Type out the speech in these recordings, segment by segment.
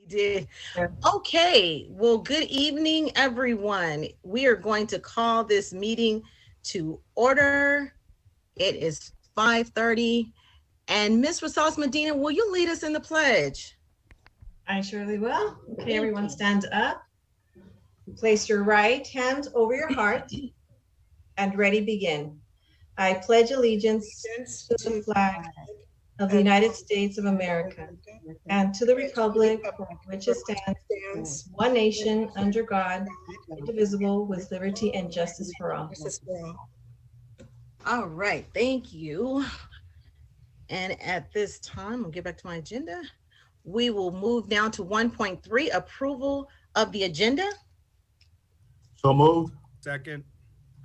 Did. Okay, well, good evening, everyone. We are going to call this meeting to order. It is 5:30. And Miss Rosales Medina, will you lead us in the pledge? I surely will. Okay, everyone stand up. Place your right hand over your heart and ready, begin. I pledge allegiance to the flag of the United States of America and to the republic for which it stands, one nation, under God, indivisible, with liberty and justice for all. All right, thank you. And at this time, I'll get back to my agenda. We will move now to 1.3, approval of the agenda. So moved. Second.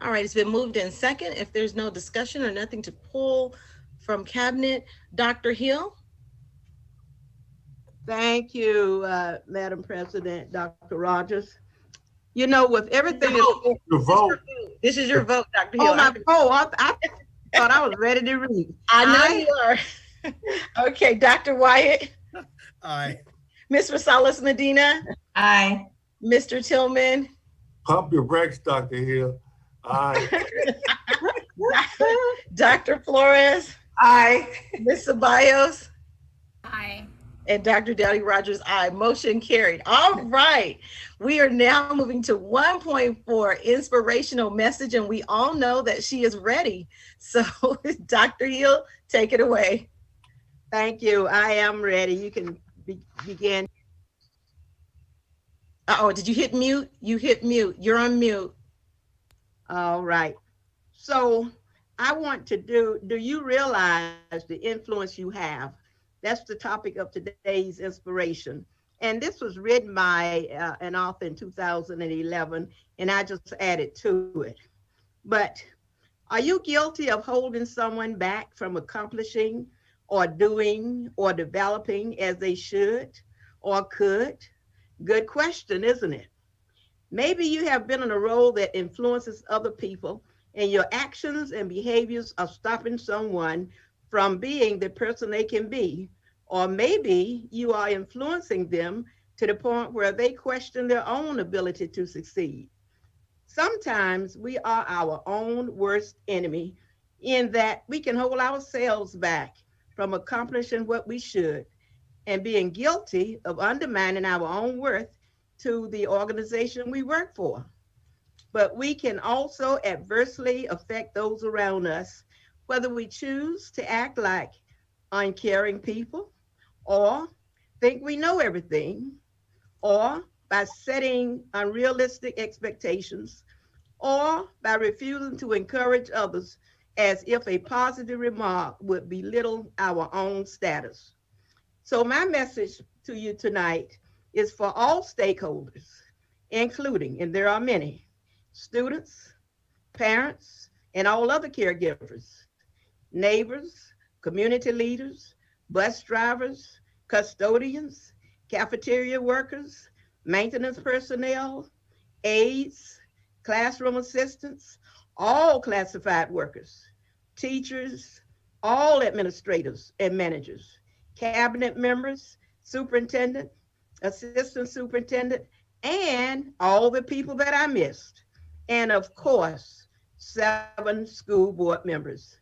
All right, it's been moved in second. If there's no discussion or nothing to pull from cabinet, Dr. Hill. Thank you, Madam President, Dr. Rogers. You know, with everything that's The vote. This is your vote, Dr. Hill. I thought I was ready to read. I know you are. Okay, Dr. Wyatt, Aye. Ms. Rosales Medina, Aye. Mr. Tillman, Pump your brakes, Dr. Hill. Aye. Dr. Flores, Aye. Ms. Ceballos, Aye. and Dr. Dowdy Rogers, aye. Motion carried. All right. We are now moving to 1.4, inspirational message, and we all know that she is ready. So, Dr. Hill, take it away. Thank you. I am ready. You can begin. Oh, did you hit mute? You hit mute. You're on mute. All right. So I want to do you realize the influence you have? That's the topic of today's inspiration. And this was written by an author in 2011, and I just added to it. But are you guilty of holding someone back from accomplishing or doing or developing as they should or could? Good question, isn't it? Maybe you have been in a role that influences other people, and your actions and behaviors are stopping someone from being the person they can be. Or maybe you are influencing them to the point where they question their own ability to succeed. Sometimes we are our own worst enemy in that we can hold ourselves back from accomplishing what we should and being guilty of undermining our own worth to the organization we work for. But we can also adversely affect those around us, whether we choose to act like uncaring people, or think we know everything, or by setting unrealistic expectations, or by refusing to encourage others as if a positive remark would belittle our own status. So my message to you tonight is for all stakeholders, including, and there are many, students, parents, and all other caregivers, neighbors, community leaders, bus drivers, custodians, cafeteria workers, maintenance personnel, aides, classroom assistants, all classified workers, teachers, all administrators and managers, cabinet members, superintendent, assistant superintendent, and all the people that I missed. And of course, 7 school board members.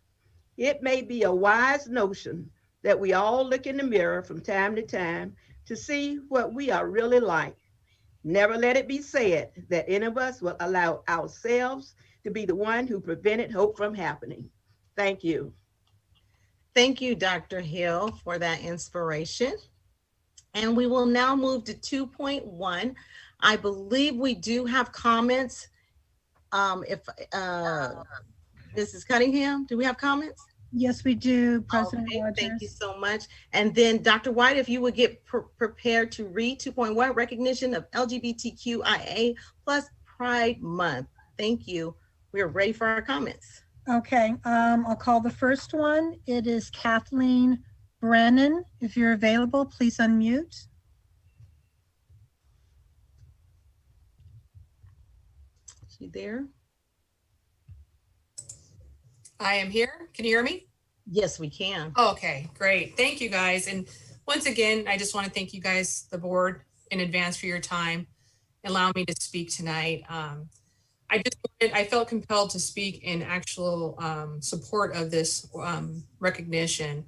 It may be a wise notion that we all look in the mirror from time to time to see what we are really like. Never let it be said that any of us will allow ourselves to be the one who prevented hope from happening. Thank you. Thank you, Dr. Hill, for that inspiration. And we will now move to 2.1. I believe we do have comments. Mrs. Cunningham, do we have comments? Yes, we do, President Okay, Rogers. thank you so much. And then Dr. White, if you would get prepared to read 2.1, recognition of LGBTQIA plus Pride Month. Thank you. We are ready for our comments. Okay, I'll call the first one. It is Kathleen Brennan. If you're available, please unmute. Is she there? I am here. Can you hear me? Yes, we can. Okay, great. Thank you guys. And once again, I just want to thank you guys, the board, in advance for your time, allowing me to speak tonight. I felt compelled to speak in actual support of this recognition.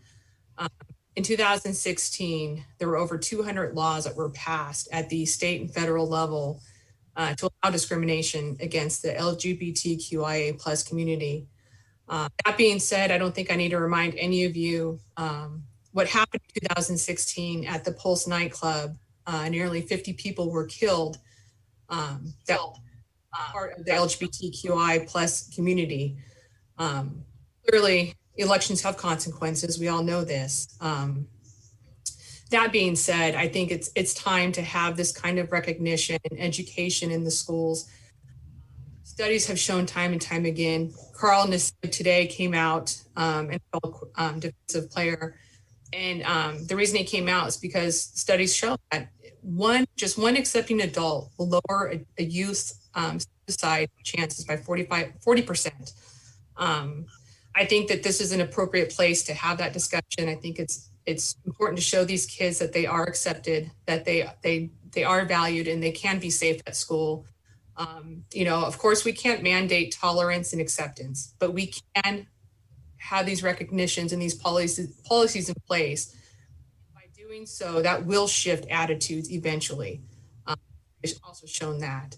In 2016, there were over 200 laws that were passed at the state and federal level to allow discrimination against the LGBTQIA plus community. That being said, I don't think I need to remind any of you what happened in 2016 at the Pulse nightclub. Nearly 50 people were killed. That part of the LGBTQI plus community. Clearly, elections have consequences. We all know this. That being said, I think it's time to have this kind of recognition and education in the schools. Studies have shown time and time again. Carl Nassib today came out, and defensive player. And the reason he came out is because studies show that just one accepting adult will lower a youth's suicide chances by 40%. I think that this is an appropriate place to have that discussion. I think it's important to show these kids that they are accepted, that they are valued, and they can be safe at school. Of course, we can't mandate tolerance and acceptance, but we can have these recognitions and these policies in place. By doing so, that will shift attitudes eventually. It's also shown that.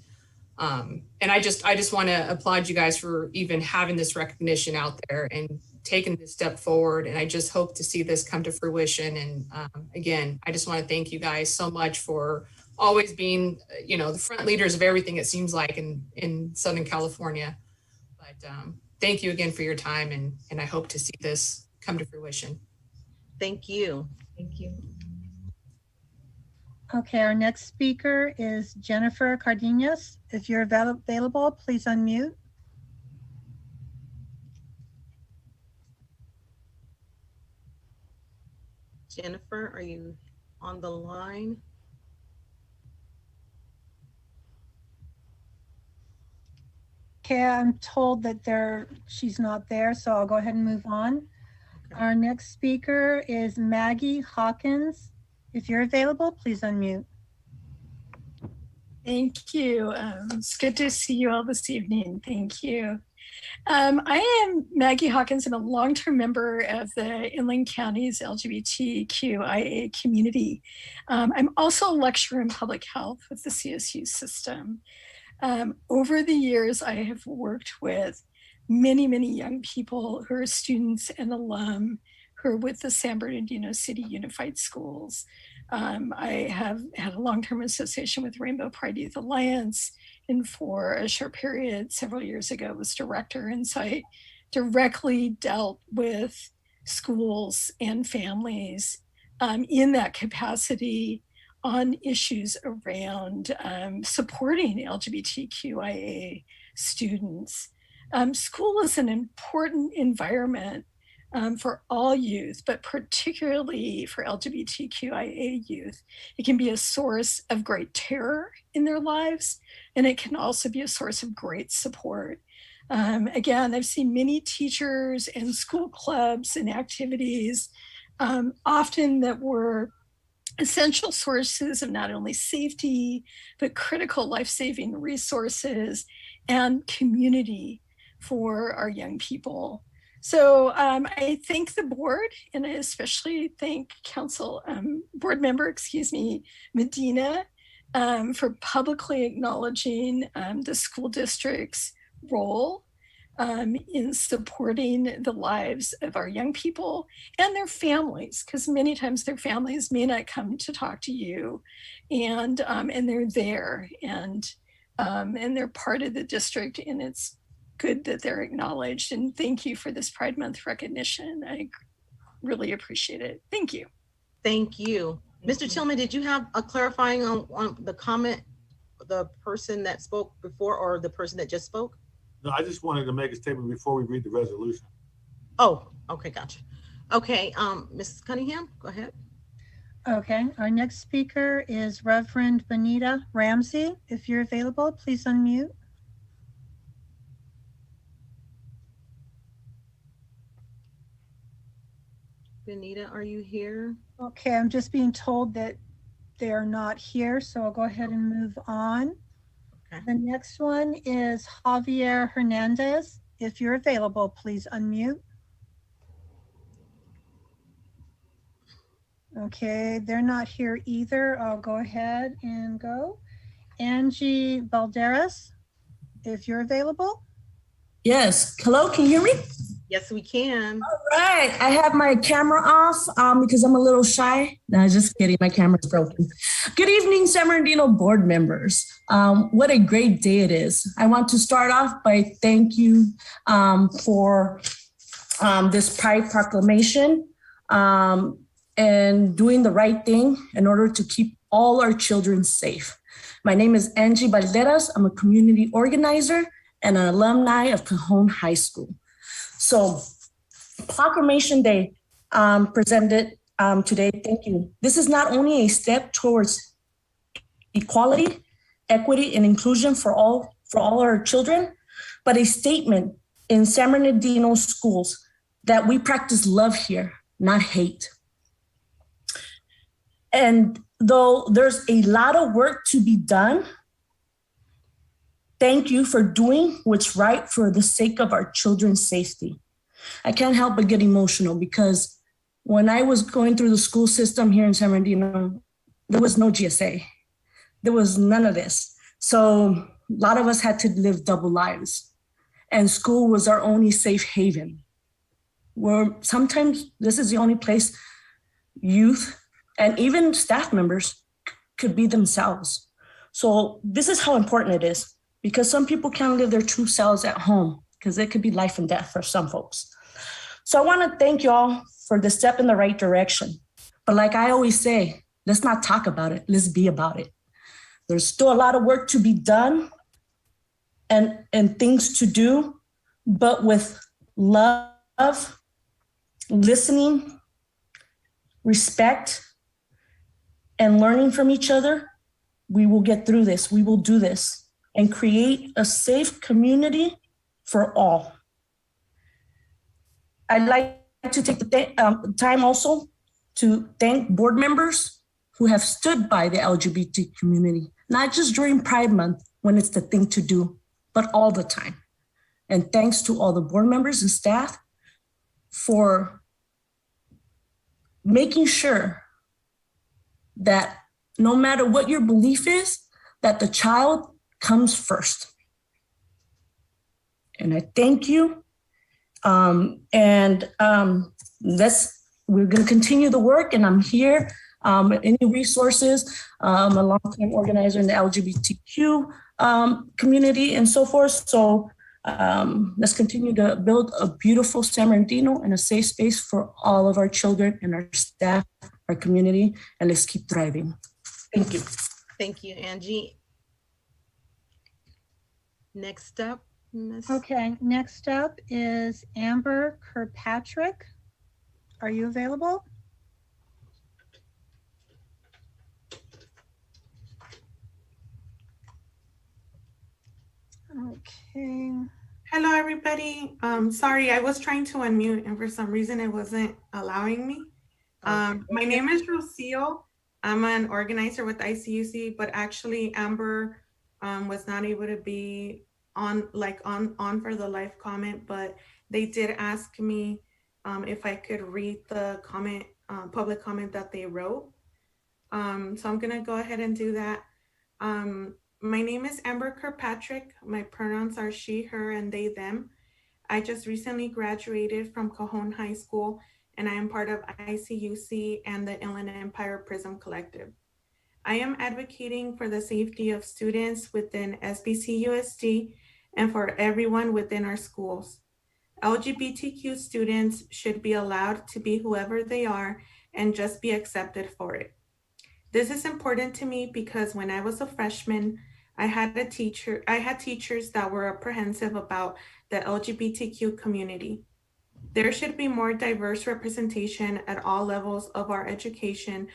And I just want to applaud you guys for even having this recognition out there and taking this step forward. And I just hope to see this come to fruition. And again, I just want to thank you guys so much for always being, the front leaders of everything, it seems like, in Southern California. But thank you again for your time, and I hope to see this come to fruition. Thank you. Thank you. Okay, our next speaker is Jennifer Cardenas. If you're available, please unmute. Jennifer, are you on the line? Okay, I'm told that she's not there, so I'll go ahead and move on. Okay. Our next speaker is Maggie Hawkins. If you're available, please unmute. Thank you. It's good to see you all this evening. Thank you. I am Maggie Hawkins. I'm a long-term member of the Inland Counties LGBTQIA community. I'm also a lecturer in public health with the CSU system. Over the years, I have worked with many, many young people who are students and alum who are with the San Bernardino City Unified Schools. I have had a long-term association with Rainbow Pride Youth Alliance, and for a short period, several years ago, was director. And so I directly dealt with schools and families in that capacity on issues around supporting LGBTQIA students. School is an important environment for all youth, but particularly for LGBTQIA youth. It can be a source of great terror in their lives, and it can also be a source of great support. Again, I've seen many teachers and school clubs and activities often that were essential sources of not only safety, but critical life-saving resources and community for our young people. So I thank the board, and I especially thank board member, Medina, for publicly acknowledging the school district's role in supporting the lives of our young people and their families, because many times their families may not come to talk to you, and they're there, and they're part of the district, and it's good that they're acknowledged. And thank you for this Pride Month recognition. I really appreciate it. Thank you. Thank you. Mr. Tillman, did you have a clarifying on the comment, the person that spoke before or the person that just spoke? No, I just wanted to make a statement before we read the resolution. Oh, okay, gotcha. Okay, Mrs. Cunningham, go ahead. Okay, our next speaker is Reverend Benita Ramsey. If you're available, please unmute. Benita, are you here? Okay, I'm just being told that they are not here, so I'll go ahead and move on. Okay. The next one is Javier Hernandez. If you're available, please unmute. Okay, they're not here either. I'll go ahead and go. Angie Valderas, if you're available. Yes. Hello, can you hear me? Yes, we can. All right. I have my camera off because I'm a little shy. No, just kidding. My camera's broken. Good evening, San Bernardino board members. What a great day it is. I want to start off by thank you for this Pride Proclamation and doing the right thing in order to keep all our children safe. My name is Angie Valderas. I'm a community organizer and an alumni of Cajon High School. So Proclamation Day presented today, thank you. This is not only a step towards equality, equity, and inclusion for all our children, but a statement in San Bernardino schools that we practice love here, not hate. And though there's a lot of work to be done, thank you for doing what's right for the sake of our children's safety. I can't help but get emotional because when I was going through the school system here in San Bernardino, there was no GSA. There was none of this. So a lot of us had to live double lives. And school was our only safe haven, where sometimes this is the only place youth and even staff members could be themselves. So this is how important it is, because some people can't live their true selves at home because it could be life and death for some folks. So I want to thank y'all for the step in the right direction. But like I always say, let's not talk about it, let's be about it. There's still a lot of work to be done and things to do, but with love, listening, respect, and learning from each other, we will get through this. We will do this and create a safe community for all. I'd like to take the time also to thank board members who have stood by the LGBT community, not just during Pride Month when it's the thing to do, but all the time. And thanks to all the board members and staff for making sure that no matter what your belief is, that the child comes first. And I thank you. We're going to continue the work, and I'm here. Any resources, I'm a longtime organizer in the LGBTQ community and so forth. So let's continue to build a beautiful San Bernardino and a safe space for all of our children and our staff, our community, and let's keep thriving. Thank you. Thank you, Angie. Next up, Ms. Okay, next up is Amber Kirkpatrick. Are you available? Okay. Hello, everybody. Sorry, I was trying to unmute and for some reason it wasn't allowing me. My name is Rocio. I'm an organizer with ICUC, but actually Amber was not able to be on for the live comment, but they did ask me if I could read the comment, public comment that they wrote. So I'm gonna go ahead and do that. My name is Amber Kirkpatrick. My pronouns are she, her, and they, them. I just recently graduated from Cajon High School, and I am part of ICUC and the Inland Empire Prism Collective. I am advocating for the safety of students within SBCUSD and for everyone within our schools. LGBTQ students should be allowed to be whoever they are and just be accepted for it. This is important to me because when I was a freshman, I had teachers that were apprehensive about the LGBTQ community. There should be more diverse representation at all levels of our education,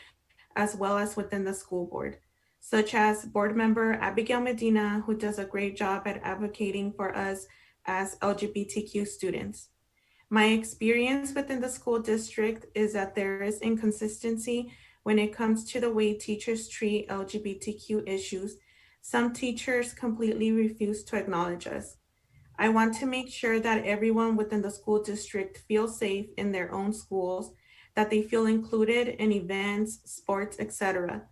as well as within the school board, such as board member Abigail Medina, who does a great job at advocating for us as LGBTQ students. My experience within the school district is that there is inconsistency when it comes to the way teachers treat LGBTQ issues. Some teachers completely refuse to acknowledge us. I want to make sure that everyone within the school district feels safe in their own schools, that they feel included in events, sports, etc.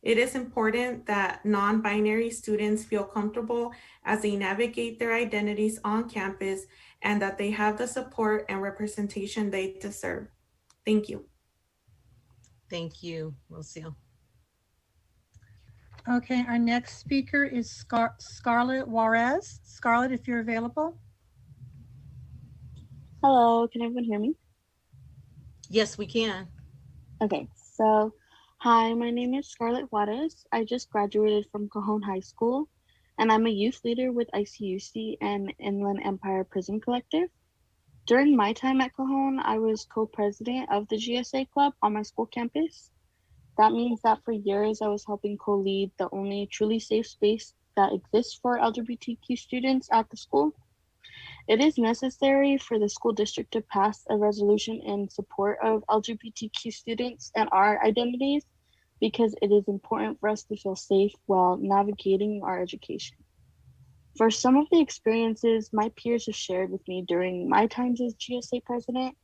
It is important that non-binary students feel comfortable as they navigate their identities on campus and that they have the support and representation they deserve. Thank you. Thank you, Lucille. Okay, our next speaker is Scarlett Juarez. Scarlett, if you're available. Hello, can everyone hear me? Yes, we can. Okay, so hi, my name is Scarlett Juarez. I just graduated from Cajon High School, and I'm a youth leader with ICUC and Inland Empire Prison Collective. During my time at Cajon, I was co-president of the GSA Club on my school campus. That means that for years, I was helping co-lead the only truly safe space that exists for LGBTQ students at the school. It is necessary for the school district to pass a resolution in support of LGBTQ students and our identities because it is important for us to feel safe while navigating our education. For some of the experiences my peers have shared with me during my times as GSA president,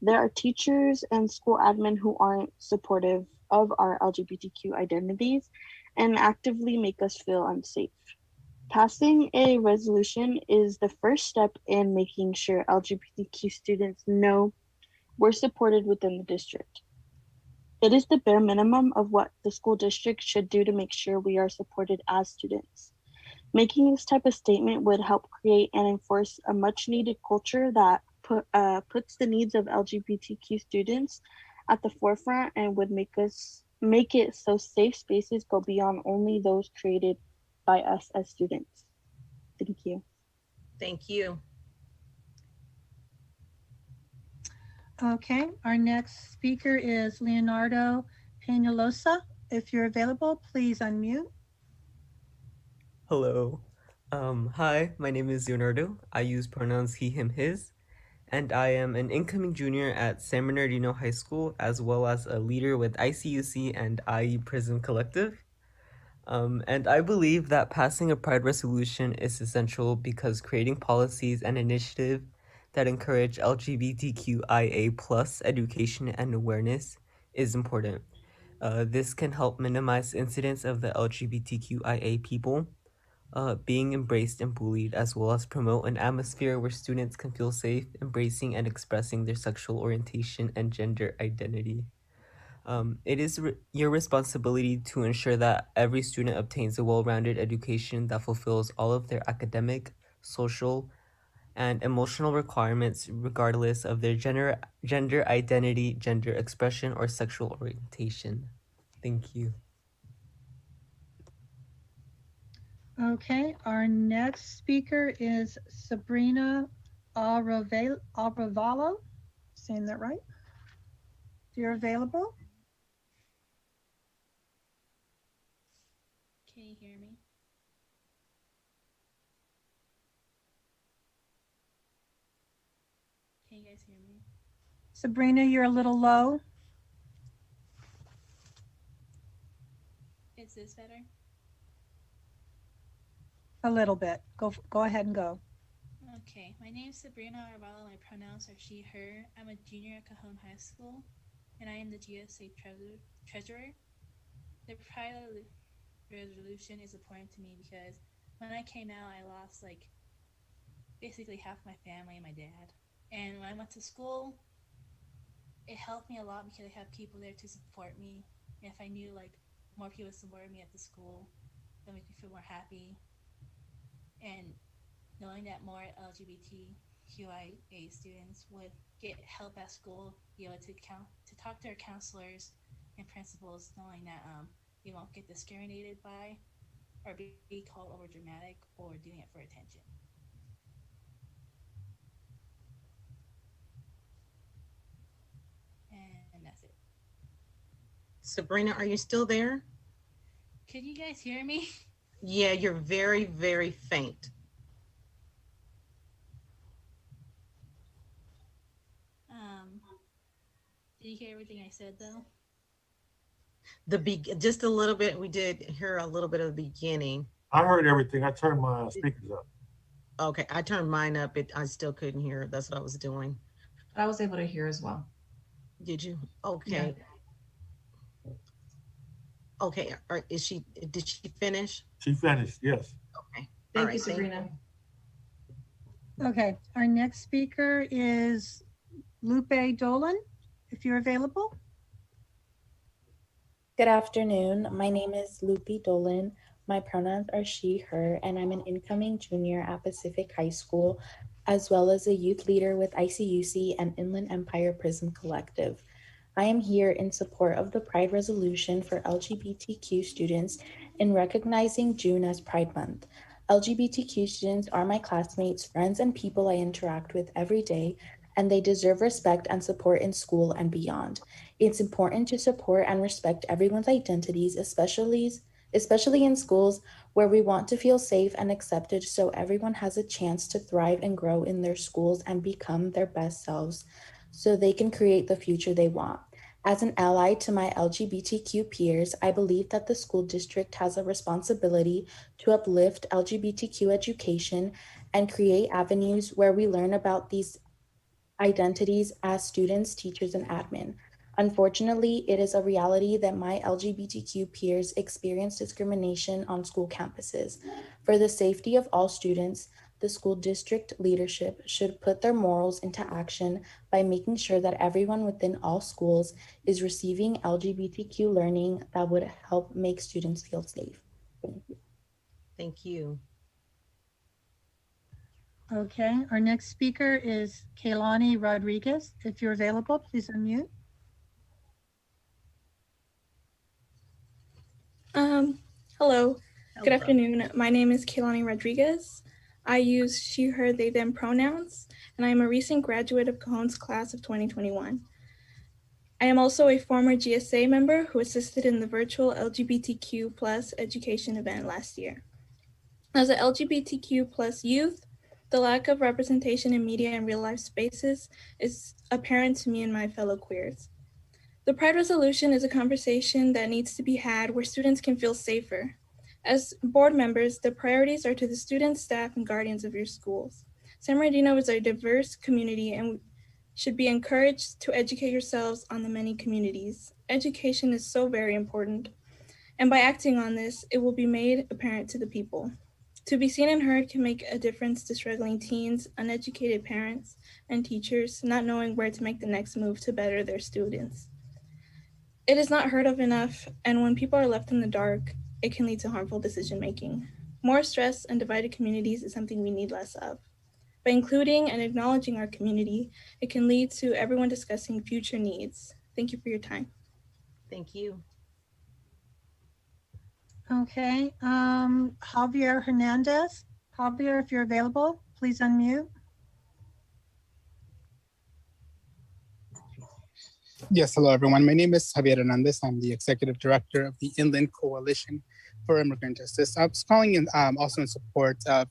there are teachers and school admin who aren't supportive of our LGBTQ identities and actively make us feel unsafe. Passing a resolution is the first step in making sure LGBTQ students know we're supported within the district. It is the bare minimum of what the school district should do to make sure we are supported as students. Making this type of statement would help create and enforce a much needed culture that puts the needs of LGBTQ students at the forefront and would make it so safe spaces go beyond only those created by us as students. Thank you. Thank you. Okay, our next speaker is Leonardo Peñalosa. If you're available, please unmute. Hello. Hi, my name is Leonardo. I use pronouns he, him, his, and I am an incoming junior at San Bernardino High School, as well as a leader with ICUC and IE Prison Collective. And I believe that passing a Pride resolution is essential because creating policies and initiatives that encourage LGBTQIA+ education and awareness is important. This can help minimize incidents of the LGBTQIA people being embraced and bullied, as well as promote an atmosphere where students can feel safe, embracing and expressing their sexual orientation and gender identity. It is your responsibility to ensure that every student obtains a well-rounded education that fulfills all of their academic, social, and emotional requirements regardless of their gender identity, gender expression, or sexual orientation. Thank you. Okay, our next speaker is Sabrina Arevalo. Saying that right? If you're available. Can you hear me? Can you guys hear me? Sabrina, you're a little low. Is this better? A little bit. Go ahead and go. Okay, my name is Sabrina Arevalo. My pronouns are she, her. I'm a junior at Cajon High School, and I am the GSA treasurer. The Pride resolution is important to me because when I came out, I lost basically half my family and my dad. And when I went to school, it helped me a lot because I had people there to support me. And if I knew more people supported me at the school, that made me feel more happy. And knowing that more LGBTQIA students would get help at school, be able to talk to their counselors and principals, knowing that they won't get discriminated by or be called over dramatic or doing it for attention. And that's it. Sabrina, are you still there? Could you guys hear me? Yeah, you're very, very faint. Did you hear everything I said though? Just a little bit. We did hear a little bit of the beginning. I heard everything. I turned my speakers up. Okay, I turned mine up. I still couldn't hear it. That's what I was doing. I was able to hear as well. Did you? Okay. Okay. Did she finish? She finished, yes. Okay. Thank you, Sabrina. Okay, our next speaker is Lupe Dolan, if you're available. Good afternoon. My name is Lupe Dolan. My pronouns are she, her, and I'm an incoming junior at Pacific High School, as well as a youth leader with ICUC and Inland Empire Prism Collective. I am here in support of the Pride Resolution for LGBTQ students in recognizing June as Pride Month. LGBTQ students are my classmates, friends, and people I interact with every day, and they deserve respect and support in school and beyond. It's important to support and respect everyone's identities, especially in schools where we want to feel safe and accepted, so everyone has a chance to thrive and grow in their schools and become their best selves so they can create the future they want. As an ally to my LGBTQ peers, I believe that the school district has a responsibility to uplift LGBTQ education and create avenues where we learn about these identities as students, teachers, and admin. Unfortunately, it is a reality that my LGBTQ peers experience discrimination on school campuses. For the safety of all students, the school district leadership should put their morals into action by making sure that everyone within all schools is receiving LGBTQ learning that would help make students feel safe. Thank you. Thank you. Okay, our next speaker is Kaylani Rodriguez. If you're available, please unmute. Hello. Good afternoon. My name is Kaylani Rodriguez. I use she, her, they, them pronouns, and I am a recent graduate of Cajon's class of 2021. I am also a former GSA member who assisted in the virtual LGBTQ plus education event last year. As an LGBTQ plus youth, the lack of representation in media and real life spaces is apparent to me and my fellow queers. The Pride Resolution is a conversation that needs to be had where students can feel safer. As board members, the priorities are to the students, staff, and guardians of your schools. San Bernardino is a diverse community and should be encouraged to educate yourselves on the many communities. Education is so very important, and by acting on this, it will be made apparent to the people. To be seen and heard can make a difference to struggling teens, uneducated parents, and teachers not knowing where to make the next move to better their students. It is not heard of enough, and when people are left in the dark, it can lead to harmful decision-making. More stress and divided communities is something we need less of. By including and acknowledging our community, it can lead to everyone discussing future needs. Thank you for your time. Thank you. Okay, Javier Hernandez. Javier, if you're available, please unmute. Yes, hello everyone. My name is Javier Hernandez. I'm the Executive Director of the Inland Coalition for Immigrant Justice. I was calling in also in support of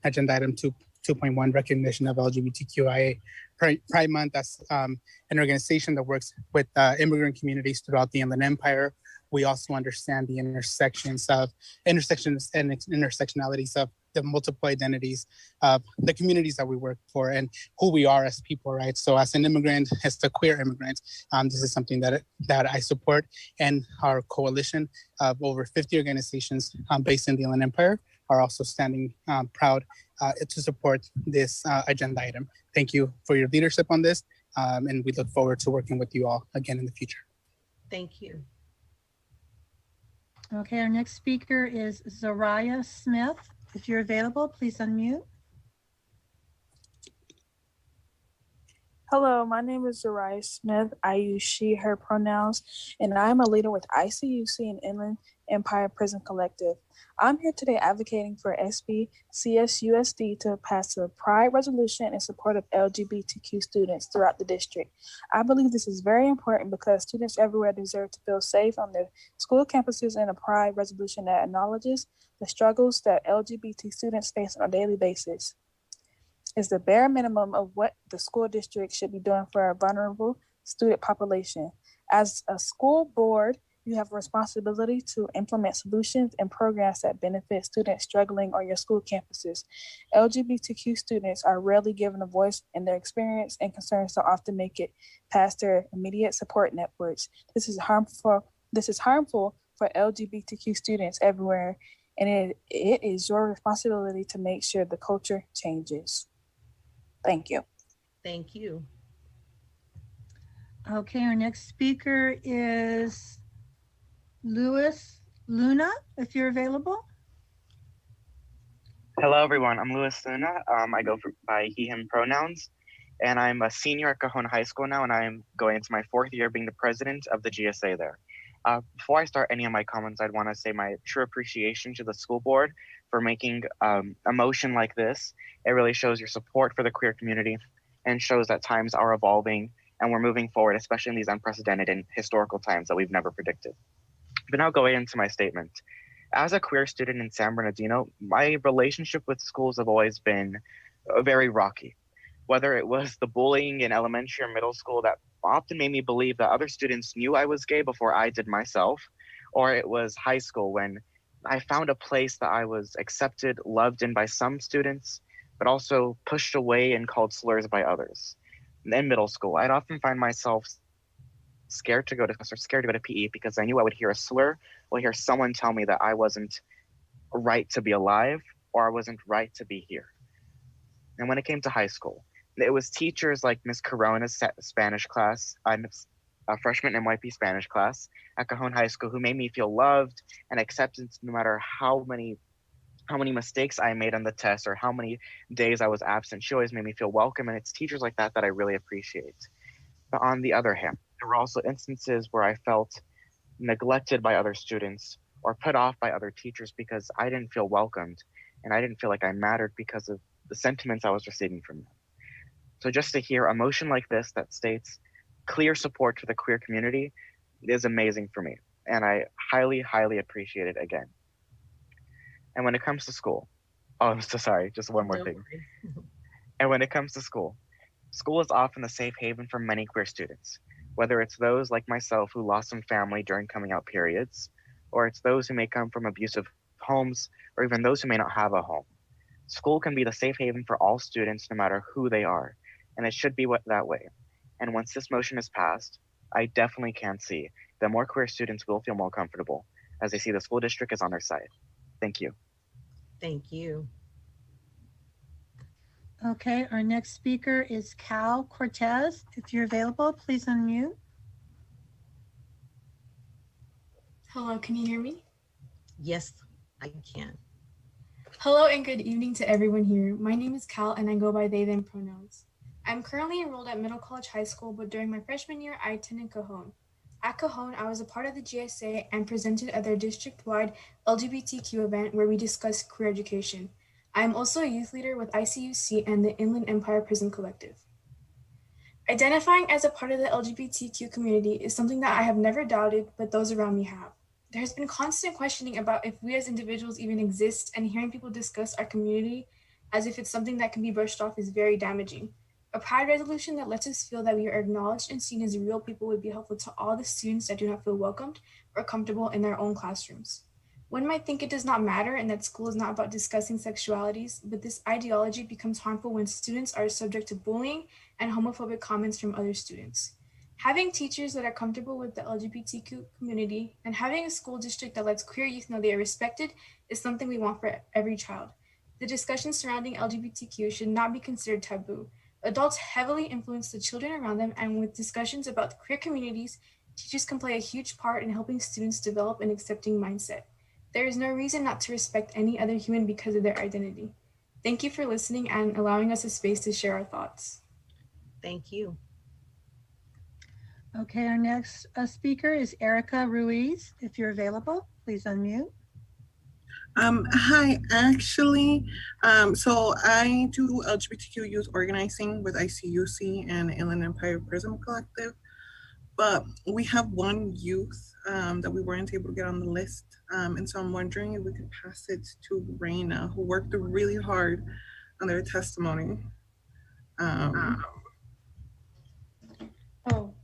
Agenda Item 2.1, recognition of LGBTQIA Pride Month. That's an organization that works with immigrant communities throughout the Inland Empire. We also understand the intersections and intersectionalities of the multiple identities of the communities that we work for and who we are as people, right? So as an immigrant, as a queer immigrant, this is something that I support, and our coalition of over 50 organizations based in the Inland Empire are also standing proud to support this agenda item. Thank you for your leadership on this, and we look forward to working with you all again in the future. Thank you. Okay, our next speaker is Zariah Smith. If you're available, please unmute. Hello, my name is Zariah Smith. I use she, her pronouns, and I'm a leader with ICUC and Inland Empire Prison Collective. I'm here today advocating for SB CSUSD to pass a Pride Resolution in support of LGBTQ students throughout the district. I believe this is very important because students everywhere deserve to feel safe on their school campuses, and a Pride Resolution that acknowledges the struggles that LGBT students face on a daily basis is the bare minimum of what the school district should be doing for our vulnerable student population. As a school board, you have a responsibility to implement solutions and programs that benefit students struggling on your school campuses. LGBTQ students are rarely given a voice, and their experience and concerns don't often make it past their immediate support networks. This is harmful for LGBTQ students everywhere, and it is your responsibility to make sure the culture changes. Thank you. Thank you. Okay, our next speaker is Luna, if you're available. Hello, everyone. I'm Louis Luna. I go by he, him pronouns, and I'm a senior at Cajon High School now, and I'm going into my 4th year being the president of the GSA there. Before I start any of my comments, I'd want to say my true appreciation to the school board for making a motion like this. It really shows your support for the queer community and shows that times are evolving and we're moving forward, especially in these unprecedented and historical times that we've never predicted. But now going into my statement. As a queer student in San Bernardino, my relationship with schools have always been very rocky. Whether it was the bullying in elementary or middle school that often made me believe that other students knew I was gay before I did myself, or it was high school when I found a place that I was accepted, loved in by some students, but also pushed away and called slurs by others. In middle school, I'd often find myself scared to go to PE because I knew I would hear a slur or hear someone tell me that I wasn't right to be alive or I wasn't right to be here. And when it came to high school, it was teachers like Miss Corona's Spanish class, I'm a freshman NYP Spanish class at Cajon High School, who made me feel loved and accepted no matter how many mistakes I made on the test or how many days I was absent. She always made me feel welcome, and it's teachers like that that I really appreciate. But on the other hand, there were also instances where I felt neglected by other students or put off by other teachers because I didn't feel welcomed and I didn't feel like I mattered because of the sentiments I was receiving from them. So just to hear a motion like this that states clear support for the queer community is amazing for me. And I highly, highly appreciate it again. And when it comes to school, oh, I'm so sorry, just one more thing. And when it comes to school is often a safe haven for many queer students, whether it's those like myself who lost some family during coming out periods, or it's those who may come from abusive homes, or even those who may not have a home. School can be the safe haven for all students, no matter who they are, and it should be that way. And once this motion is passed, I definitely can see that more queer students will feel more comfortable as they see the school district is on their side. Thank you. Thank you. Okay, our next speaker is Cal Cortez. If you're available, please unmute. Hello, can you hear me? Yes, I can. Hello and good evening to everyone here. My name is Cal and I go by they, them pronouns. I'm currently enrolled at Middle College High School, but during my freshman year, I attended Cajon. At Cajon, I was a part of the GSA and presented at their district-wide LGBTQ event where we discussed queer education. I am also a youth leader with ICUC and the Inland Empire Prison Collective. Identifying as a part of the LGBTQ community is something that I have never doubted, but those around me have. There has been constant questioning about if we as individuals even exist, and hearing people discuss our community as if it's something that can be brushed off is very damaging. A pride resolution that lets us feel that we are acknowledged and seen as real people would be helpful to all the students that do not feel welcomed or comfortable in their own classrooms. One might think it does not matter and that school is not about discussing sexualities, but this ideology becomes harmful when students are subject to bullying and homophobic comments from other students. Having teachers that are comfortable with the LGBTQ community and having a school district that lets queer youth know they are respected is something we want for every child. The discussions surrounding LGBTQ should not be considered taboo. Adults heavily influence the children around them, and with discussions about the queer communities, teachers can play a huge part in helping students develop an accepting mindset. There is no reason not to respect any other human because of their identity. Thank you for listening and allowing us a space to share our thoughts. Thank you. Okay, our next speaker is Erica Ruiz. If you're available, please unmute. Hi, actually, so I do LGBTQ youth organizing with ICUC and Inland Empire Prison Collective, but we have one youth that we weren't able to get on the list. And so I'm wondering if we could pass it to Reina, who worked really hard on their testimony. Oh,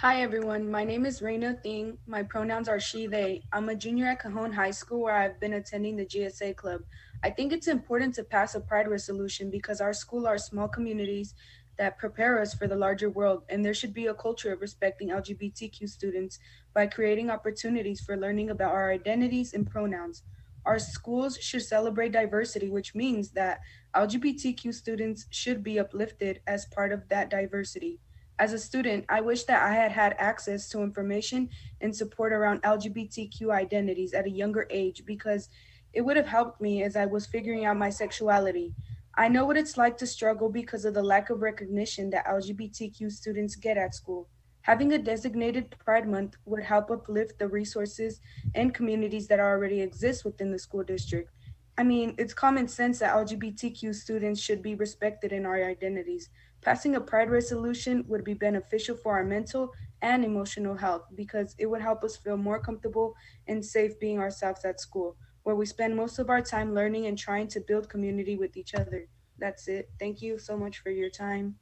Hi everyone, my name is Reina Thing. My pronouns are she, they. I'm a junior at Cajon High School where I've been attending the GSA Club. I think it's important to pass a pride resolution because our school are small communities that prepare us for the larger world, and there should be a culture of respecting LGBTQ students by creating opportunities for learning about our identities and pronouns. Our schools should celebrate diversity, which means that LGBTQ students should be uplifted as part of that diversity. As a student, I wish that I had had access to information and support around LGBTQ identities at a younger age because it would have helped me as I was figuring out my sexuality. I know what it's like to struggle because of the lack of recognition that LGBTQ students get at school. Having a designated Pride Month would help uplift the resources and communities that already exist within the school district. I mean, it's common sense that LGBTQ students should be respected in our identities. Passing a pride resolution would be beneficial for our mental and emotional health because it would help us feel more comfortable and safe being ourselves at school, where we spend most of our time learning and trying to build community with each other. That's it. Thank you so much for your time.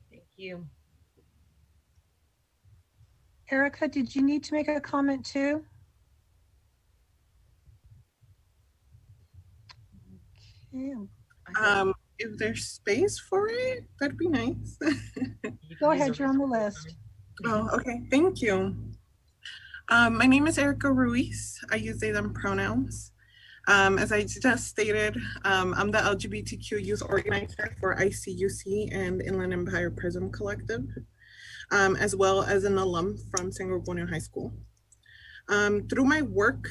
Thank you. Erica, did you need to make a comment too? Okay. If there's space for it, that'd be nice. Go ahead, you're on the list. Oh, okay, thank you. My name is Erica Ruiz. I use they, them pronouns. As I just stated, I'm the LGBTQ youth organizer for ICUC and Inland Empire Prism Collective, as well as an alum from San Gregorio High School. Through my work,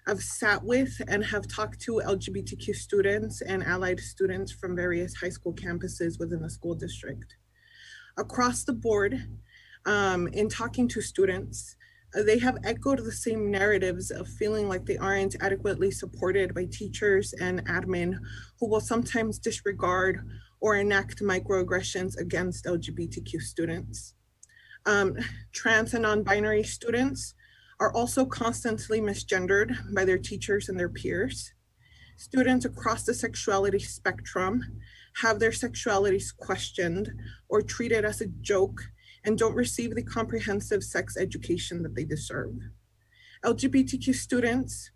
I've sat with and have talked to LGBTQ students and allied students from various high school campuses within the school district. Across the board, in talking to students, they have echoed the same narratives of feeling like they aren't adequately supported by teachers and admin who will sometimes disregard or enact microaggressions against LGBTQ students. Trans and non-binary students are also constantly misgendered by their teachers and their peers. Students across the sexuality spectrum have their sexualities questioned or treated as a joke and don't receive the comprehensive sex education that they deserve. LGBTQ students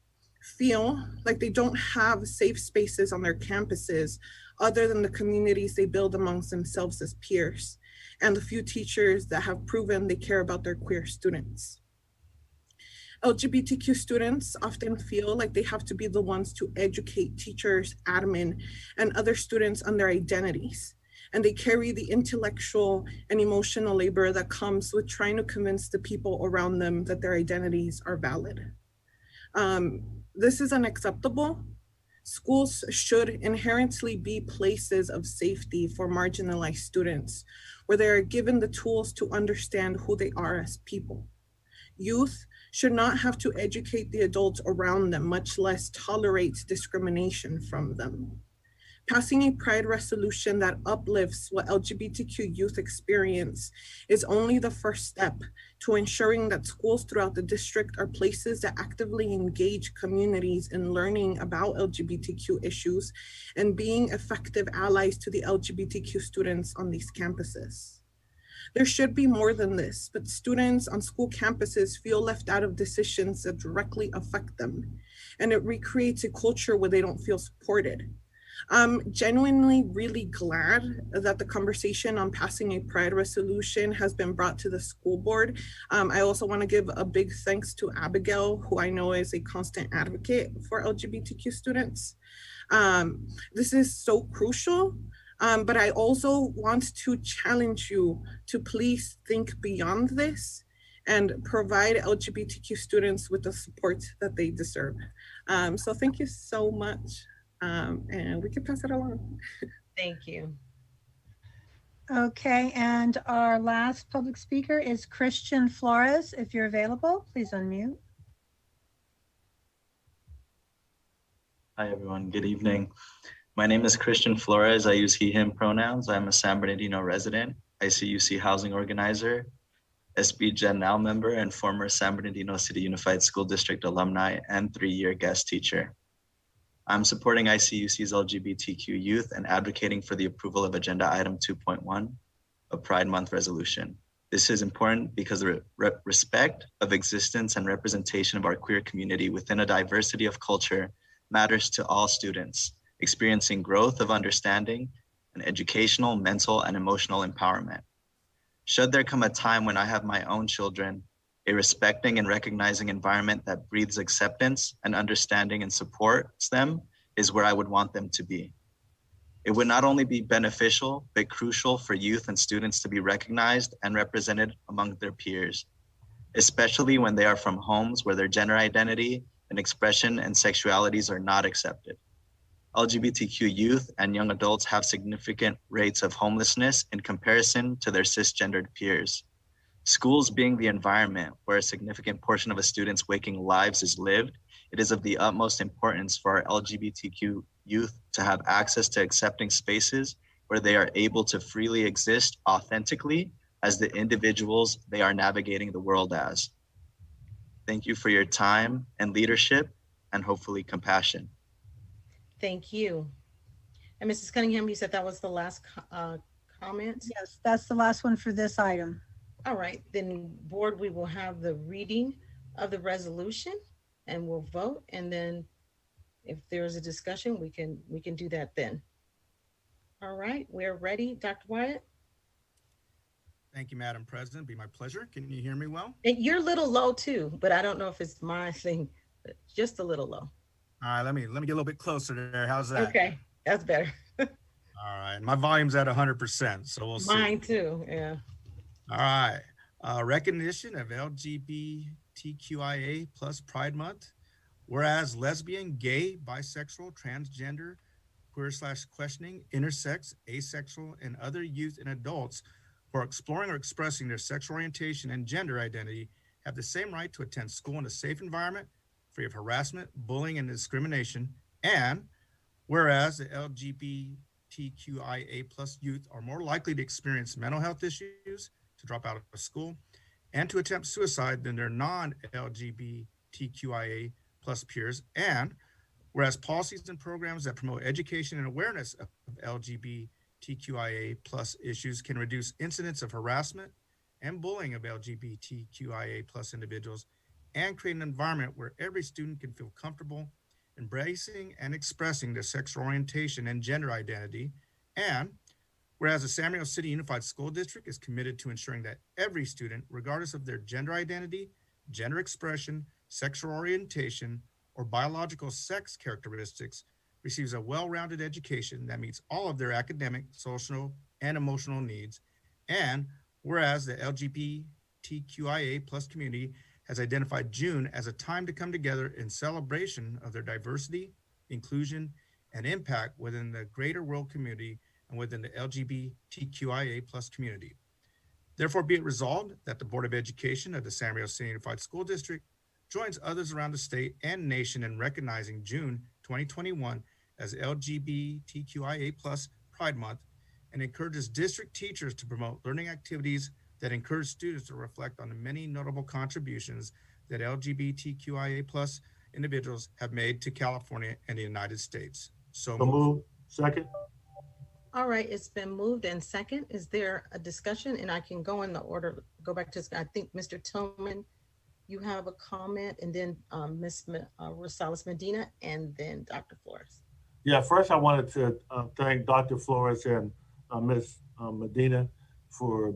feel like they don't have safe spaces on their campuses other than the communities they build amongst themselves as peers and the few teachers that have proven they care about their queer students. LGBTQ students often feel like they have to be the ones to educate teachers, admin, and other students on their identities. And they carry the intellectual and emotional labor that comes with trying to convince the people around them that their identities are valid. This is unacceptable. Schools should inherently be places of safety for marginalized students, where they are given the tools to understand who they are as people. Youth should not have to educate the adults around them, much less tolerate discrimination from them. Passing a pride resolution that uplifts what LGBTQ youth experience is only the first step to ensuring that schools throughout the district are places that actively engage communities in learning about LGBTQ issues and being effective allies to the LGBTQ students on these campuses. There should be more than this, but students on school campuses feel left out of decisions that directly affect them, and it recreates a culture where they don't feel supported. I'm genuinely really glad that the conversation on passing a pride resolution has been brought to the school board. I also want to give a big thanks to Abigail, who I know is a constant advocate for LGBTQ students. This is so crucial. But I also want to challenge you to please think beyond this and provide LGBTQ students with the support that they deserve. So thank you so much. And we can pass it along. Thank you. Okay, and our last public speaker is Christian Flores. If you're available, please unmute. Hi, everyone. Good evening. My name is Christian Flores. I use he, him pronouns. I'm a San Bernardino resident, ICUC housing organizer, SB Gen Now member, and former San Bernardino City Unified School District alumni and 3-year guest teacher. I'm supporting ICUC's LGBTQ youth and advocating for the approval of Agenda Item 2.1, a Pride Month resolution. This is important because the respect of existence and representation of our queer community within a diversity of culture matters to all students, experiencing growth of understanding and educational, mental, and emotional empowerment. Should there come a time when I have my own children, a respecting and recognizing environment that breathes acceptance and understanding and supports them is where I would want them to be. It would not only be beneficial, but crucial for youth and students to be recognized and represented among their peers, especially when they are from homes where their gender identity and expression and sexualities are not accepted. LGBTQ youth and young adults have significant rates of homelessness in comparison to their cisgendered peers. Schools being the environment where a significant portion of a student's waking lives is lived, it is of the utmost importance for our LGBTQ youth to have access to accepting spaces where they are able to freely exist authentically as the individuals they are navigating the world as. Thank you for your time and leadership and hopefully compassion. Thank you. And Mrs. Cunningham, you said that was the last comment? Yes, that's the last one for this item. All right, then board, we will have the reading of the resolution and we'll vote. And then if there's a discussion, we can do that then. All right, we're ready. Dr. Wyatt? Thank you, Madam President. It'd be my pleasure. Can you hear me well? And you're a little low too, but I don't know if it's my thing, but just a little low. All right, let me get a little bit closer there. How's that? Okay, that's better. All right, my volume's at 100%, so we'll see. Mine too, yeah. All right, recognition of LGBTQIA plus Pride Month. Whereas lesbian, gay, bisexual, transgender, queer/questioning, intersex, asexual, and other youth and adults who are exploring or expressing their sexual orientation and gender identity have the same right to attend school in a safe environment, free of harassment, bullying, and discrimination. And whereas the LGBTQIA plus youth are more likely to experience mental health issues, to drop out of school, and to attempt suicide than their non-LGBTQIA plus peers. And whereas policies and programs that promote education and awareness of LGBTQIA plus issues can reduce incidents of harassment and bullying of LGBTQIA plus individuals and create an environment where every student can feel comfortable embracing and expressing their sexual orientation and gender identity. And whereas the San Marino City Unified School District is committed to ensuring that every student, regardless of their gender identity, gender expression, sexual orientation, or biological sex characteristics, receives a well-rounded education that meets all of their academic, social, and emotional needs. And whereas the LGBTQIA plus community has identified June as a time to come together in celebration of their diversity, inclusion, and impact within the greater world community and within the LGBTQIA plus community. Therefore, be it resolved that the Board of Education of the San Marino City Unified School District joins others around the state and nation in recognizing June 2021 as LGBTQIA plus Pride Month and encourages district teachers to promote learning activities that encourage students to reflect on the many notable contributions that LGBTQIA plus individuals have made to California and the United States. So move. Second. All right, it's been moved and second. Is there a discussion? And I can go in the order, go back to, I think Mr. Tillman, you have a comment, and then Ms. Rosales Medina, and then Dr. Flores. Yeah, first I wanted to thank Dr. Flores and Ms. Medina for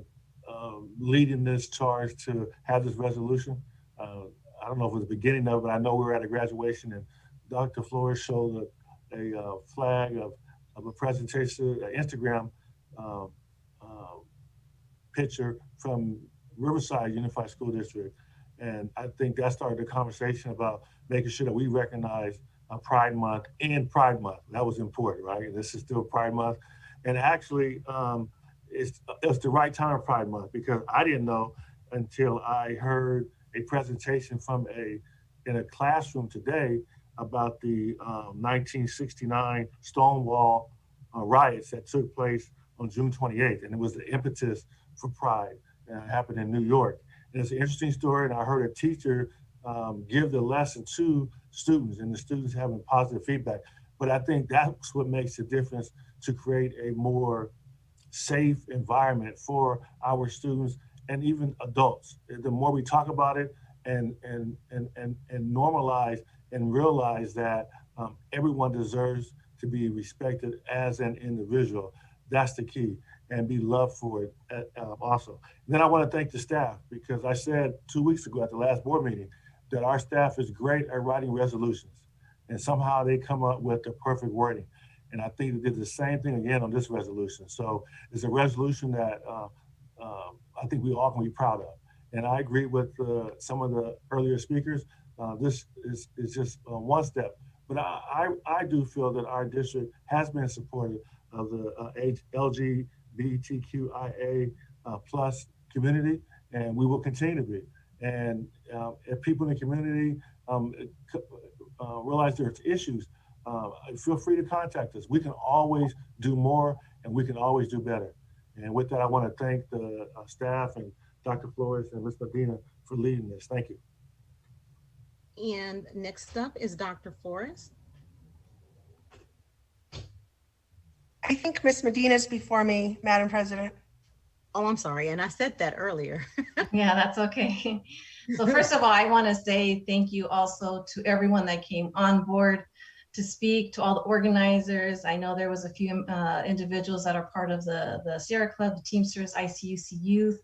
leading this charge to have this resolution. I don't know if it was the beginning of it, but I know we were at a graduation and Dr. Flores showed a flag of a presentation, an Instagram picture from Riverside Unified School District. And I think that started the conversation about making sure that we recognize Pride Month and Pride Month. That was important, right? This is still Pride Month. And actually, it's the right time of Pride Month because I didn't know until I heard a presentation from in a classroom today about the 1969 Stonewall riots that took place on June 28th. And it was the impetus for Pride that happened in New York. And it's an interesting story. And I heard a teacher give the lesson to students and the students having positive feedback. But I think that's what makes the difference to create a more safe environment for our students and even adults. The more we talk about it and normalize and realize that everyone deserves to be respected as an individual, that's the key, and be loved for it also. And then I want to thank the staff, because I said 2 weeks ago at the last board meeting that our staff is great at writing resolutions, and somehow they come up with the perfect wording. And I think they did the same thing again on this resolution. So it's a resolution that I think we all can be proud of. And I agree with some of the earlier speakers. This is just one step. But I do feel that our district has been supportive of the LGBTQIA plus community, and we will continue to be. And if people in the community realize there's issues, feel free to contact us. We can always do more, and we can always do better. And with that, I want to thank the staff and Dr. Flores and Ms. Medina for leading this. Thank you. And next up is Dr. Flores. I think Ms. Medina's before me, Madam President. Oh, I'm sorry. And I said that earlier. Yeah, that's okay. So first of all, I want to say thank you also to everyone that came on board to speak, to all the organizers. I know there was a few individuals that are part of the Sierra Club, the Teamsters, ICUC Youth.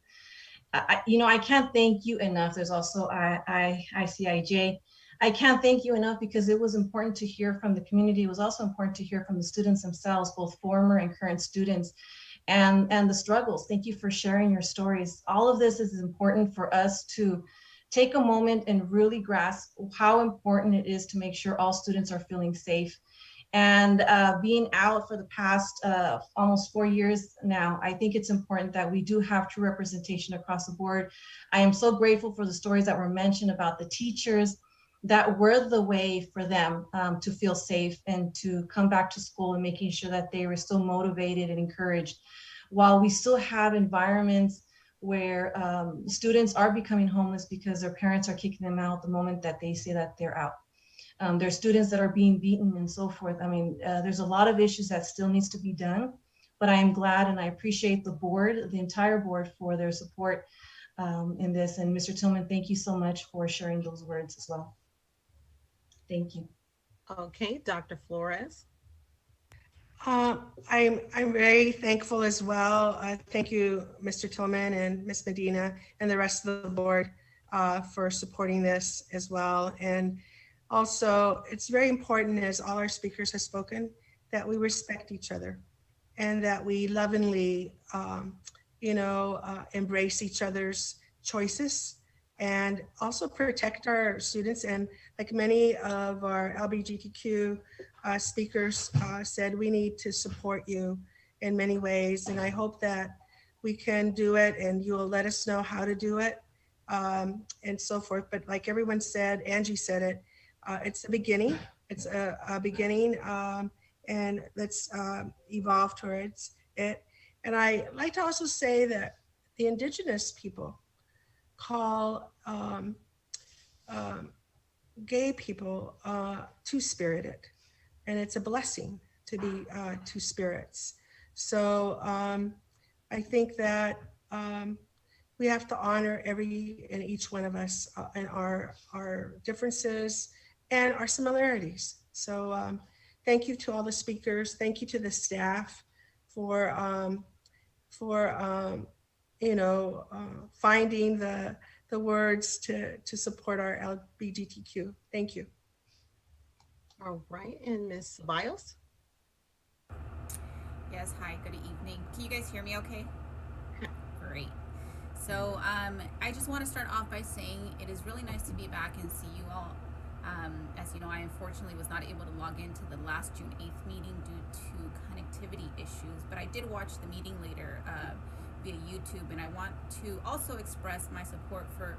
I can't thank you enough. There's also ICIJ. I can't thank you enough because it was important to hear from the community. It was also important to hear from the students themselves, both former and current students, and the struggles. Thank you for sharing your stories. All of this is important for us to take a moment and really grasp how important it is to make sure all students are feeling safe. And being out for the past almost 4 years now, I think it's important that we do have true representation across the board. I am so grateful for the stories that were mentioned about the teachers that were the way for them to feel safe and to come back to school, and making sure that they were still motivated and encouraged. While we still have environments where students are becoming homeless because their parents are kicking them out the moment that they say that they're out. There's students that are being beaten and so forth. I mean, there's a lot of issues that still needs to be done, but I am glad and I appreciate the board, the entire board, for their support in this. And Mr. Tillman, thank you so much for sharing those words as well. Thank you. Okay, Dr. Flores. I'm very thankful as well. Thank you, Mr. Tillman and Ms. Medina and the rest of the board for supporting this as well. And also, it's very important, as all our speakers have spoken, that we respect each other and that we lovingly, embrace each other's choices and also protect our students. And like many of our LGBTQ speakers said, we need to support you in many ways. And I hope that we can do it and you'll let us know how to do it and so forth. But like everyone said, Angie said it, it's a beginning. It's a beginning and let's evolve towards it. And I like to also say that the indigenous people call gay people two-spirited, and it's a blessing to be two spirits. So I think that we have to honor every and each one of us and our differences and our similarities. So thank you to all the speakers. Thank you to the staff for finding the words to support our LGBTQ. Thank you. All right, and Ms. Biles? Yes, hi, good evening. Can you guys hear me okay? Great. So I just want to start off by saying it is really nice to be back and see you all. As you know, I unfortunately was not able to log into the last June 8th meeting due to connectivity issues, but I did watch the meeting later via YouTube, and I want to also express my support for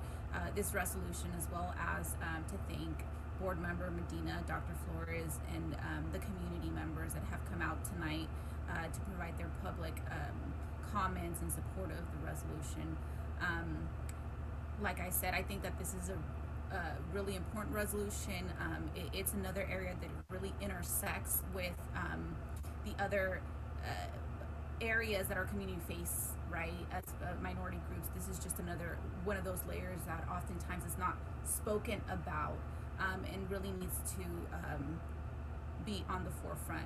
this resolution, as well as to thank Board Member Medina, Dr. Flores, and the community members that have come out tonight to provide their public comments in support of the resolution. Like I said, I think that this is a really important resolution. It's another area that really intersects with the other areas that our community face right? As minority groups, this is just another one of those layers that oftentimes is not spoken about, and really needs to be on the forefront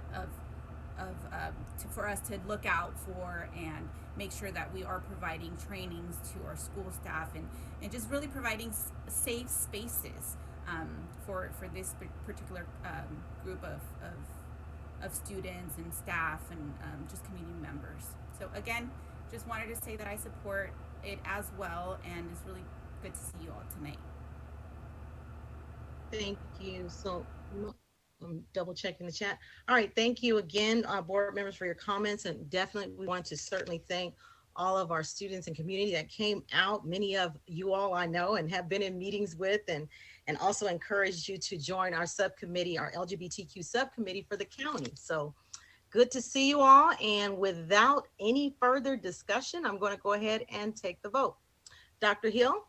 for us to look out for and make sure that we are providing trainings to our school staff and just really providing safe spaces for this particular group of students and staff and just community members. So again, just wanted to say that I support it as well, and it's really good to see you all tonight. Thank you. So I'm double checking the chat. All right, thank you again, board members, for your comments, and definitely we want to certainly thank all of our students and community that came out. Many of you all I know and have been in meetings with, and also encouraged you to join our subcommittee, our LGBTQ subcommittee for the county. So good to see you all. And without any further discussion, I'm going to go ahead and take the vote. Dr. Hill?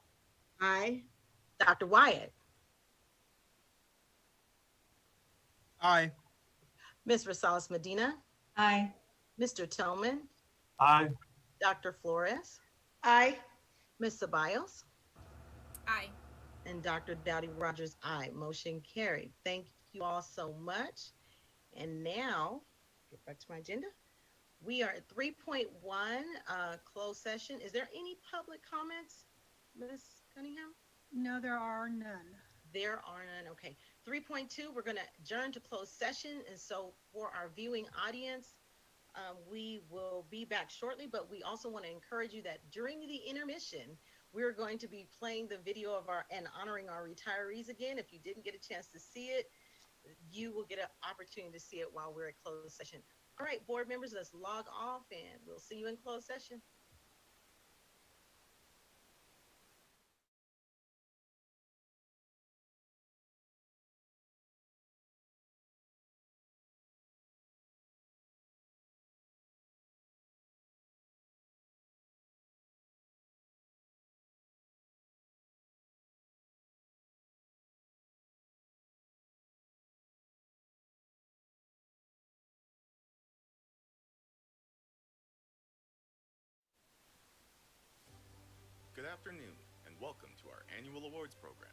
Aye. Dr. Wyatt? Aye. Ms. Rosales Medina? Aye. Mr. Tillman? Aye. Dr. Flores? Aye. Ms. Ceballos? Aye. And Dr. Dowdy Rogers, aye. Motion carried. Thank you all so much. And now, get back to my agenda. We are at 3.1, closed session. Is there any public comments, Ms. Cunningham? No, there are none. There are none. Okay. 3.2, we're going to adjourn to closed session. And so for our viewing audience, we will be back shortly, but we also want to encourage you that during the intermission, we're going to be playing the video of and honoring our retirees again. If you didn't get a chance to see it, you will get an opportunity to see it while we're at closed session. All right, board members, let's log off and we'll see you in closed session. Good afternoon and welcome to our annual awards program.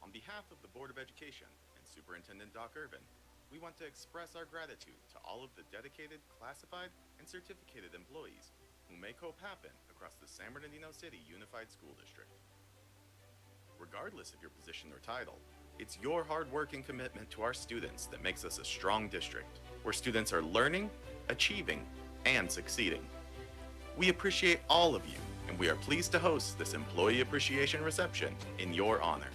On behalf of the Board of Education and Superintendent Doc Irvin, we want to express our gratitude to all of the dedicated, classified, and certificated employees who make hope happen across the San Bernardino City Unified School District. Regardless of your position or title, it's your hard work and commitment to our students that makes us a strong district, where students are learning, achieving, and succeeding. We appreciate all of you, and we are pleased to host this Employee Appreciation Reception in your honor.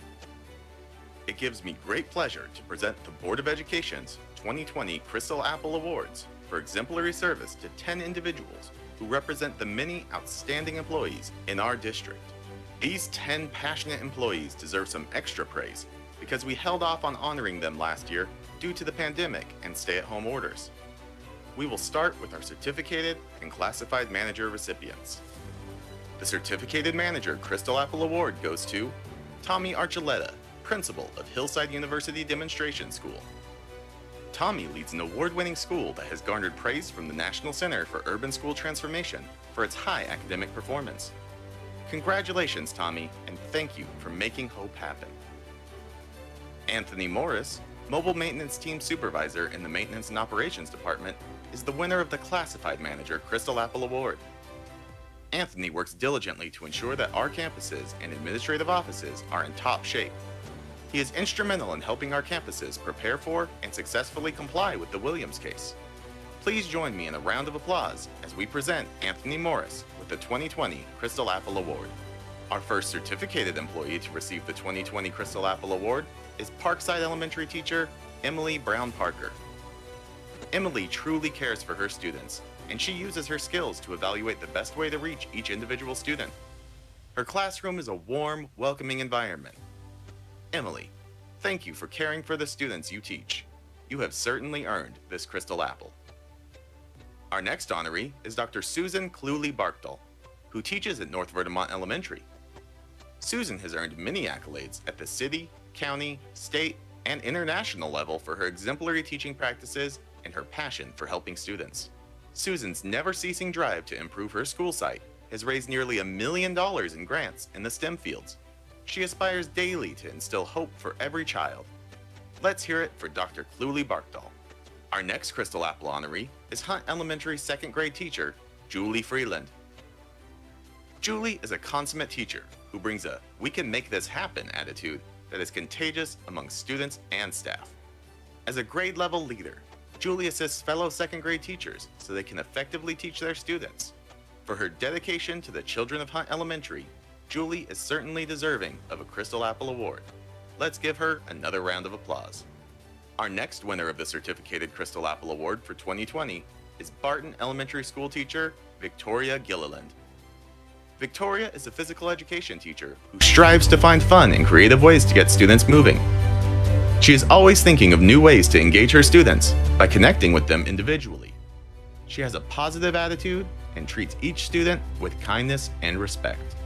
It gives me great pleasure to present the Board of Education's 2020 Crystal Apple Awards for exemplary service to 10 individuals who represent the many outstanding employees in our district. These 10 passionate employees deserve some extra praise because we held off on honoring them last year due to the pandemic and stay-at-home orders. We will start with our certificated and classified manager recipients. The Certificated Manager Crystal Apple Award goes to Tommy Archuleta, Principal of Hillside University Demonstration School. Tommy leads an award-winning school that has garnered praise from the National Center for Urban School Transformation for its high academic performance. Congratulations, Tommy, and thank you for making hope happen. Anthony Morris, Mobile Maintenance Team Supervisor in the Maintenance and Operations Department, is the winner of the Classified Manager Crystal Apple Award. Anthony works diligently to ensure that our campuses and administrative offices are in top shape. He is instrumental in helping our campuses prepare for and successfully comply with the Williams case. Please join me in a round of applause as we present Anthony Morris with the 2020 Crystal Apple Award. Our first certificated employee to receive the 2020 Crystal Apple Award is Parkside Elementary teacher Emily Brown Parker. Emily truly cares for her students, and she uses her skills to evaluate the best way to reach each individual student. Her classroom is a warm, welcoming environment. Emily, thank you for caring for the students you teach. You have certainly earned this Crystal Apple. Our next honoree is Dr. Susan Cluley-Barkdal, who teaches at North Vermont Elementary. Susan has earned many accolades at the city, county, state, and international level for her exemplary teaching practices and her passion for helping students. Susan's never-ceasing drive to improve her school site has raised nearly $1 million in grants in the STEM fields. She aspires daily to instill hope for every child. Let's hear it for Dr. Cluley Barkdahl. Our next Crystal Apple honoree is Hunt Elementary second grade teacher, Julie Freeland. Julie is a consummate teacher who brings a "we can make this happen" attitude that is contagious among students and staff. As a grade level leader, Julie assists fellow second grade teachers so they can effectively teach their students. For her dedication to the children of Hunt Elementary, Julie is certainly deserving of a Crystal Apple Award. Let's give her another round of applause. Our next winner of the Certificated Crystal Apple Award for 2020 is Barton Elementary School teacher, Victoria Gilliland. Victoria is a physical education teacher who strives to find fun and creative ways to get students moving. She is always thinking of new ways to engage her students by connecting with them individually. She has a positive attitude and treats each student with kindness and respect.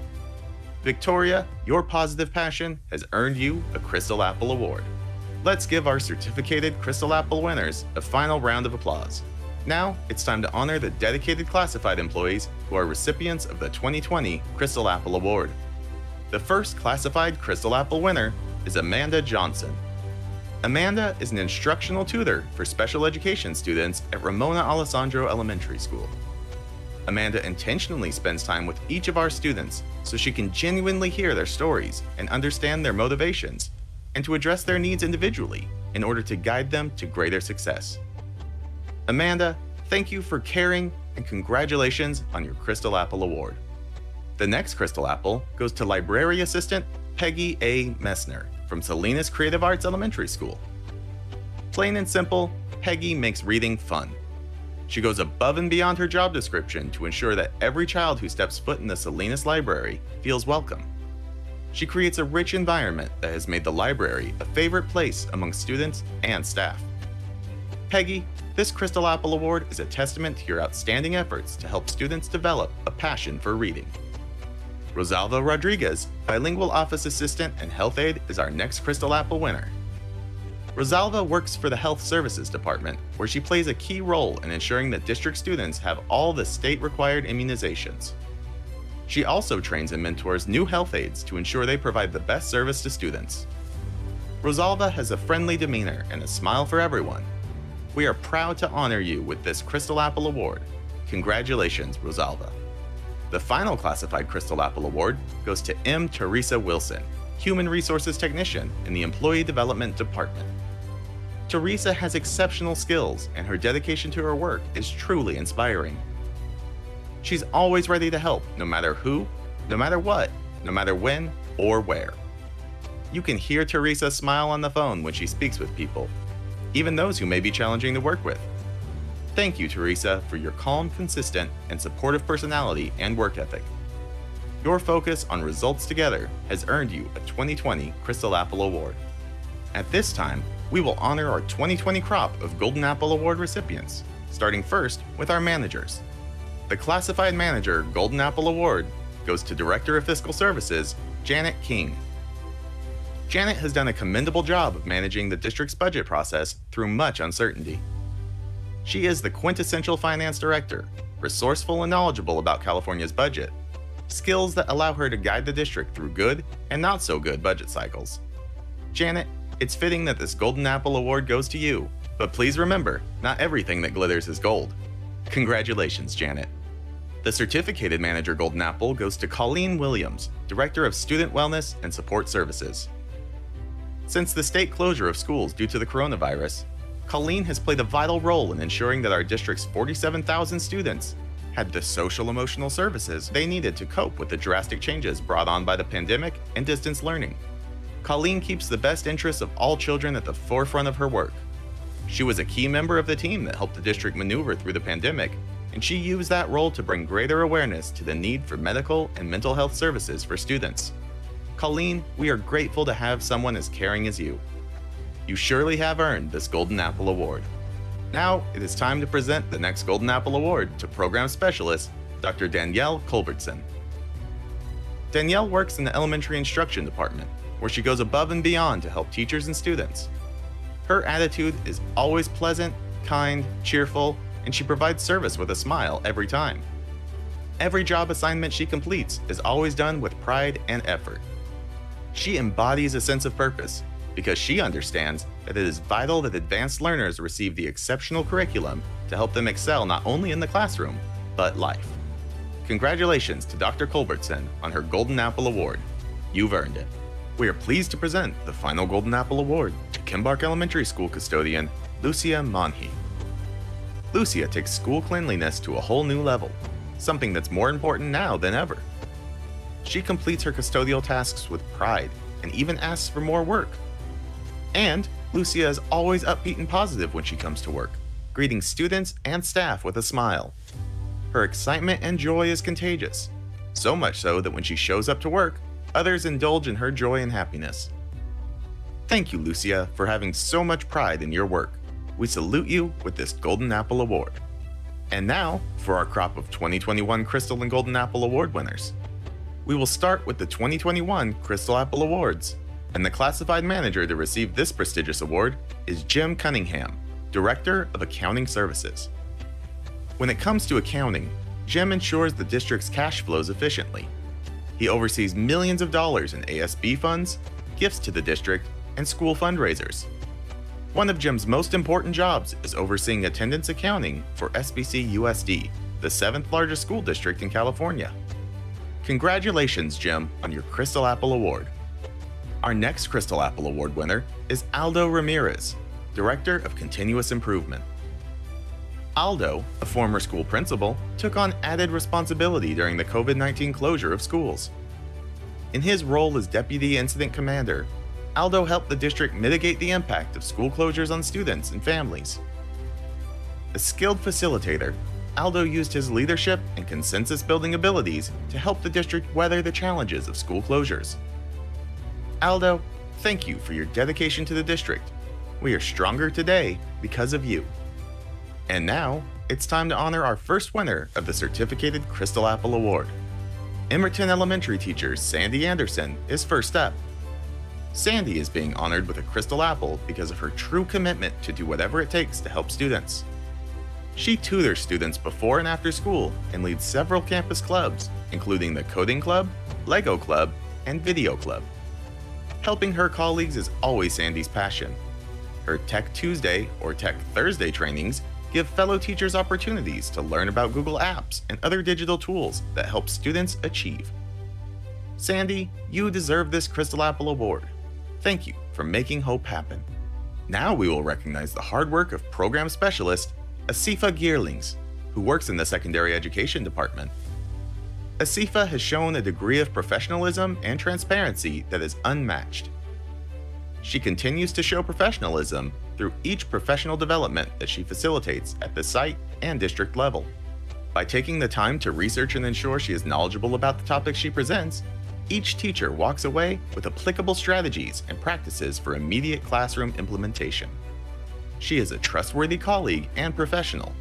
Victoria, your positive passion has earned you a Crystal Apple Award. Let's give our certificated Crystal Apple winners a final round of applause. Now, it's time to honor the dedicated classified employees who are recipients of the 2020 Crystal Apple Award. The first classified Crystal Apple winner is Amanda Johnson. Amanda is an instructional tutor for special education students at Ramona Alessandro Elementary School. Amanda intentionally spends time with each of our students so she can genuinely hear their stories and understand their motivations, and to address their needs individually in order to guide them to greater success. Amanda, thank you for caring, and congratulations on your Crystal Apple Award. The next Crystal Apple goes to Library Assistant Peggy A. Messner from Salinas Creative Arts Elementary School. Plain and simple, Peggy makes reading fun. She goes above and beyond her job description to ensure that every child who steps foot in the Salinas Library feels welcome. She creates a rich environment that has made the library a favorite place among students and staff. Peggy, this Crystal Apple Award is a testament to your outstanding efforts to help students develop a passion for reading. Rosalva Rodriguez, Bilingual Office Assistant and Health Aide, is our next Crystal Apple winner. Rosalva works for the Health Services Department, where she plays a key role in ensuring that district students have all the state-required immunizations. She also trains and mentors new health aides to ensure they provide the best service to students. Rosalva has a friendly demeanor and a smile for everyone. We are proud to honor you with this Crystal Apple Award. Congratulations, Rosalva. The final classified Crystal Apple Award goes to M. Teresa Wilson, Human Resources Technician in the Employee Development Department. Teresa has exceptional skills, and her dedication to her work is truly inspiring. She's always ready to help, no matter who, no matter what, no matter when or where. You can hear Teresa smile on the phone when she speaks with people, even those who may be challenging to work with. Thank you, Teresa, for your calm, consistent, and supportive personality and work ethic. Your focus on results together has earned you a 2020 Crystal Apple Award. At this time, we will honor our 2020 crop of Golden Apple Award recipients, starting first with our managers. The Classified Manager Golden Apple Award goes to Director of Fiscal Services, Janet King. Janet has done a commendable job of managing the district's budget process through much uncertainty. She is the quintessential finance director, resourceful and knowledgeable about California's budget, skills that allow her to guide the district through good and not so good budget cycles. Janet, it's fitting that this Golden Apple Award goes to you, but please remember, not everything that glitters is gold. Congratulations, Janet. The Certificated Manager Golden Apple goes to Colleen Williams, Director of Student Wellness and Support Services. Since the state closure of schools due to the coronavirus, Colleen has played a vital role in ensuring that our district's 47,000 students had the social-emotional services they needed to cope with the drastic changes brought on by the pandemic and distance learning. Colleen keeps the best interests of all children at the forefront of her work. She was a key member of the team that helped the district maneuver through the pandemic, and she used that role to bring greater awareness to the need for medical and mental health services for students. Colleen, we are grateful to have someone as caring as you. You surely have earned this Golden Apple Award. Now, it is time to present the next Golden Apple Award to Program Specialist, Dr. Danielle Culbertson. Danielle works in the Elementary Instruction Department, where she goes above and beyond to help teachers and students. Her attitude is always pleasant, kind, cheerful, and she provides service with a smile every time. Every job assignment she completes is always done with pride and effort. She embodies a sense of purpose because she understands that it is vital that advanced learners receive the exceptional curriculum to help them excel not only in the classroom, but life. Congratulations to Dr. Culbertson on her Golden Apple Award. You've earned it. We are pleased to present the final Golden Apple Award to Kimbark Elementary School custodian, Lucia Monhe. Lucia takes school cleanliness to a whole new level, something that's more important now than ever. She completes her custodial tasks with pride and even asks for more work. And Lucia is always upbeat and positive when she comes to work, greeting students and staff with a smile. Her excitement and joy is contagious, so much so that when she shows up to work, others indulge in her joy and happiness. Thank you, Lucia, for having so much pride in your work. We salute you with this Golden Apple Award. And now, for our crop of 2021 Crystal and Golden Apple Award winners. We will start with the 2021 Crystal Apple Awards, and the classified manager to receive this prestigious award is Jim Cunningham, Director of Accounting Services. When it comes to accounting, Jim ensures the district's cash flows efficiently. He oversees millions of dollars in ASB funds, gifts to the district, and school fundraisers. One of Jim's most important jobs is overseeing attendance accounting for SBC USD, the 7th largest school district in California. Congratulations, Jim, on your Crystal Apple Award. Our next Crystal Apple Award winner is Aldo Ramirez, Director of Continuous Improvement. Aldo, a former school principal, took on added responsibility during the COVID-19 closure of schools. In his role as Deputy Incident Commander, Aldo helped the district mitigate the impact of school closures on students and families. A skilled facilitator, Aldo used his leadership and consensus-building abilities to help the district weather the challenges of school closures. Aldo, thank you for your dedication to the district. We are stronger today because of you. And now, it's time to honor our first winner of the Certificated Crystal Apple Award. Emerton Elementary teacher Sandy Anderson is first up. Sandy is being honored with a Crystal Apple because of her true commitment to do whatever it takes to help students. She tutors students before and after school and leads several campus clubs, including the Coding Club, Lego Club, and Video Club. Helping her colleagues is always Sandy's passion. Her Tech Tuesday or Tech Thursday trainings give fellow teachers opportunities to learn about Google Apps and other digital tools that help students achieve. Sandy, you deserve this Crystal Apple Award. Thank you for making hope happen. Now we will recognize the hard work of Program Specialist Asifa Geerlings, who works in the Secondary Education Department. Asifa has shown a degree of professionalism and transparency that is unmatched. She continues to show professionalism through each professional development that she facilitates at the site and district level. By taking the time to research and ensure she is knowledgeable about the topics she presents, each teacher walks away with applicable strategies and practices for immediate classroom implementation. She is a trustworthy colleague and professional.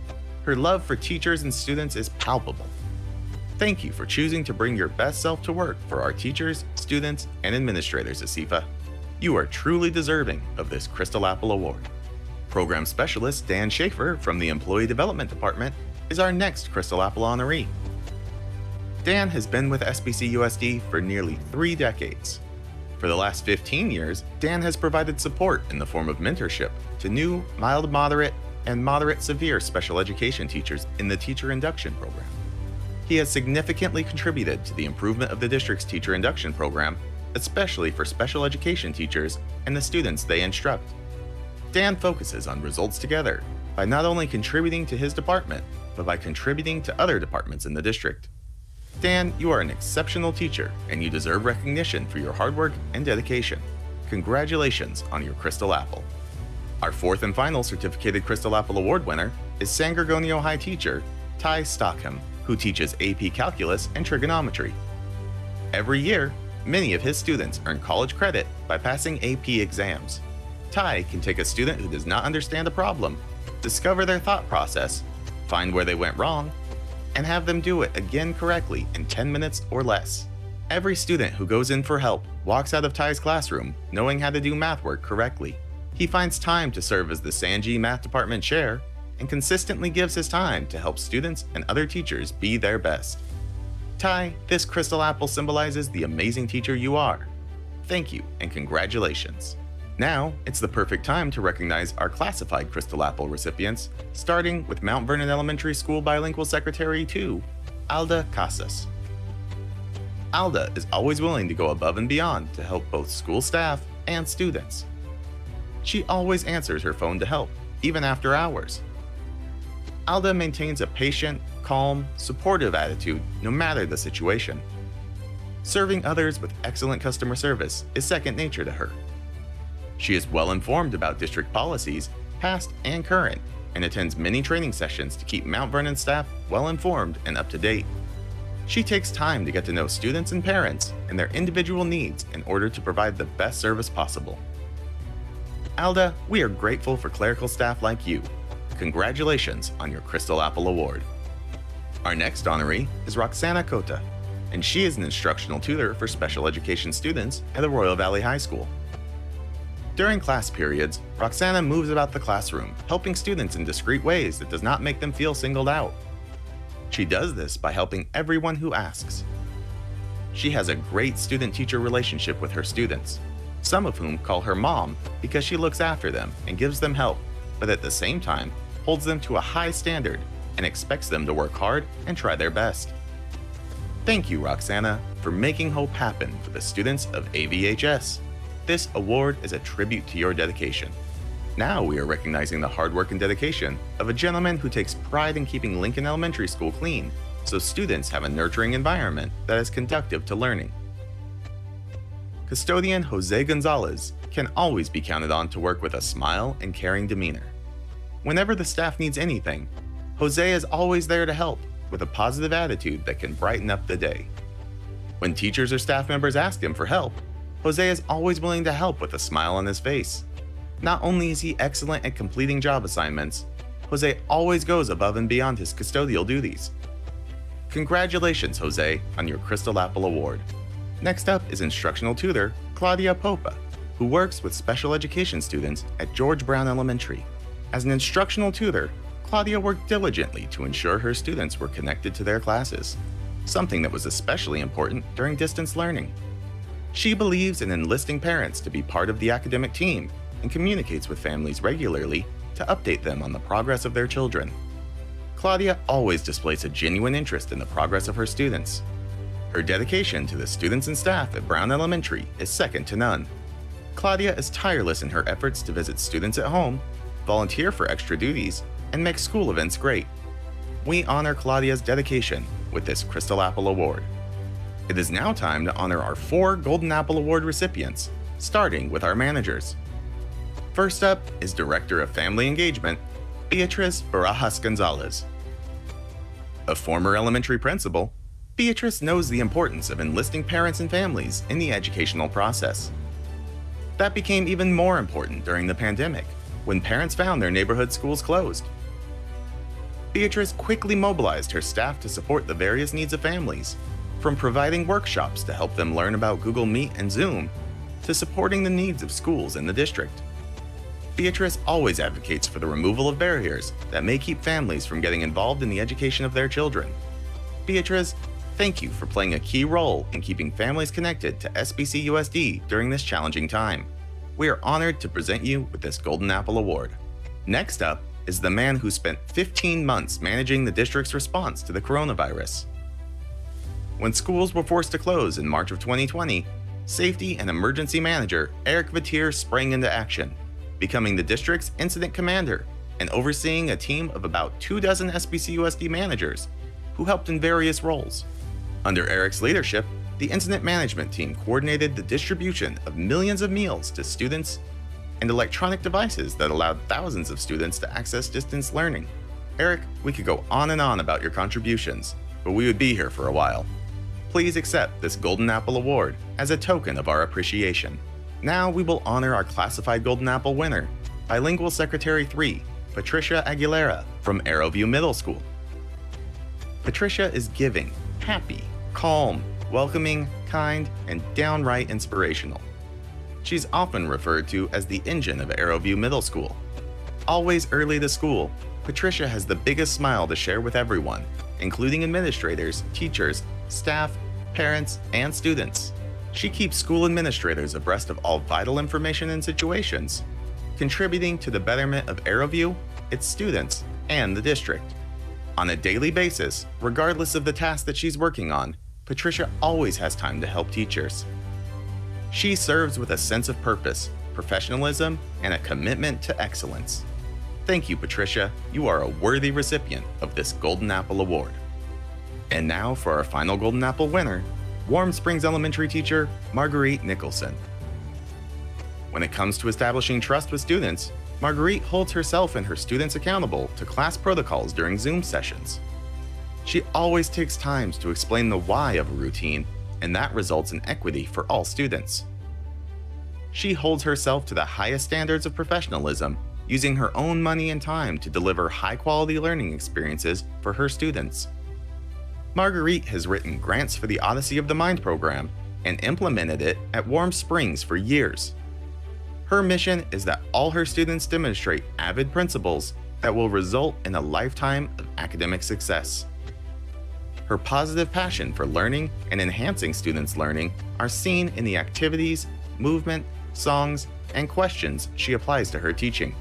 Her love for teachers and students is palpable. Thank you for choosing to bring your best self to work for our teachers, students, and administrators, Asifa. You are truly deserving of this Crystal Apple Award. Program Specialist Dan Schaefer from the Employee Development Department is our next Crystal Apple honoree. Dan has been with SBC USD for nearly 3 decades. For the last 15 years, Dan has provided support in the form of mentorship to new, mild-moderate, and moderate-severe special education teachers in the Teacher Induction Program. He has significantly contributed to the improvement of the district's Teacher Induction Program, especially for special education teachers and the students they instruct. Dan focuses on results together by not only contributing to his department, but by contributing to other departments in the district. Dan, you are an exceptional teacher and you deserve recognition for your hard work and dedication. Congratulations on your Crystal Apple. Our fourth and final Certificated Crystal Apple Award winner is San Gorgonio High teacher Ty Stockham, who teaches AP Calculus and Trigonometry. Every year, many of his students earn college credit by passing AP exams. Ty can take a student who does not understand a problem, discover their thought process, find where they went wrong, and have them do it again correctly in 10 minutes or less. Every student who goes in for help walks out of Ty's classroom knowing how to do math work correctly. He finds time to serve as the Sanji Math Department Chair and consistently gives his time to help students and other teachers be their best. Ty, this crystal apple symbolizes the amazing teacher you are. Thank you and congratulations. Now, it's the perfect time to recognize our classified Crystal Apple recipients, starting with Mount Vernon Elementary School Bilingual Secretary 2, Alda Casas. Alda is always willing to go above and beyond to help both school staff and students. She always answers her phone to help, even after hours. Alda maintains a patient, calm, supportive attitude no matter the situation. Serving others with excellent customer service is second nature to her. She is well informed about district policies, past and current, and attends many training sessions to keep Mount Vernon staff well informed and up to date. She takes time to get to know students and parents and their individual needs in order to provide the best service possible. Alda, we are grateful for clerical staff like you. Congratulations on your Crystal Apple Award. Our next honoree is Roxana Cota, and she is an instructional tutor for special education students at the Royal Valley High School. During class periods, Roxana moves about the classroom, helping students in discreet ways that does not make them feel singled out. She does this by helping everyone who asks. She has a great student-teacher relationship with her students, some of whom call her mom because she looks after them and gives them help, but at the same time holds them to a high standard and expects them to work hard and try their best. Thank you, Roxana, for making hope happen for the students of AVHS. This award is a tribute to your dedication. Now we are recognizing the hard work and dedication of a gentleman who takes pride in keeping Lincoln Elementary School clean, so students have a nurturing environment that is conducive to learning. Custodian Jose Gonzalez can always be counted on to work with a smile and caring demeanor. Whenever the staff needs anything, Jose is always there to help with a positive attitude that can brighten up the day. When teachers or staff members ask him for help, Jose is always willing to help with a smile on his face. Not only is he excellent at completing job assignments, Jose always goes above and beyond his custodial duties. Congratulations, Jose, on your Crystal Apple Award. Next up is instructional tutor Claudia Popa, who works with special education students at George Brown Elementary. As an instructional tutor, Claudia worked diligently to ensure her students were connected to their classes, something that was especially important during distance learning. She believes in enlisting parents to be part of the academic team and communicates with families regularly to update them on the progress of their children. Claudia always displays a genuine interest in the progress of her students. Her dedication to the students and staff at Brown Elementary is second to none. Claudia is tireless in her efforts to visit students at home, volunteer for extra duties, and make school events great. We honor Claudia's dedication with this Crystal Apple Award. It is now time to honor our 4 Golden Apple Award recipients, starting with our managers. First up is Director of Family Engagement, Beatriz Barajas Gonzalez. A former elementary principal, Beatrice knows the importance of enlisting parents and families in the educational process. That became even more important during the pandemic, when parents found their neighborhood schools closed. Beatrice quickly mobilized her staff to support the various needs of families, from providing workshops to help them learn about Google Meet and Zoom, to supporting the needs of schools in the district. Beatrice always advocates for the removal of barriers that may keep families from getting involved in the education of their children. Beatrice, thank you for playing a key role in keeping families connected to SBC USD during this challenging time. We are honored to present you with this Golden Apple Award. Next up is the man who spent 15 months managing the district's response to the coronavirus. When schools were forced to close in March of 2020, Safety and Emergency Manager Eric Vatier sprang into action, becoming the district's incident commander and overseeing a team of about 24 SBC USD managers who helped in various roles. Under Eric's leadership, the incident management team coordinated the distribution of millions of meals to students and electronic devices that allowed thousands of students to access distance learning. Eric, we could go on and on about your contributions, but we would be here for a while. Please accept this Golden Apple Award as a token of our appreciation. Now we will honor our classified Golden Apple winner, Bilingual Secretary 3, Patricia Aguilera from Arrowview Middle School. Patricia is giving, happy, calm, welcoming, kind, and downright inspirational. She's often referred to as the engine of Arrowview Middle School. Always early to school, Patricia has the biggest smile to share with everyone, including administrators, teachers, staff, parents, and students. She keeps school administrators abreast of all vital information and situations, contributing to the betterment of Arrowview, its students, and the district. On a daily basis, regardless of the task that she's working on, Patricia always has time to help teachers. She serves with a sense of purpose, professionalism, and a commitment to excellence. Thank you, Patricia. You are a worthy recipient of this Golden Apple Award. And now for our final Golden Apple winner, Warm Springs Elementary teacher, Marguerite Nicholson. When it comes to establishing trust with students, Marguerite holds herself and her students accountable to class protocols during Zoom sessions. She always takes time to explain the why of a routine, and that results in equity for all students. She holds herself to the highest standards of professionalism, using her own money and time to deliver high-quality learning experiences for her students. Marguerite has written grants for the Odyssey of the Mind program and implemented it at Warm Springs for years. Her mission is that all her students demonstrate avid principles that will result in a lifetime of academic success. Her positive passion for learning and enhancing students' learning are seen in the activities, movement, songs, and questions she applies to her teaching.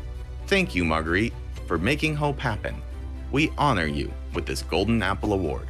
Thank you, Marguerite, for making hope happen. We honor you with this Golden Apple Award.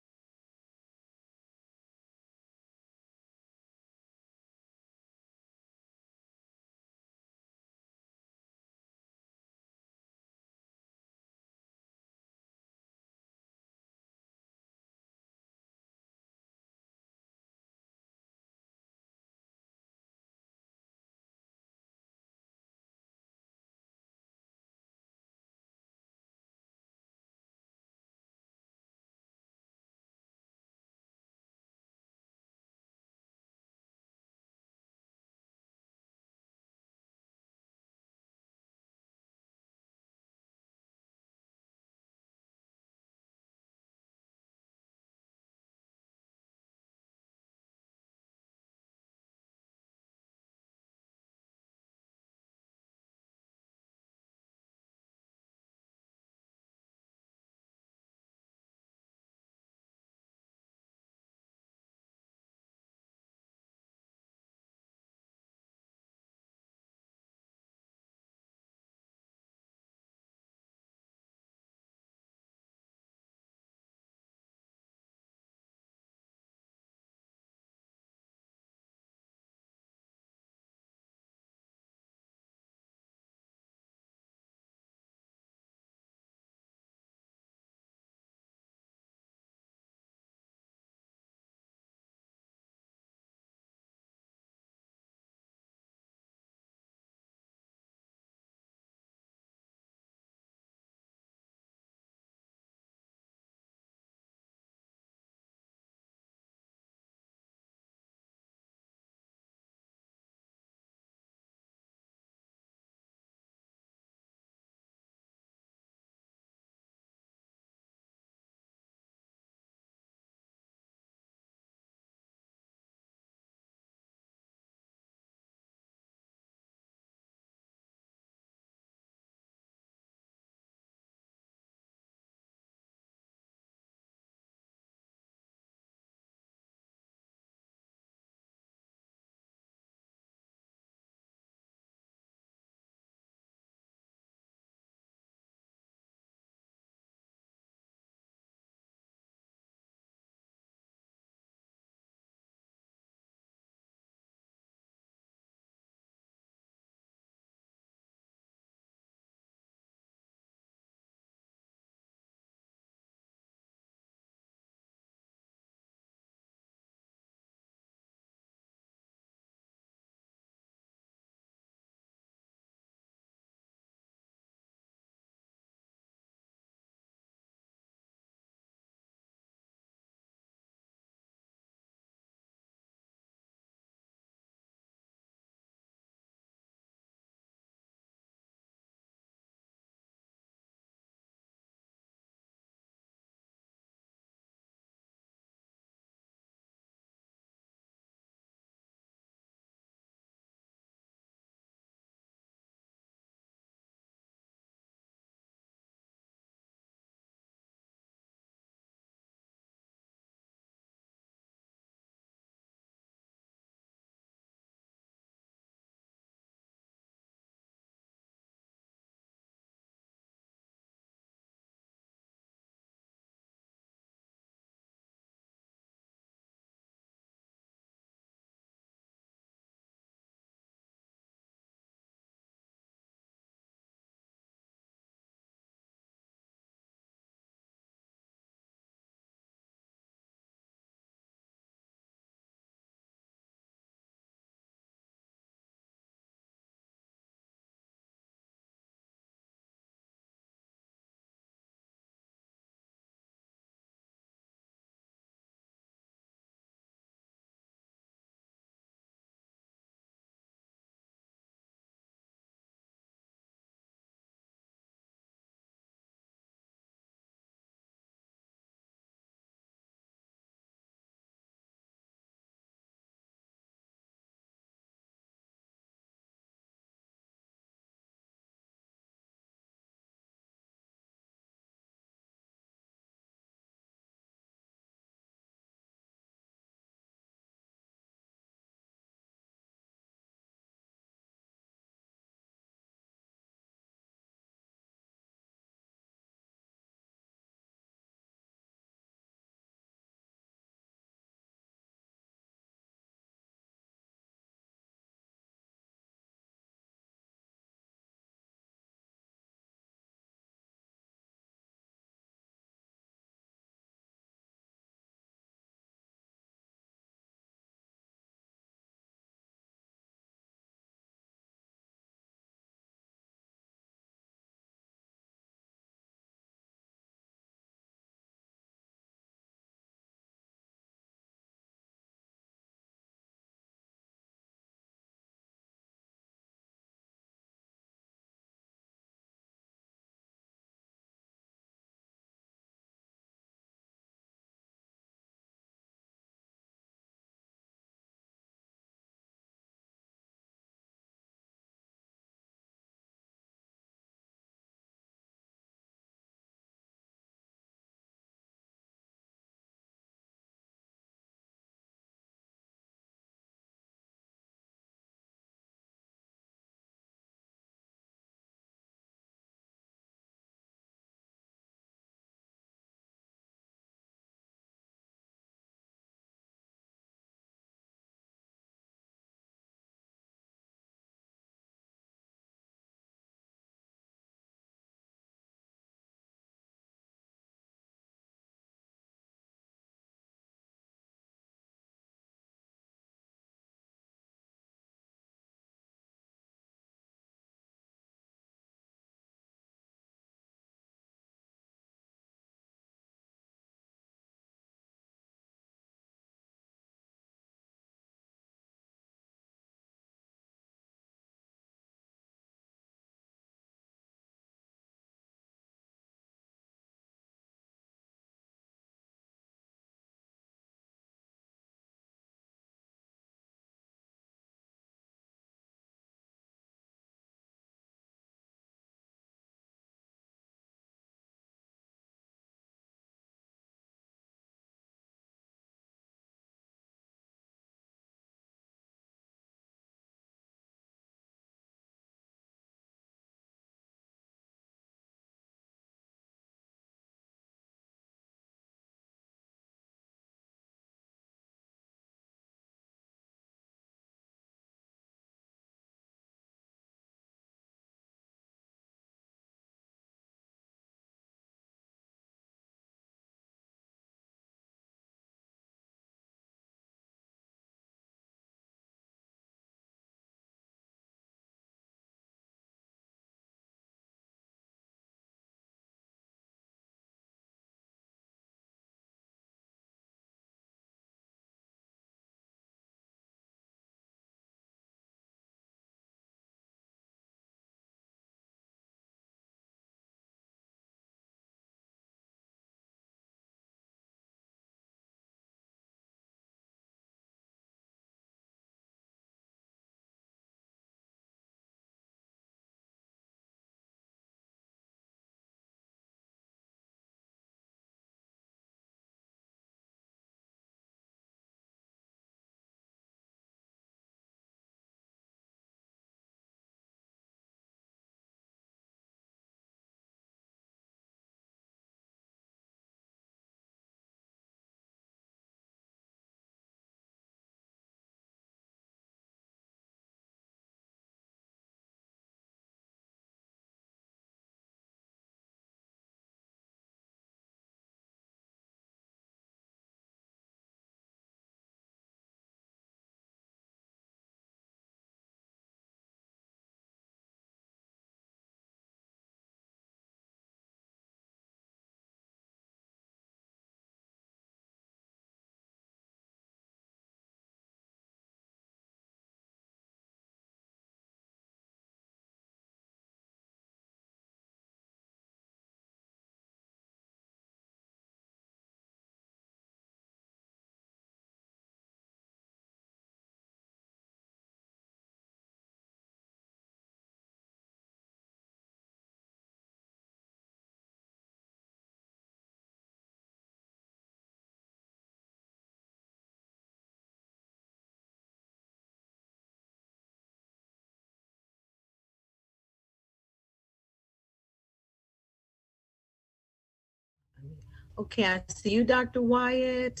Okay, I see you, Dr. Wyatt.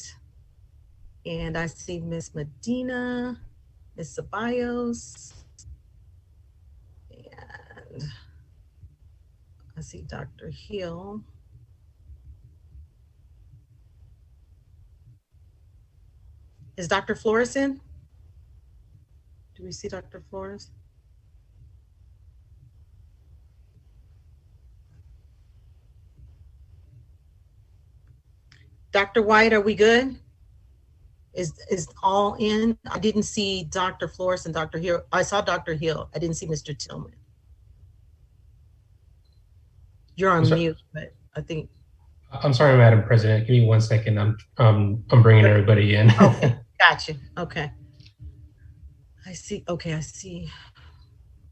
And I see Miss Medina, Miss Ceballos. And I see Dr. Hill. Is Dr. Flores in? Do we see Dr. Flores? Dr. White, are we good? Is all in? I didn't see Dr. Flores and Dr. Hill. I saw Dr. Hill. I didn't see Mr. Tillman. You're on mute, but I think. I'm sorry, Madam President. Give me 1 second. I'm bringing everybody in. Okay, gotcha. Okay. I see. Okay, I see.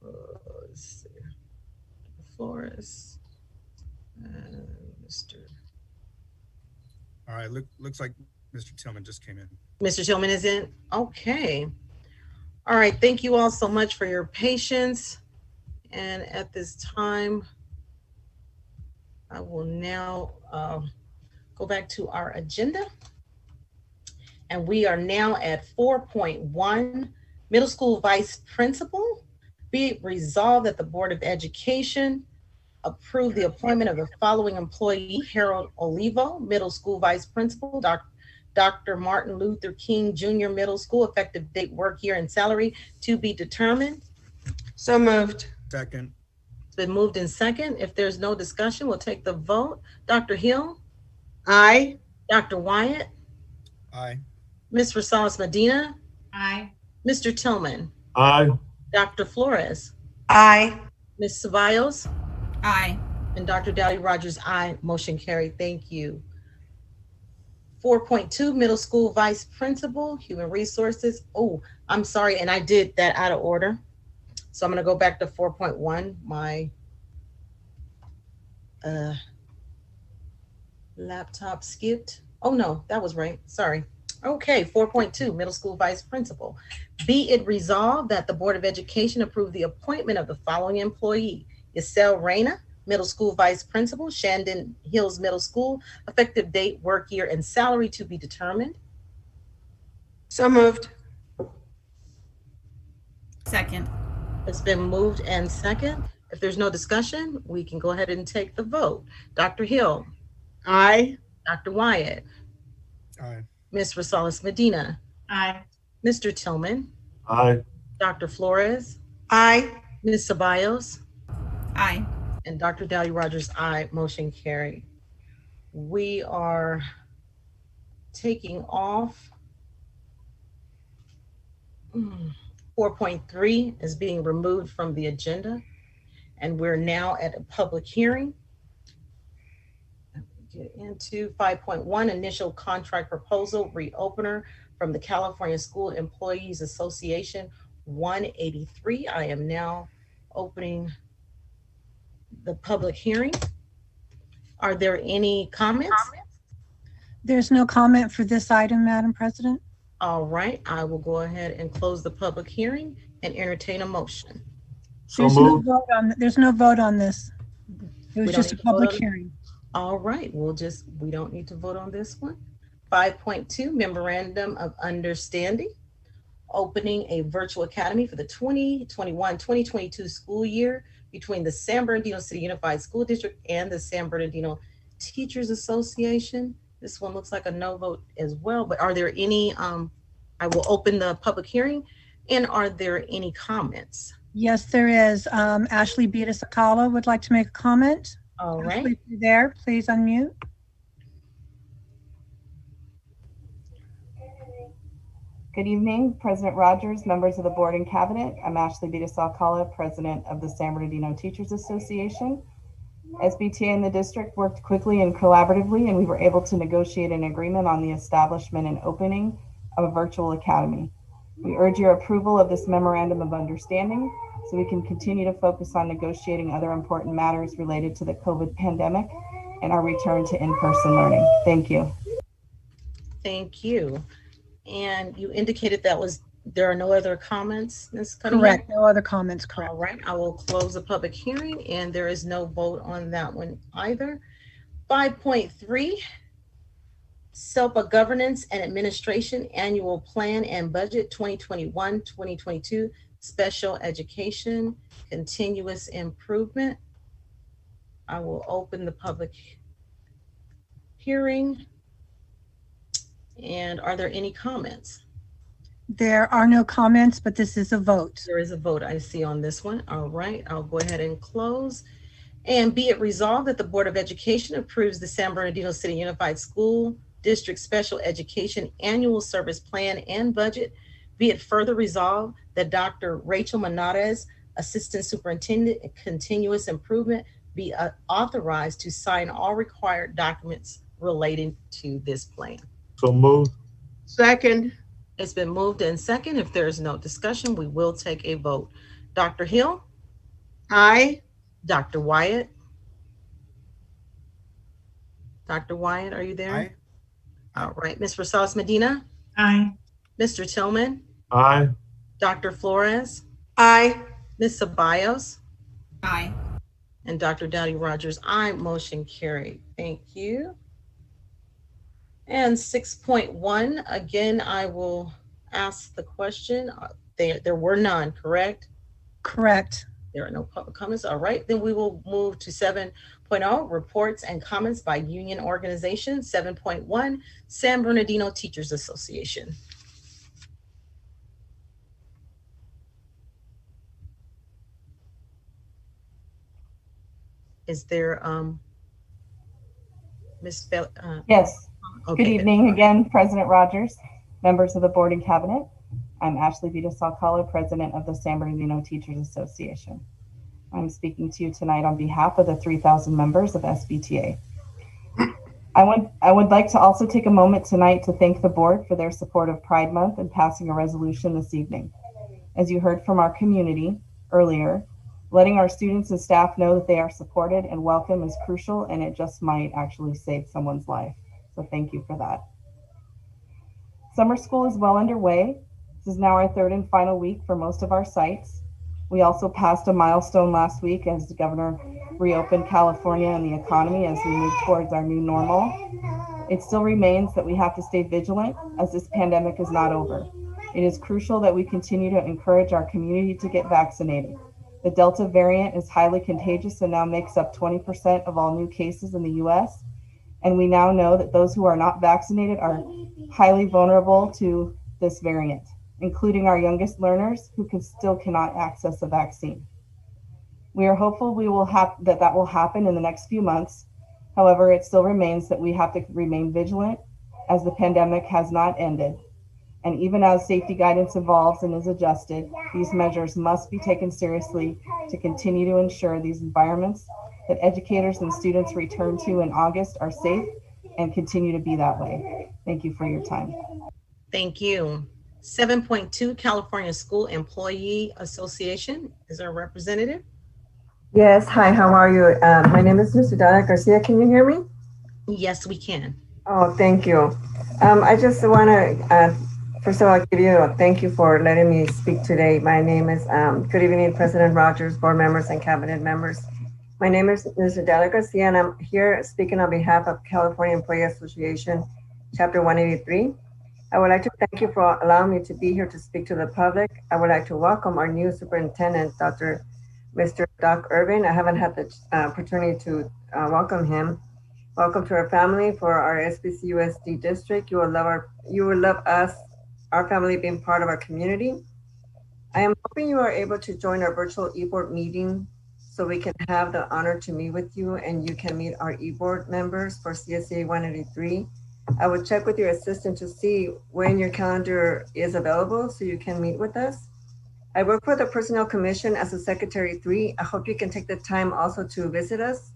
Let's see. Flores and Mr. All right, looks like Mr. Tillman just came in. Mr. Tillman is in? Okay. All right, thank you all so much for your patience. And at this time, I will now go back to our agenda. And we are now at 4.1, middle school vice principal. Be it resolved that the Board of Education approve the appointment of the following employee: Harold Olivo, middle school vice principal, Dr. Martin Luther King Jr. Middle School, effective date, work year, and salary to be determined. So moved. Second. It's been moved in second. If there's no discussion, we'll take the vote. Dr. Hill? Aye. Dr. Wyatt? Aye. Ms. Rosales Medina? Aye. Mr. Tillman? Aye. Dr. Flores? Aye. Ms. Ceballos? Aye. And Dr. Dowdy Rogers, aye. Motion carried. Thank you. 4.2, middle school vice principal, human resources. Oh, I'm sorry, and I did that out of order. So I'm going to go back to 4.1. My laptop skipped. Oh no, that was right. Sorry. Okay, 4.2, middle school vice principal. Be it resolved that the Board of Education approve the appointment of the following employee: Isel Reyna, middle school vice principal, Shandon Hills Middle School, effective date, work year, and salary to be determined. So moved. Second. It's been moved and second. If there's no discussion, we can go ahead and take the vote. Dr. Hill? Aye. Dr. Wyatt? Aye. Ms. Rosales Medina? Aye. Mr. Tillman? Aye. Dr. Flores? Aye. Ms. Ceballos? Aye. And Dr. Dowdy Rogers, aye. Motion carried. We are taking off 4.3 is being removed from the agenda, and we're now at a public hearing. Get into 5.1, initial contract proposal, reopener from the California School Employees Association 183. I am now opening the public hearing. Are there any comments? There's no comment for this item, Madam President. All right, I will go ahead and close the public hearing and entertain a motion. There's no vote on, there's no vote on this. It was We don't just a need to vote public on it? hearing. All right, we don't need to vote on this one. 5.2, memorandum of understanding, opening a virtual academy for the 2021-2022 school year between the San Bernardino City Unified School District and the San Bernardino Teachers Association. This one looks like a no vote as well, but are there any, I will open the public hearing, and are there any comments? Yes, there is. Ashley Beta-Sakala would like to make a comment. All right. Ashley, if you're there, please unmute. Good evening, President Rogers, members of the board and cabinet. I'm Ashley Beta-Sakala, president of the San Bernardino Teachers Association. SBTA and the district worked quickly and collaboratively, and we were able to negotiate an agreement on the establishment and opening of a virtual academy. We urge your approval of this memorandum of understanding so we can continue to focus on negotiating other important matters related to the COVID pandemic and our return to in-person learning. Thank you. Thank you. And you indicated there are no other comments, Ms. Cunningham? Correct, no other comments, correct. All right, I will close the public hearing, and there is no vote on that one either. 5.3, SELPA Governance and Administration Annual Plan and Budget 2021-2022, Special Education, Continuous Improvement. I will open the public hearing. And are there any comments? There are no comments, but this is a vote. There is a vote I see on this one. All right, I'll go ahead and close. And be it resolved that the Board of Education approves the San Bernardino City Unified School District Special Education Annual Service Plan and Budget. Be it further resolved that Dr. Rachel Menarez, Assistant Superintendent and Continuous Improvement, be authorized to sign all required documents relating to this plan. So moved. Second. It's been moved and second. If there is no discussion, we will take a vote. Dr. Hill? Aye. Dr. Wyatt? Dr. Wyatt, are you there? Aye. All right. Ms. Rosales Medina? Aye. Mr. Tillman? Aye. Dr. Flores? Aye. Ms. Ceballos? Aye. And Dr. Dowdy Rogers, aye. Motion carried. Thank you. And 6.1, again, I will ask the question. There were none, correct? Correct. There are no public comments. All right, then we will move to 7.0, reports and comments by union organization. 7.1, San Bernardino Teachers Association. Is there, Ms. Yes. Okay. Good evening again, President Rogers, members of the board and cabinet. I'm Ashley Vita-Salcala, president of the San Bernardino Teachers Association. I'm speaking to you tonight on behalf of the 3,000 members of SBTA. I would like to also take a moment tonight to thank the board for their support of Pride Month and passing a resolution this evening. As you heard from our community earlier, letting our students and staff know that they are supported and welcome is crucial, and it just might actually save someone's life. So thank you for that. Summer school is well underway. This is now our third and final week for most of our sites. We also passed a milestone last week as the governor reopened California and the economy as we move towards our new normal. It still remains that we have to stay vigilant as this pandemic is not over. It is crucial that we continue to encourage our community to get vaccinated. The Delta variant is highly contagious and now makes up 20% of all new cases in the US. And we now know that those who are not vaccinated are highly vulnerable to this variant, including our youngest learners who still cannot access a vaccine. We are hopeful that will happen in the next few months. However, it still remains that we have to remain vigilant as the pandemic has not ended. And even as safety guidance evolves and is adjusted, these measures must be taken seriously to continue to ensure these environments that educators and students return to in August are safe and continue to be that way. Thank you for your time. Thank you. 7.2, California School Employee Association. Is there a representative? Yes, hi, how are you? My name is Mr. Donna Garcia. Can you hear me? Yes, we can. Oh, thank you. I just want to, first of all, give you a thank you for letting me speak today. My name is, good evening, President Rogers, board members and cabinet members. My name is Mr. Donna Garcia, and I'm here speaking on behalf of California Employee Association, Chapter 183. I would like to thank you for allowing me to be here to speak to the public. I would like to welcome our new superintendent, Mr. Doc Irvin. I haven't had the opportunity to welcome him. Welcome to our family for our SBCUSD district. You will love us, our family being part of our community. I am hoping you are able to join our virtual e-board meeting so we can have the honor to meet with you and you can meet our e-board members for CSA 183. I will check with your assistant to see when your calendar is available so you can meet with us. I work for the Personnel Commission as a Secretary 3. I hope you can take the time also to visit us.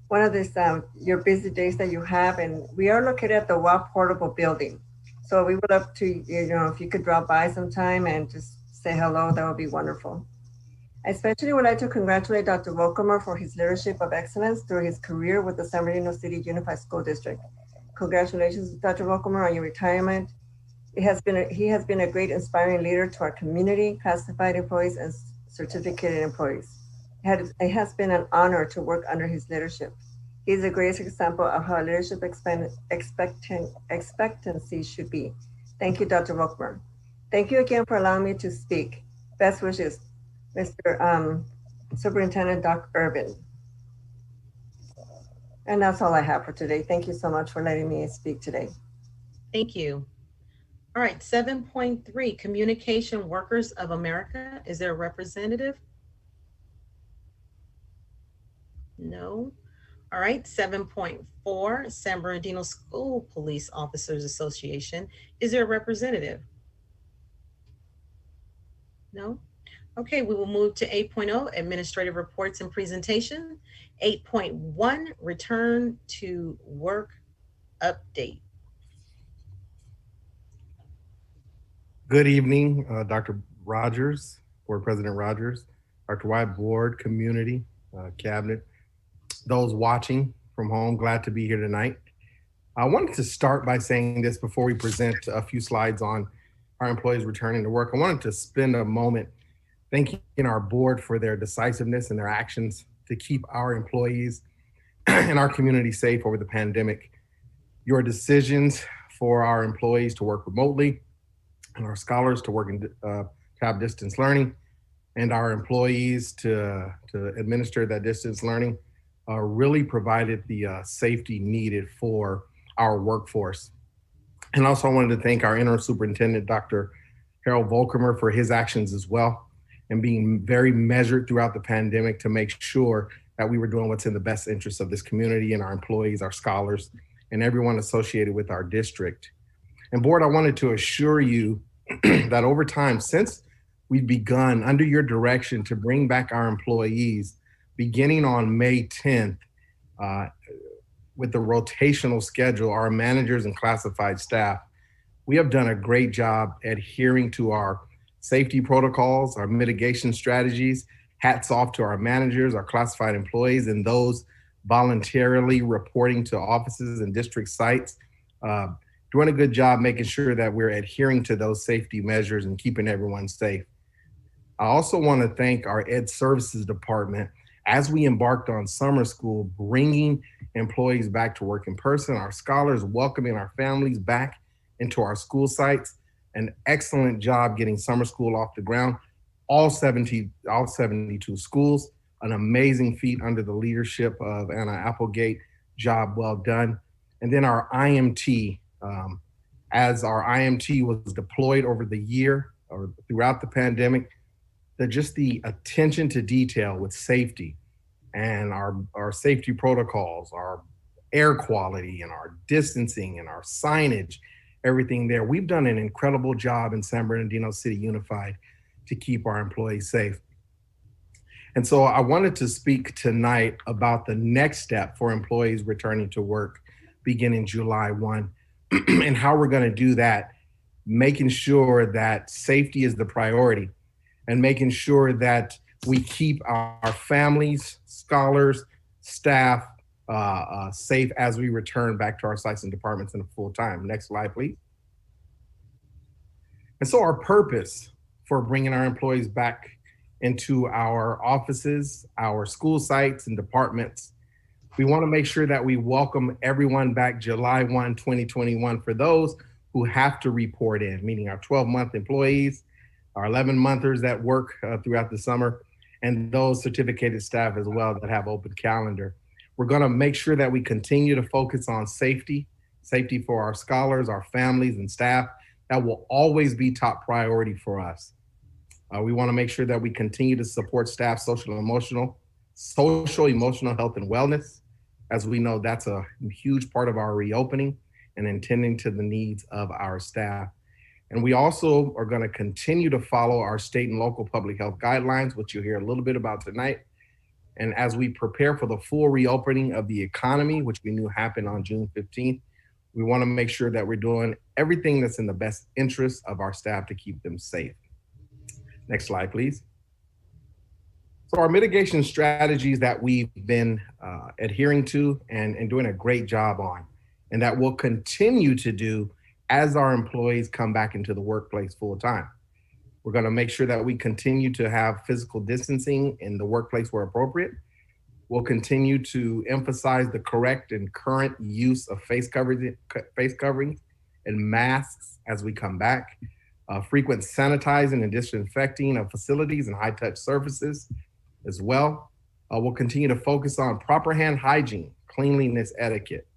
One of these, your busy days that you have, and we are located at the WAP Portable Building. So we would love to, if you could drop by sometime and just say hello, that would be wonderful. I especially would like to congratulate Dr. Volcomer for his leadership of excellence through his career with the San Bernardino City Unified School District. Congratulations, Dr. Volcomer, on your retirement. He has been a great inspiring leader to our community, classified employees, and certificated employees. It has been an honor to work under his leadership. He's the greatest example of how leadership expectancy should be. Thank you, Dr. Rockburn. Thank you again for allowing me to speak. Best wishes, Mr. Superintendent Doc Urban. And that's all I have for today. Thank you so much for letting me speak today. Thank you. All right, 7.3, Communication Workers of America. Is there a representative? No. All right, 7.4, San Bernardino School Police Officers Association. Is there a representative? No. Okay, we will move to 8.0, Administrative Reports and Presentation. 8.1, Return to Work Update. Good evening, Dr. Rogers, Board President Rogers, Dr. White, Board, Community, Cabinet, those watching from home, glad to be here tonight. I wanted to start by saying this before we present a few slides on our employees returning to work. I wanted to spend a moment thanking our board for their decisiveness and their actions to keep our employees and our community safe over the pandemic. Your decisions for our employees to work remotely and our scholars to work in to have distance learning and our employees to administer that distance learning really provided the safety needed for our workforce. And also I wanted to thank our interim superintendent, Dr. Harold Volkermer, for his actions as well and being very measured throughout the pandemic to make sure that we were doing what's in the best interest of this community and our employees, our scholars, and everyone associated with our district. And board, I wanted to assure you that over time, since we've begun under your direction to bring back our employees, beginning on May 10th, with the rotational schedule, our managers and classified staff, we have done a great job adhering to our safety protocols, our mitigation strategies. Hats off to our managers, our classified employees, and those voluntarily reporting to offices and district sites. Doing a good job making sure that we're adhering to those safety measures and keeping everyone safe. I also want to thank our Ed Services Department as we embarked on summer school, bringing employees back to work in person, our scholars welcoming our families back into our school sites. An excellent job getting summer school off the ground. All 72 schools, an amazing feat under the leadership of Anna Applegate, job well done. And then our IMT, as our IMT was deployed over the year or throughout the pandemic, just the attention to detail with safety and our safety protocols, our air quality and our distancing and our signage, everything there. We've done an incredible job in San Bernardino City Unified to keep our employees safe. And so I wanted to speak tonight about the next step for employees returning to work beginning July 1 and how we're going to do that, making sure that safety is the priority and making sure that we keep our families, scholars, staff safe as we return back to our sites and departments in a full time. Next slide, please. And so our purpose for bringing our employees back into our offices, our school sites and departments, we want to make sure that we welcome everyone back July 1, 2021 for those who have to report in, meaning our 12-month employees, our 11-monthers that work throughout the summer, and those certificated staff as well that have open calendar. We're going to make sure that we continue to focus on safety for our scholars, our families and staff. That will always be top priority for us. We want to make sure that we continue to support staff social, emotional health and wellness. As we know, that's a huge part of our reopening and attending to the needs of our staff. And we also are going to continue to follow our state and local public health guidelines, which you'll hear a little bit about tonight. And as we prepare for the full reopening of the economy, which we knew happened on June 15th, we want to make sure that we're doing everything that's in the best interest of our staff to keep them safe. Next slide, please. So our mitigation strategies that we've been adhering to and doing a great job on, and that we'll continue to do as our employees come back into the workplace full time. We're going to make sure that we continue to have physical distancing in the workplace where appropriate. We'll continue to emphasize the correct and current use of face coverings and masks as we come back. Frequent sanitizing and disinfecting of facilities and high-touch surfaces as well. We'll continue to focus on proper hand hygiene, cleanliness etiquette,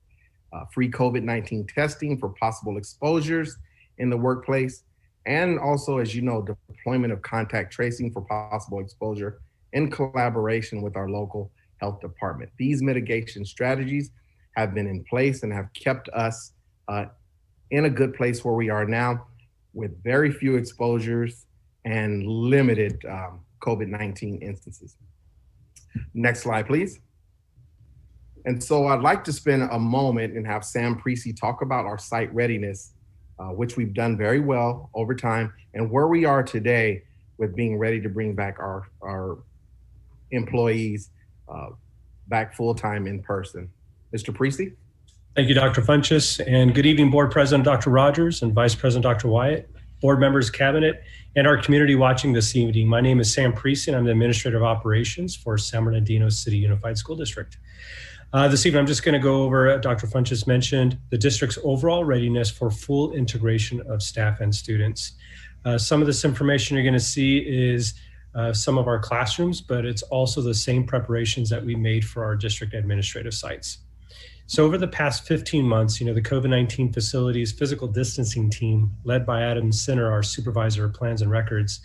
free COVID-19 testing for possible exposures in the workplace, and also, as you know, deployment of contact tracing for possible exposure in collaboration with our local health department. These mitigation strategies have been in place and have kept us in a good place where we are now, with very few exposures and limited COVID-19 instances. Next slide, please. And so I'd like to spend a moment and have Sam Precy talk about our site readiness, which we've done very well over time, and where we are today with being ready to bring back our employees back full-time in person. Mr. Precy? Thank you, Dr. Funchess, and good evening, Board President Dr. Rogers and Vice President Dr. Wyatt, board members, cabinet, and our community watching this evening. My name is Sam Precy, and I'm the Administrator of Operations for San Bernardino City Unified School District. This evening, I'm just going to go over, Dr. Funchess mentioned, the district's overall readiness for full integration of staff and students. Some of this information you're going to see is some of our classrooms, but it's also the same preparations that we made for our district administrative sites. So over the past 15 months, the COVID-19 facilities physical distancing team, led by Adam Sinner, our supervisor of plans and records,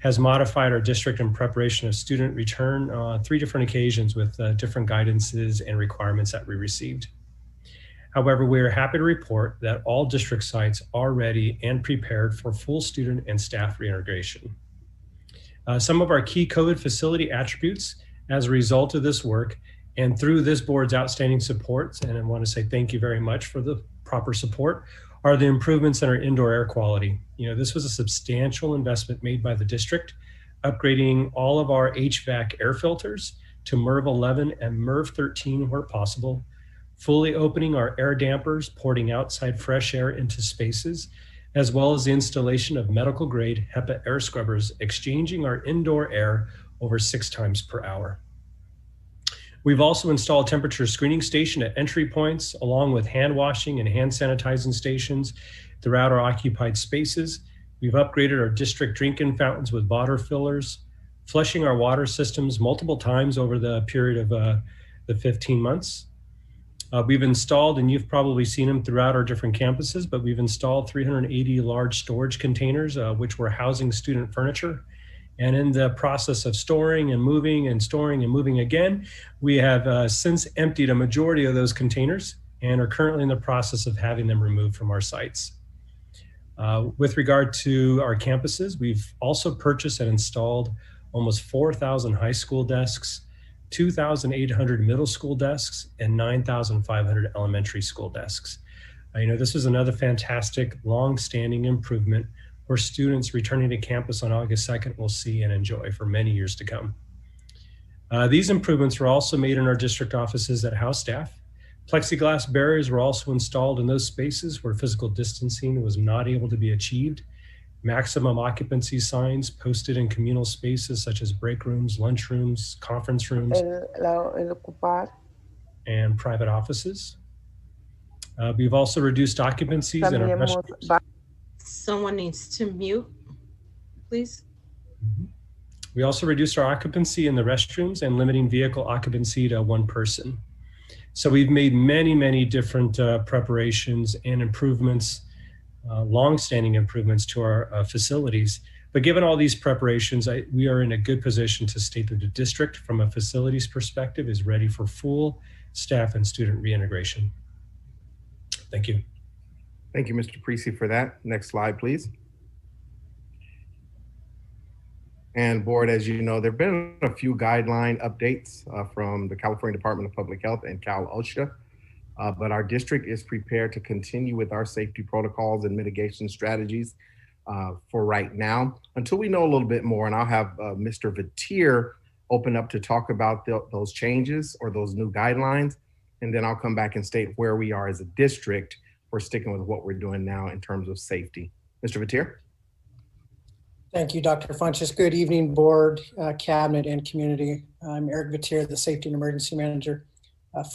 has modified our district in preparation of student return on 3 different occasions with different guidances and requirements that we received. However, we are happy to report that all district sites are ready and prepared for full student and staff reintegration. Some of our key COVID facility attributes as a result of this work and through this board's outstanding support, and I want to say thank you very much for the proper support, are the improvements in our indoor air quality. This was a substantial investment made by the district, upgrading all of our HVAC air filters to MERV 11 and MERV 13 where possible, fully opening our air dampers, porting outside fresh air into spaces, as well as the installation of medical grade HEPA air scrubbers, exchanging our indoor air over 6 times per hour. We've also installed temperature screening station at entry points, along with hand washing and hand sanitizing stations throughout our occupied spaces. We've upgraded our district drinking fountains with water fillers, flushing our water systems multiple times over the period of the 15 months. We've installed, and you've probably seen them throughout our different campuses, but we've installed 380 large storage containers, which were housing student furniture. And in the process of storing and moving and storing and moving again, we have since emptied a majority of those containers and are currently in the process of having them removed from our sites. With regard to our campuses, we've also purchased and installed almost 4,000 high school desks, 2,800 middle school desks, and 9,500 elementary school desks. This is another fantastic long-standing improvement where students returning to campus on August 2nd will see and enjoy for many years to come. These improvements were also made in our district offices that house staff. Plexiglass barriers were also installed in those spaces where physical distancing was not able to be achieved. Maximum occupancy signs posted in communal spaces such as break rooms, lunch rooms, conference rooms, and private offices. We've also reduced occupancies in our restrooms. Someone needs to mute, please. We also reduced our occupancy in the restrooms and limiting vehicle occupancy to 1 person. So we've made many, many different preparations and improvements, long-standing improvements to our facilities. But given all these preparations, we are in a good position to state that the district, from a facilities perspective, is ready for full staff and student reintegration. Thank you. Thank you, Mr. Precy, for that. Next slide, please. And board, as you know, there have been a few guideline updates from the California Department of Public Health and Cal OSHA, but our district is prepared to continue with our safety protocols and mitigation strategies for right now, until we know a little bit more. And I'll have Mr. Retiree open up to talk about those changes or those new guidelines. And then I'll come back and state where we are as a district. We're sticking with what we're doing now in terms of safety. Mr. Retiree? Thank you, Dr. Funches. Good evening, board, cabinet, and community. I'm Eric Vitier, the Safety and Emergency Manager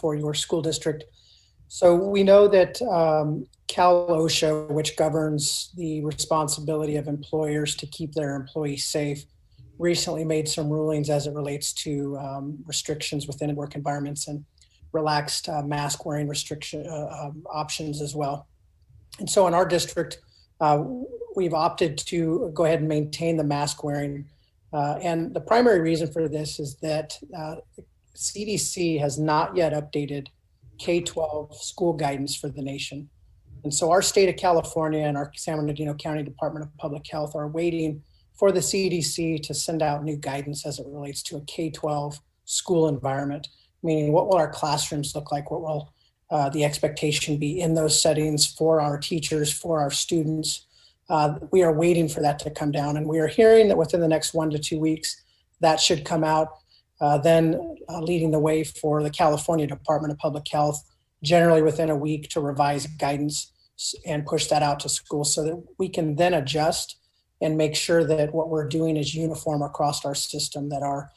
for your school district. So we know that Cal OSHA, which governs the responsibility of employers to keep their employees safe, recently made some rulings as it relates to restrictions within work environments and relaxed mask wearing restriction options as well. And so in our district, we've opted to go ahead and maintain the mask wearing. And the primary reason for this is that CDC has not yet updated K-12 school guidance for the nation. And so our state of California and our San Bernardino County Department of Public Health are waiting for the CDC to send out new guidance as it relates to a K-12 school environment, meaning what will our classrooms look like? What will the expectation be in those settings for our teachers, for our students? We are waiting for that to come down, and we are hearing that within the next 1 to 2 weeks, that should come out, then leading the way for the California Department of Public Health, generally within a week, to revise guidance and push that out to schools so that we can then adjust and make sure that what we're doing is uniform across our system, that our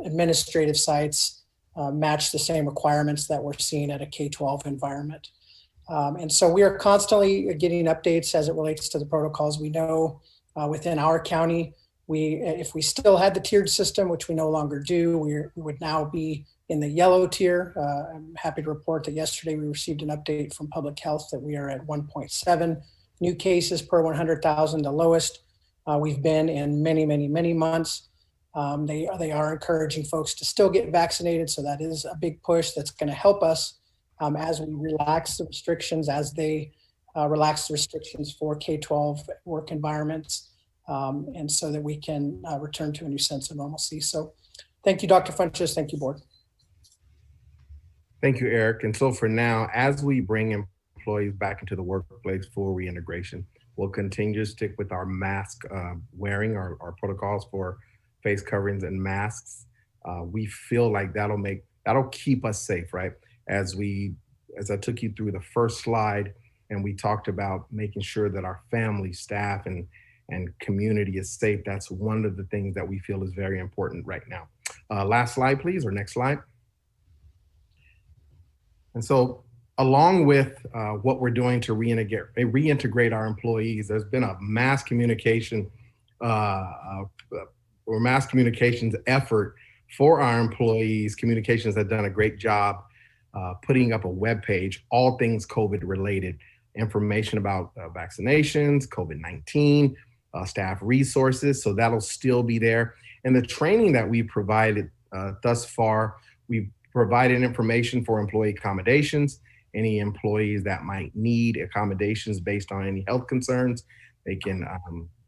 administrative sites match the same requirements that we're seeing at a K-12 environment. And so we are constantly getting updates as it relates to the protocols. We know within our county, if we still had the tiered system, which we no longer do, we would now be in the yellow tier. I'm happy to report that yesterday we received an update from Public Health that we are at 1.7 new cases per 100,000, the lowest we've been in many, many, many months. They are encouraging folks to still get vaccinated. So that is a big push that's going to help us as we relax the restrictions, as they relax the restrictions for K-12 work environments, and so that we can return to a new sense of normalcy. So thank you, Dr. Funches. Thank you, board. Thank you, Eric. And so for now, as we bring employees back into the workplace for reintegration, we'll continue to stick with our mask wearing, our protocols for face coverings and masks. We feel like that'll keep us safe, right? As I took you through the first slide, and we talked about making sure that our family, staff, and community is safe. That's one of the things that we feel is very important right now. Last slide, please, or next slide. And so along with what we're doing to reintegrate our employees, there's been a mass communication or mass communications effort for our employees. Communications have done a great job putting up a web page, all things COVID related, information about vaccinations, COVID-19, staff resources. So that'll still be there. And the training that we provided thus far, we've provided information for employee accommodations. Any employees that might need accommodations based on any health concerns, they can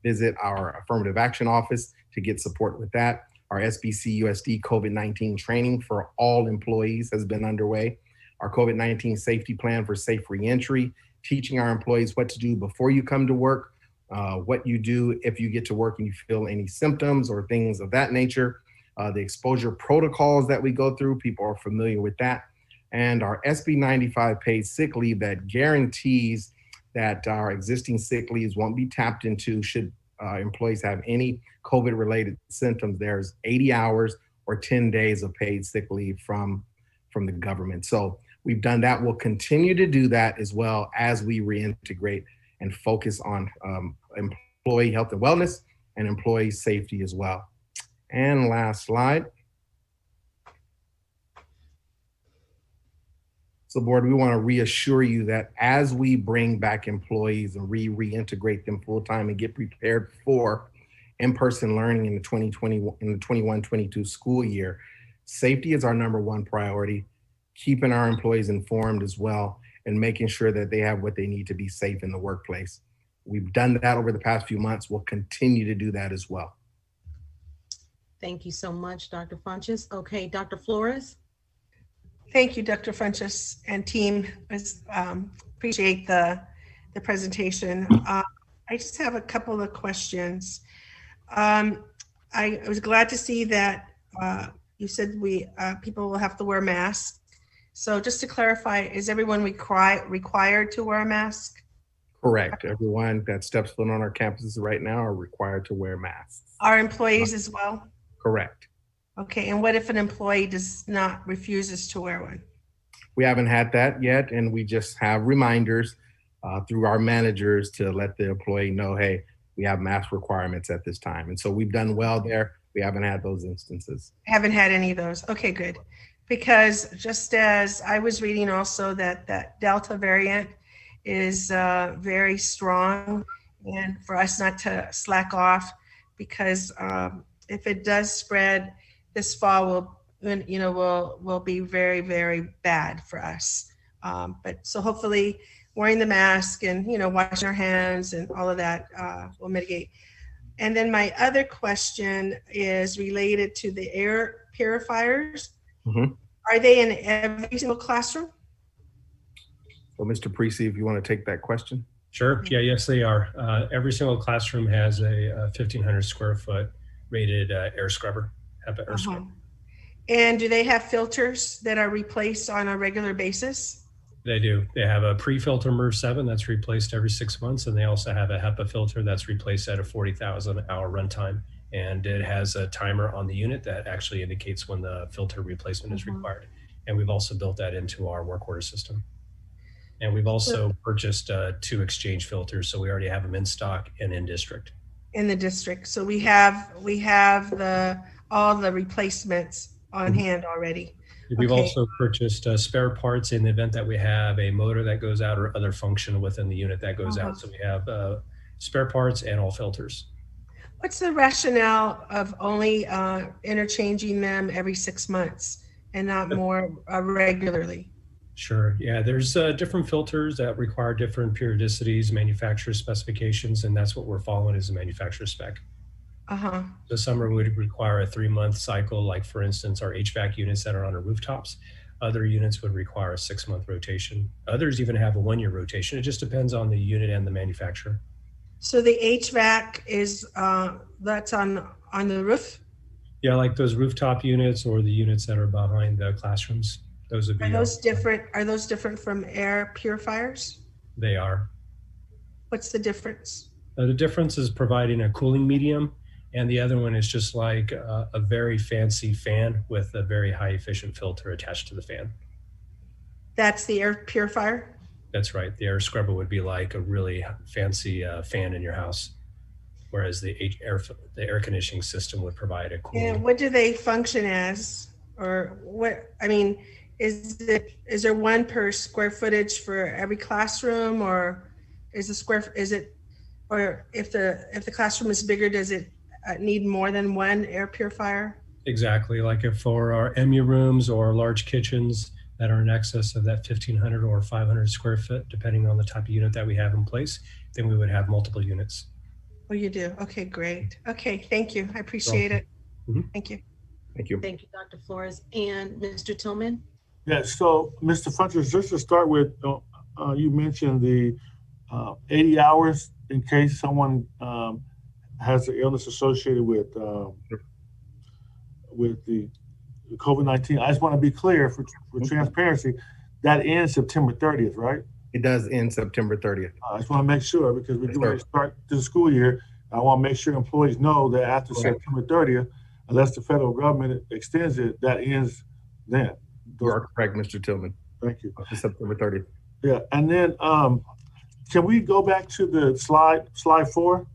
visit our affirmative action office to get support with that. Our SBC USD COVID-19 training for all employees has been underway. Our COVID-19 safety plan for safe reentry, teaching our employees what to do before you come to work, what you do if you get to work and you feel any symptoms or things of that nature. The exposure protocols that we go through, people are familiar with that. And our SB 95 paid sick leave that guarantees that our existing sick leaves won't be tapped into should employees have any COVID-related symptoms. There's 80 hours or 10 days of paid sick leave from the government. So we've done that. We'll continue to do that as well as we reintegrate and focus on employee health and wellness and employee safety as well. And last slide. So board, we want to reassure you that as we bring back employees and reintegrate them full-time and get prepared for in-person learning in the 21-22 school year, safety is our #1 priority, keeping our employees informed as well, and making sure that they have what they need to be safe in the workplace. We've done that over the past few months. We'll continue to do that as well. Thank you so much, Dr. Funches. Okay, Dr. Flores. Thank you, Dr. Funches and team. Appreciate the presentation. I just have a couple of questions. I was glad to see that you said people will have to wear masks. So just to clarify, is everyone required to wear a mask? Correct. Everyone that steps foot on our campuses right now are required to wear masks. Our employees as well? Correct. Okay, and what if an employee refuses to wear one? We haven't had that yet, and we just have reminders through our managers to let the employee know, hey, we have mask requirements at this time. And so we've done well there. We haven't had those instances. Haven't had any of those. Okay, good. Because just as I was reading also that Delta variant is very strong, and for us not to slack off, because if it does spread this fall, will be very, very bad for us. But so hopefully wearing the mask and, washing our hands and all of that will mitigate. And then my other question is related to the air purifiers. Mm-hmm. Are they in every single classroom? So Mr. Precy, if you want to take that question. Sure. Yeah, yes, they are. Every single classroom has a 1,500 square foot rated air scrubber, HEPA air scrubber. And do they have filters that are replaced on a regular basis? They do. They have a pre-filter MERV 7 that's replaced every 6 months, and they also have a HEPA filter that's replaced at a 40,000 hour runtime. And it has a timer on the unit that actually indicates when the filter replacement is required. And we've also built that into our work order system. And we've also purchased 2 exchange filters, so we already have them in stock and in district. In the district. So we have all the replacements on hand already. We've also purchased spare parts in the event that we have a motor that goes out or other function within the unit that goes out. So we have spare parts and all filters. What's the rationale of only interchanging them every 6 months and not more regularly? Sure. Yeah, there's different filters that require different periodicities, manufacturer specifications, and that's what we're following is the manufacturer spec. So some would require a 3-month cycle, like for instance, our HVAC units that are on our rooftops. Other units would require a 6-month rotation. Others even have a 1-year rotation. It just depends on the unit and the manufacturer. So the HVAC is that's on the roof? Yeah, like those rooftop units or the units that are behind the classrooms. Those would be. Are those different from air purifiers? They are. What's the difference? The difference is providing a cooling medium, and the other one is just like a very fancy fan with a very high efficient filter attached to the fan. That's the air purifier? That's right. The air scrubber would be like a really fancy fan in your house, whereas the air conditioning system would provide a cooling. And what do they function as? Or what, I mean, is there one per square footage for every classroom, or is or if the classroom is bigger, does it need more than one air purifier? Exactly. Like if for our MU rooms or large kitchens that are in excess of that 1,500 or 500 square foot, depending on the type of unit that we have in place, then we would have multiple units. Oh, you do? Okay, great. Okay, thank you. I appreciate it. Thank you. Thank you. Thank you, Dr. Flores. And Mr. Tillman? Yeah, so Mr. Funches, just to start with, you mentioned the 80 hours in case someone has an illness associated with the COVID-19. I just want to be clear for transparency, that ends September 30th, right? It does end September 30th. I just want to make sure, because we're going to start the school year. I want to make sure employees know that after September 30th, unless the federal government extends it, that ends then. You are correct, Mr. Tillman. Thank you. September 30th. Yeah, and then can we go back to the slide 4?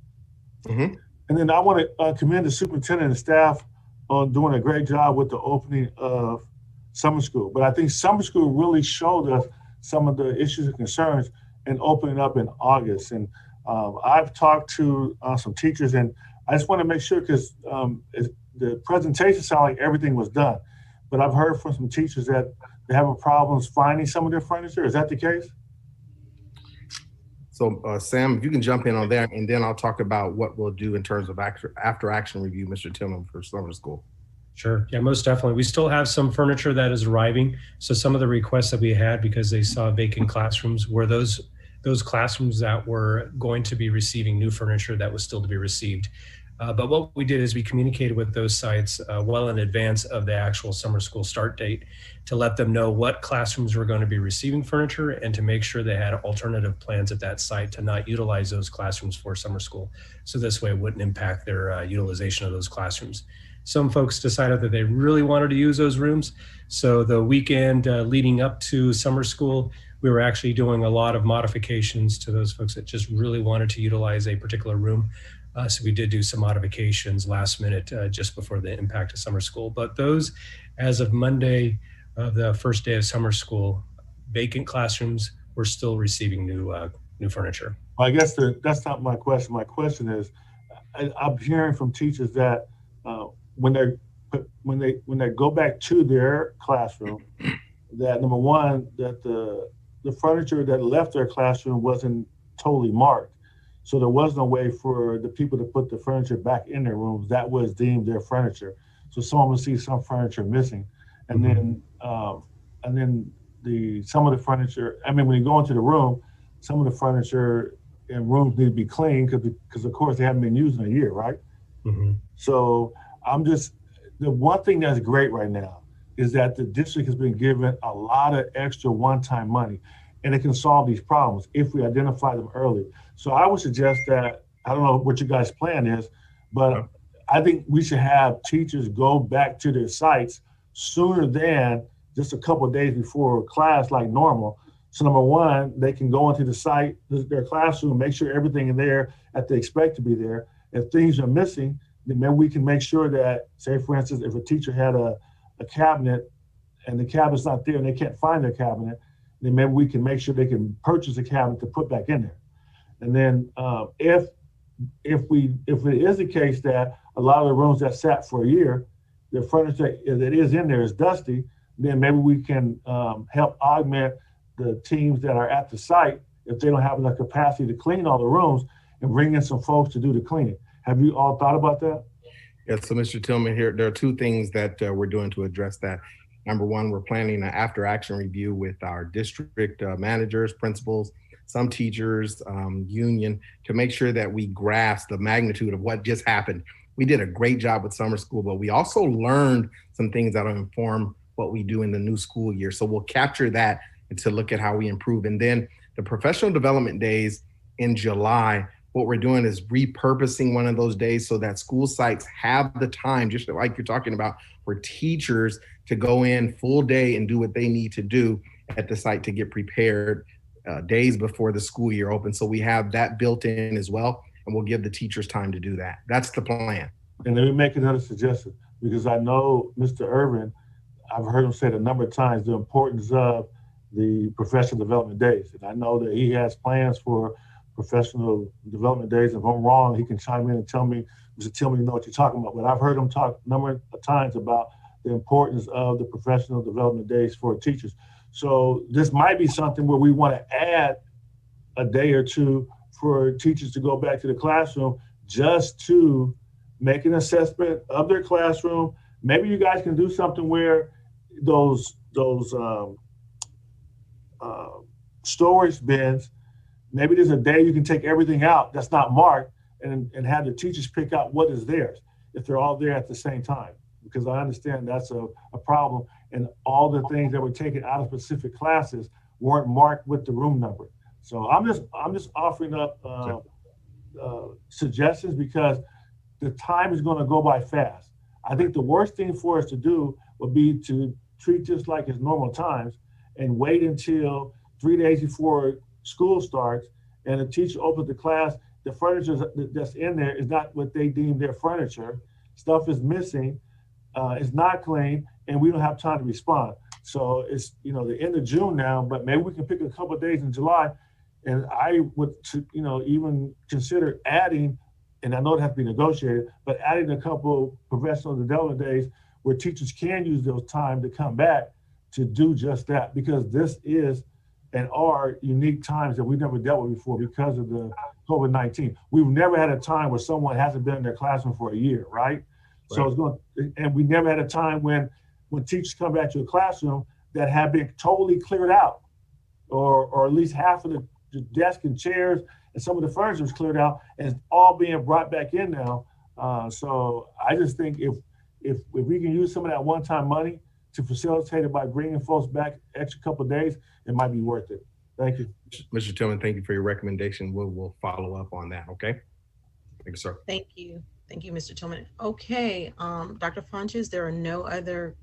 And then I want to commend the superintendent and staff on doing a great job with the opening of summer school. But I think summer school really showed us some of the issues and concerns in opening up in August. And I've talked to some teachers, and I just want to make sure, because the presentation sounded like everything was done. But I've heard from some teachers that they're having problems finding some of their furniture. Is that the case? So Sam, if you can jump in on that, and then I'll talk about what we'll do in terms of after action review, Mr. Tillman, for summer school. Sure. Yeah, most definitely. We still have some furniture that is arriving. So some of the requests that we had, because they saw vacant classrooms, were those classrooms that were going to be receiving new furniture that was still to be received. But what we did is we communicated with those sites well in advance of the actual summer school start date to let them know what classrooms were going to be receiving furniture and to make sure they had alternative plans at that site to not utilize those classrooms for summer school. So this way it wouldn't impact their utilization of those classrooms. Some folks decided that they really wanted to use those rooms. So the weekend leading up to summer school, we were actually doing a lot of modifications to those folks that just really wanted to utilize a particular room. So we did do some modifications last minute just before the impact of summer school. But those, as of Monday of the first day of summer school, vacant classrooms were still receiving new furniture. Well, I guess that's not my question. My question is, I'm hearing from teachers that when they go back to their classroom, that number one, that the furniture that left their classroom wasn't totally marked. So there was no way for the people to put the furniture back in their rooms. That was deemed their furniture. So someone would see some furniture missing, and then some of the furniture. I mean, when you go into the room, some of the furniture in rooms need to be cleaned because of course they haven't been used in a year, right? Mm-hmm. So the one thing that's great right now is that the district has been given a lot of extra one-time money, and it can solve these problems if we identify them early. So I would suggest that, I don't know what your guys' plan is, but I think we should have teachers go back to their sites sooner than just a couple of days before class like normal. So number one, they can go into the site, their classroom, make sure everything is there that they expect to be there. If things are missing, then maybe we can make sure that, say for instance, if a teacher had a cabinet and the cabinet's not there and they can't find their cabinet, then maybe we can make sure they can purchase a cabinet to put back in there. And then if it is the case that a lot of the rooms that sat for a year, the furniture that is in there is dusty, then maybe we can help augment the teams that are at the site if they don't have enough capacity to clean all the rooms and bring in some folks to do the cleaning. Have you all thought about that? Yes, so Mr. Tillman, here, there are two things that we're doing to address that. Number one, we're planning an after action review with our district managers, principals, some teachers, union, to make sure that we grasp the magnitude of what just happened. We did a great job with summer school, but we also learned some things that will inform what we do in the new school year. So we'll capture that and to look at how we improve. And then the professional development days in July, what we're doing is repurposing one of those days so that school sites have the time, just like you're talking about, for teachers to go in full day and do what they need to do at the site to get prepared days before the school year opens. So we have that built in as well, and we'll give the teachers time to do that. That's the plan. And let me make another suggestion, because I know Mr. Irvin, I've heard him say it a number of times, the importance of the professional development days. And I know that he has plans for professional development days. If I'm wrong, he can chime in and tell me, Mr. Tillman, you know what you're talking about. But I've heard him talk a number of times about the importance of the professional development days for teachers. So this might be something where we want to add a day or two for teachers to go back to the classroom just to make an assessment of their classroom. Maybe you guys can do something where those storage bins, maybe there's a day you can take everything out that's not marked and have the teachers pick out what is theirs if they're all there at the same time. Because I understand that's a problem, and all the things that were taken out of specific classes weren't marked with the room number. So I'm just offering up suggestions, because the time is going to go by fast. I think the worst thing for us to do would be to treat this like it's normal times and wait until 3 days before school starts and the teacher opens the class. The furniture that's in there is not what they deem their furniture. Stuff is missing. It's not clean, and we don't have time to respond. So it's, the end of June now, but maybe we can pick a couple of days in July. And I would, even consider adding, and I know it has to be negotiated, but adding a couple professional development days where teachers can use those time to come back to do just that, because this is and are unique times that we've never dealt with before because of the COVID-19. We've never had a time where someone hasn't been in their classroom for a year, right? So it's going, and we never had a time when teachers come back to a classroom that have been totally cleared out, or at least half of the desk and chairs and some of the furniture was cleared out, and it's all being brought back in now So I just think if we can use some of that one-time money to facilitate it by bringing folks back extra couple of days, it might be worth it. Thank you. Mr. Tillman, thank you for your recommendation. We'll follow up on that, okay? Thank you, sir. Thank you. Thank you, Mr. Tillman. Okay, Dr. Funches, there are no other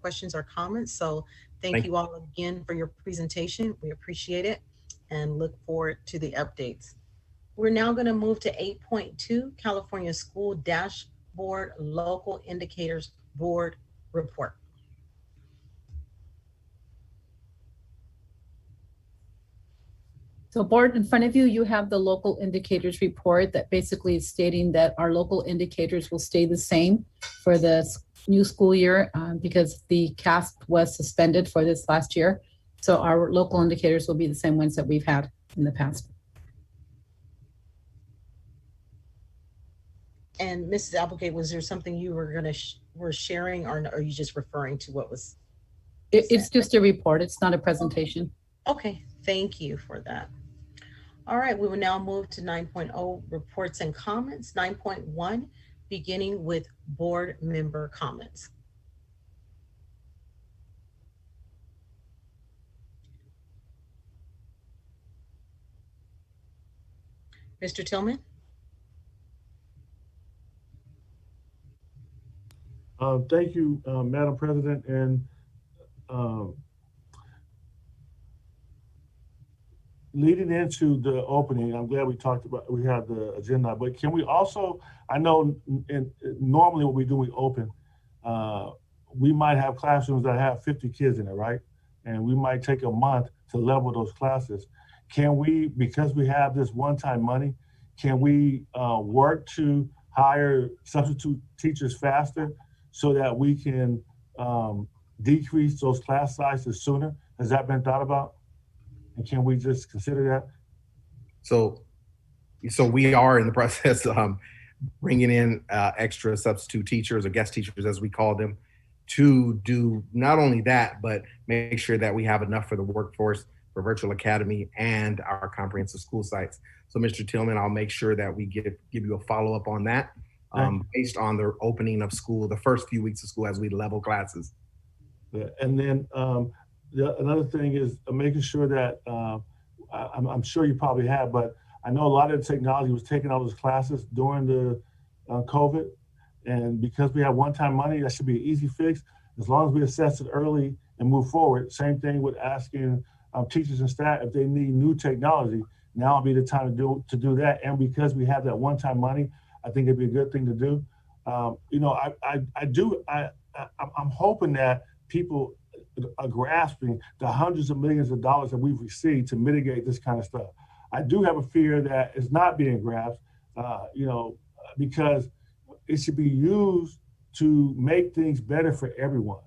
questions or comments. So thank you all again for your presentation. We appreciate it and look forward to the updates. We're now going to move to 8.2, California School Dashboard Local Indicators Board Report. So board, in front of you, you have the local indicators report that basically is stating that our local indicators will stay the same for the new school year because the CASP was suspended for this last year. So our local indicators will be the same ones that we've had in the past. And Mrs. Applegate, was there something you were going to were sharing, or are you just referring to what was? It's just a report. It's not a presentation. Okay, thank you for that. All right, we will now move to 9.0 reports and comments. 9.1, beginning with board member comments. Mr. Tillman? Thank you, Madam President. And leading into the opening, I'm glad we had the agenda, but can we also, I know normally what we do, we open, we might have classrooms that have 50 kids in it, right? And we might take a month to level those classes. Can we, because we have this one-time money, can we work to hire substitute teachers faster so that we can decrease those class sizes sooner? Has that been thought about? And can we just consider that? So we are in the process of bringing in extra substitute teachers or guest teachers, as we call them, to do not only that, but make sure that we have enough for the workforce, for Virtual Academy and our comprehensive school sites. So Mr. Tillman, I'll make sure that we give you a follow-up on that based on the opening of school, the first few weeks of school as we level classes. Yeah. And then another thing is making sure that, I'm sure you probably have, but I know a lot of the technology was taking out those classes during the COVID. And because we have one-time money, that should be an easy fix. As long as we assess it early and move forward. Same thing with asking teachers and staff if they need new technology. Now will be the time to do that. And because we have that one-time money, I think it'd be a good thing to do. You know, I'm hoping that people are grasping the hundreds of millions of dollars that we've received to mitigate this kind of stuff. I do have a fear that it's not being grasped, you know, because it should be used to make things better for everyone.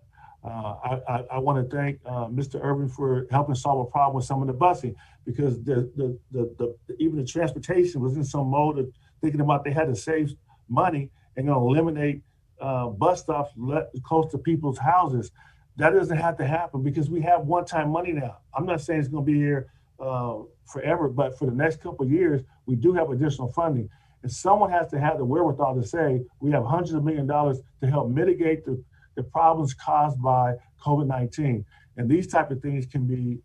I want to thank Mr. Irvin for helping solve a problem with some of the busing, because even the transportation was in some mode of thinking about they had to save money and going to eliminate bus stops close to people's houses. That doesn't have to happen because we have one-time money now. I'm not saying it's going to be here forever, but for the next couple of years, we do have additional funding. And someone has to have the wherewithal to say, we have hundreds of millions of dollars to help mitigate the problems caused by COVID-19. And these type of things can be,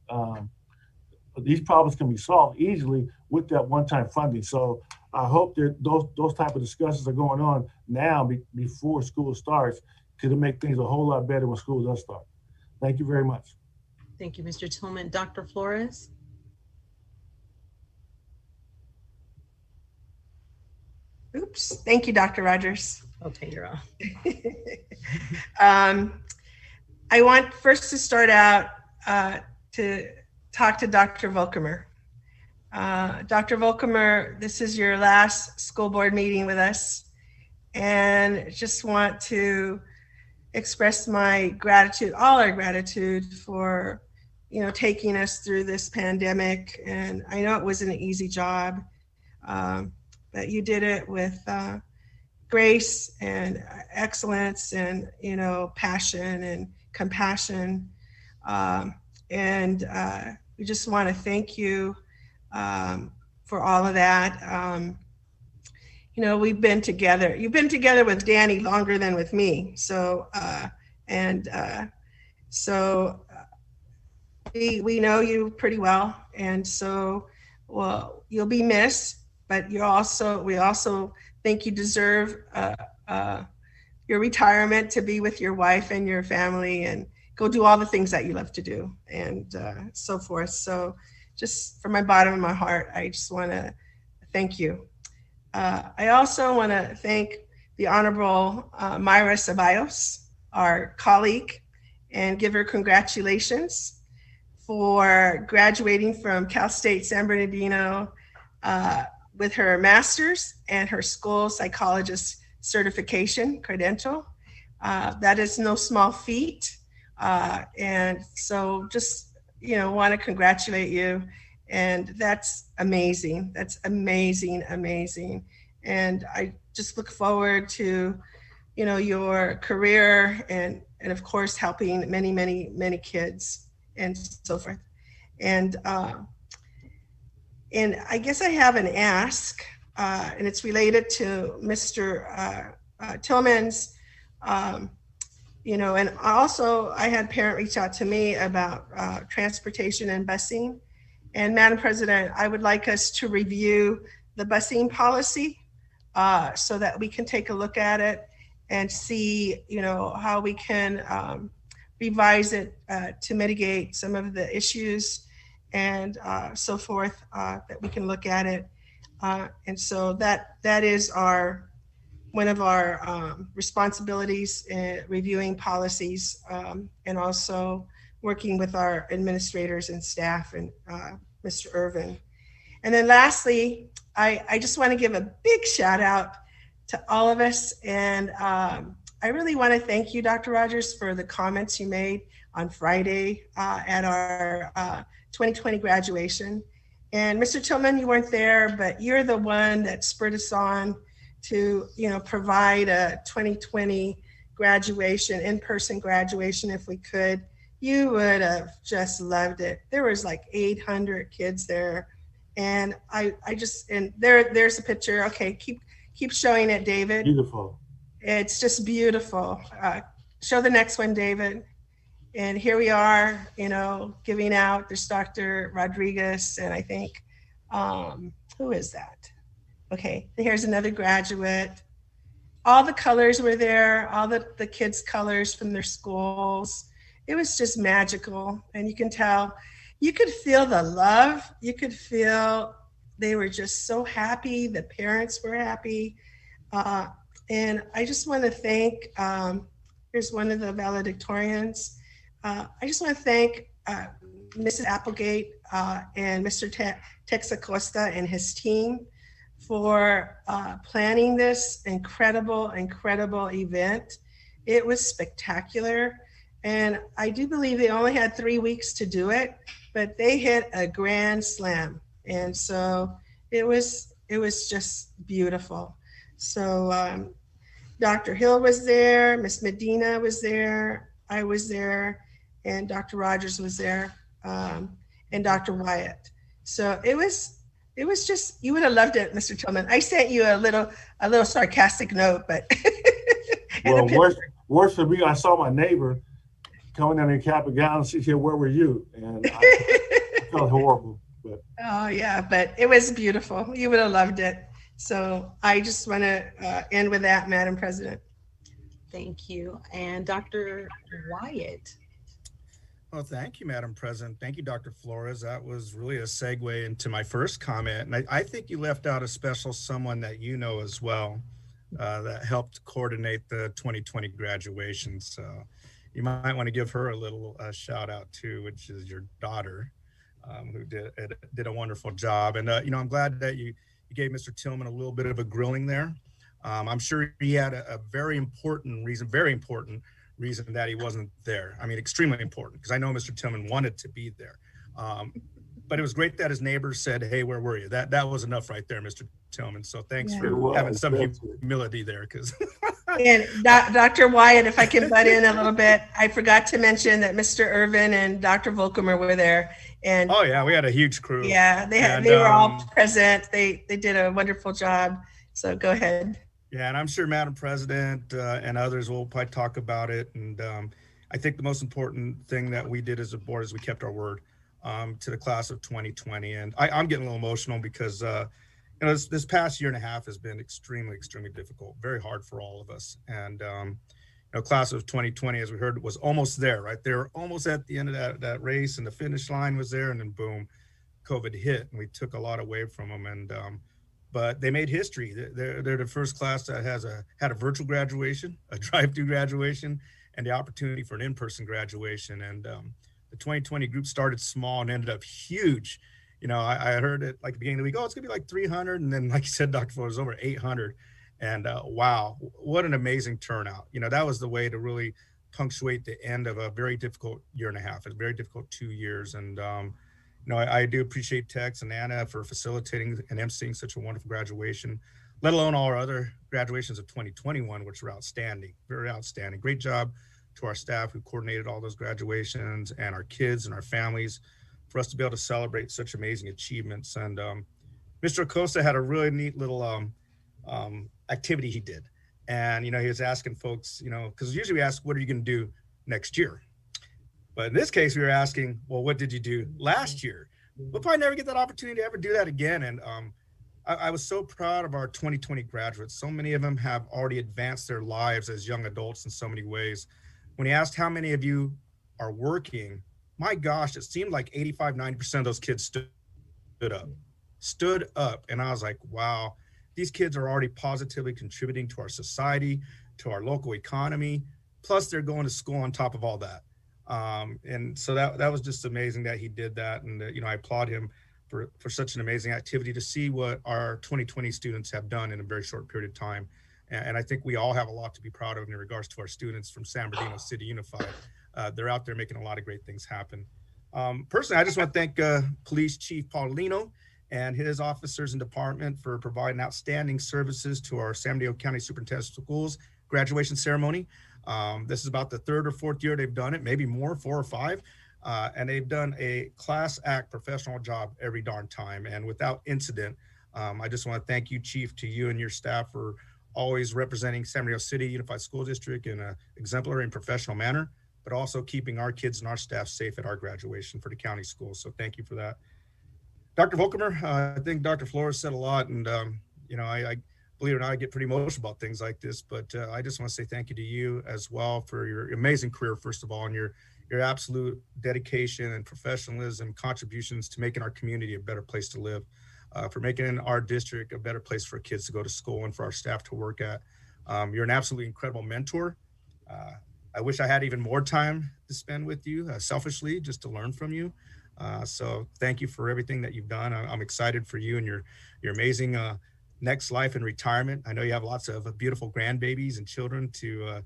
these problems can be solved easily with that one-time funding. So I hope that those type of discussions are going on now before school starts, to make things a whole lot better when school does start. Thank you very much. Thank you, Mr. Tillman. Dr. Flores? Oops, thank you, Dr. Rogers. Okay, you're off. I want first to start out to talk to Dr. Volkemer. Dr. Volkemer, this is your last school board meeting with us, and just want to express my gratitude, all our gratitude for, you know, taking us through this pandemic. And I know it wasn't an easy job, but you did it with grace and excellence and, you know, passion and compassion. And we just want to thank you for all of that. you know, we've been together. You've been together with Danny longer than with me. So, we know you pretty well. And so, well, you'll be missed, but we also think you deserve your retirement to be with your wife and your family and go do all the things that you love to do and so forth. So just from my bottom of my heart, I just want to thank you. I also want to thank the Honorable Mayra Ceballos, our colleague, and give her congratulations for graduating from Cal State San Bernardino with her master's and her school psychologist certification credential. That is no small feat. And so just, you know, want to congratulate you. And that's amazing. That's amazing, amazing. And I just look forward to, you know, your career and of course, helping many, many, many kids and so forth. And I guess I have an ask, and it's related to Mr. Tillman's, you know, and also I had a parent reach out to me about transportation and busing. And Madam President, I would like us to review the busing policy so that we can take a look at it and see, you know, how we can revise it to mitigate some of the issues and so forth, that we can look at it. And so that is one of our responsibilities in reviewing policies and also working with our administrators and staff and Mr. Irvin. And then lastly, I just want to give a big shout out to all of us. And I really want to thank you, Dr. Rogers, for the comments you made on Friday at our 2020 graduation. And Mr. Tillman, you weren't there, but you're the one that spurred us on to, you know, provide a 2020 graduation, in-person graduation if we could. You would have just loved it. There was like 800 kids there. And I just, and there's a picture. Okay, keep showing it, David. Beautiful. It's just beautiful. Show the next one, David. And here we are, you know, giving out. There's Dr. Rodriguez, and I think, who is that? Okay, here's another graduate. All the colors were there, all the kids' colors from their schools. It was just magical. And you can tell, you could feel the love. You could feel they were just so happy. The parents were happy. And I just want to thank, here's one of the valedictorians. I just want to thank Mrs. Applegate and Mr. Texacosta and his team for planning this incredible event. It was spectacular. And I do believe they only had 3 weeks to do it, but they hit a grand slam. And so it was just beautiful. So Dr. Hill was there, Miss Medina was there, I was there, and Dr. Rogers was there, and Dr. Wyatt. So it was just, you would have loved it, Mr. Tillman. I sent you a little sarcastic note, but. Well, worse for me, I saw my neighbor coming down in cap and gown. She said, "Where were you?" And I felt horrible. But. Oh yeah, but it was beautiful. You would have loved it. So I just want to end with that, Madam President. Thank you. And Dr. Wyatt. Well, thank you, Madam President. Thank you, Dr. Flores. That was really a segue into my first comment. And I think you left out a special someone that you know as well that helped coordinate the 2020 graduation. So you might want to give her a little shout out too, which is your daughter, who did a wonderful job. And, you know, I'm glad that you gave Mr. Tillman a little bit of a grilling there. I'm sure he had a very important reason that he wasn't there. I mean, extremely important, because I know Mr. Tillman wanted to be there. But it was great that his neighbors said, "Hey, where were you?" That was enough right there, Mr. Tillman. So thanks for having some humility there. And Dr. Wyatt, if I can butt in a little bit, I forgot to mention that Mr. Irvin and Dr. Volkemer were there. And oh yeah, we had a huge crew. Yeah, they were all present. They did a wonderful job. So go ahead. Yeah, and I'm sure Madam President and others will probably talk about it. And I think the most important thing that we did as a board is we kept our word to the class of 2020. And I'm getting a little emotional because you know, this past year and a half has been extremely, extremely difficult, very hard for all of us. And you know, class of 2020, as we heard, was almost there, right? They were almost at the end of that race, and the finish line was there, and then boom, COVID hit, and we took a lot away from them. And but they made history. They're the first class that had a virtual graduation, a drive-through graduation, and the opportunity for an in-person graduation. And the 2020 group started small and ended up huge. You know, I heard it like the beginning of the week, oh, it's gonna be like 300. And then like you said, Dr. Flo, it was over 800. And wow, what an amazing turnout. You know, that was the way to really punctuate the end of a very difficult year and a half, a very difficult 2 years. And you know, I do appreciate Tex and Anna for facilitating and emceeing such a wonderful graduation, let alone all our other graduations of 2021, which were outstanding, very outstanding. Great job to our staff who coordinated all those graduations, and our kids and our families, for us to be able to celebrate such amazing achievements. And Mr. Acosta had a really neat little activity he did. And, you know, he was asking folks, you know, because usually we ask, what are you going to do next year? But in this case, we were asking, well, what did you do last year? We'll probably never get that opportunity to ever do that again. And I was so proud of our 2020 graduates. So many of them have already advanced their lives as young adults in so many ways. When he asked how many of you are working, my gosh, it seemed like 85, 90% of those kids stood up. And I was like, wow, these kids are already positively contributing to our society, to our local economy. Plus they're going to school on top of all that. And so that was just amazing that he did that. And, you know, I applaud him for such an amazing activity to see what our 2020 students have done in a very short period of time. And I think we all have a lot to be proud of in regards to our students from San Bernardino City Unified. They're out there making a lot of great things happen. Personally, I just want to thank Police Chief Paulino and his officers and department for providing outstanding services to our San Bernardino County Superintendent of Schools graduation ceremony. This is about the 3rd or 4th year they've done it, maybe more, 4 or 5. And they've done a class act professional job every darn time and without incident. I just want to thank you, Chief, to you and your staff for always representing San Bernardino City Unified School District in an exemplary and professional manner, but also keeping our kids and our staff safe at our graduation for the county schools. So thank you for that. Dr. Volkemer, I think Dr. Flores said a lot, and you know, I believe it or not, I get pretty emotional about things like this, but I just want to say thank you to you as well for your amazing career, first of all, and your absolute dedication and professionalism, contributions to making our community a better place to live, for making our district a better place for kids to go to school and for our staff to work at. You're an absolutely incredible mentor. I wish I had even more time to spend with you, selfishly, just to learn from you. So thank you for everything that you've done. I'm excited for you and your amazing next life in retirement. I know you have lots of beautiful grandbabies and children to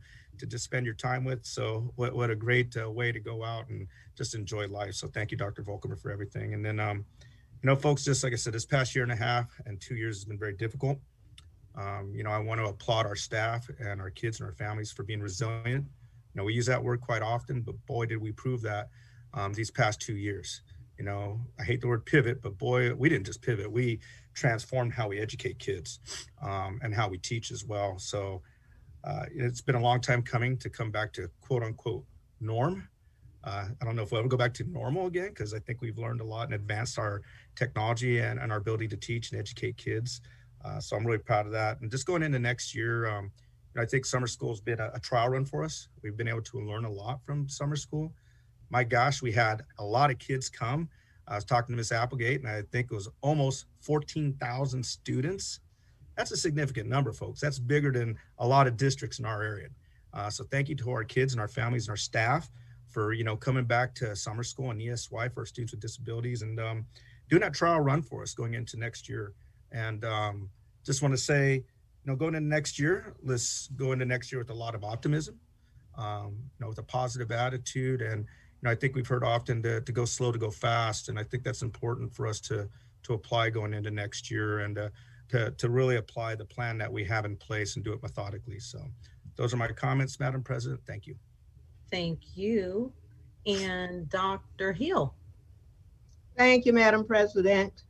just spend your time with. So what a great way to go out and just enjoy life. So thank you, Dr. Volkemer, for everything. And then, you know, folks, just like I said, this past year and a half and 2 years has been very difficult. You know, I want to applaud our staff and our kids and our families for being resilient. You know, we use that word quite often, but boy, did we prove that these past 2 years. You know, I hate the word pivot, but boy, we didn't just pivot. We transformed how we educate kids and how we teach as well. So it's been a long time coming to come back to quote unquote norm. I don't know if we'll ever go back to normal again, because I think we've learned a lot and advanced our technology and our ability to teach and educate kids. So I'm really proud of that. And just going into next year, I think summer school has been a trial run for us. We've been able to learn a lot from summer school. My gosh, we had a lot of kids come. I was talking to Ms. Applegate, and I think it was almost 14,000 students. That's a significant number, folks. That's bigger than a lot of districts in our area. So thank you to our kids and our families and our staff for, you know, coming back to summer school and ESY for our students with disabilities and doing that trial run for us going into next year. And just want to say, you know, going into next year, let's go into next year with a lot of optimism, you know, with a positive attitude. And you know, I think we've heard often to go slow to go fast, and I think that's important for us to apply going into next year and to really apply the plan that we have in place and do it methodically. So those are my comments, Madam President. Thank you. Thank you. And Dr. Hill. Thank you, Madam President.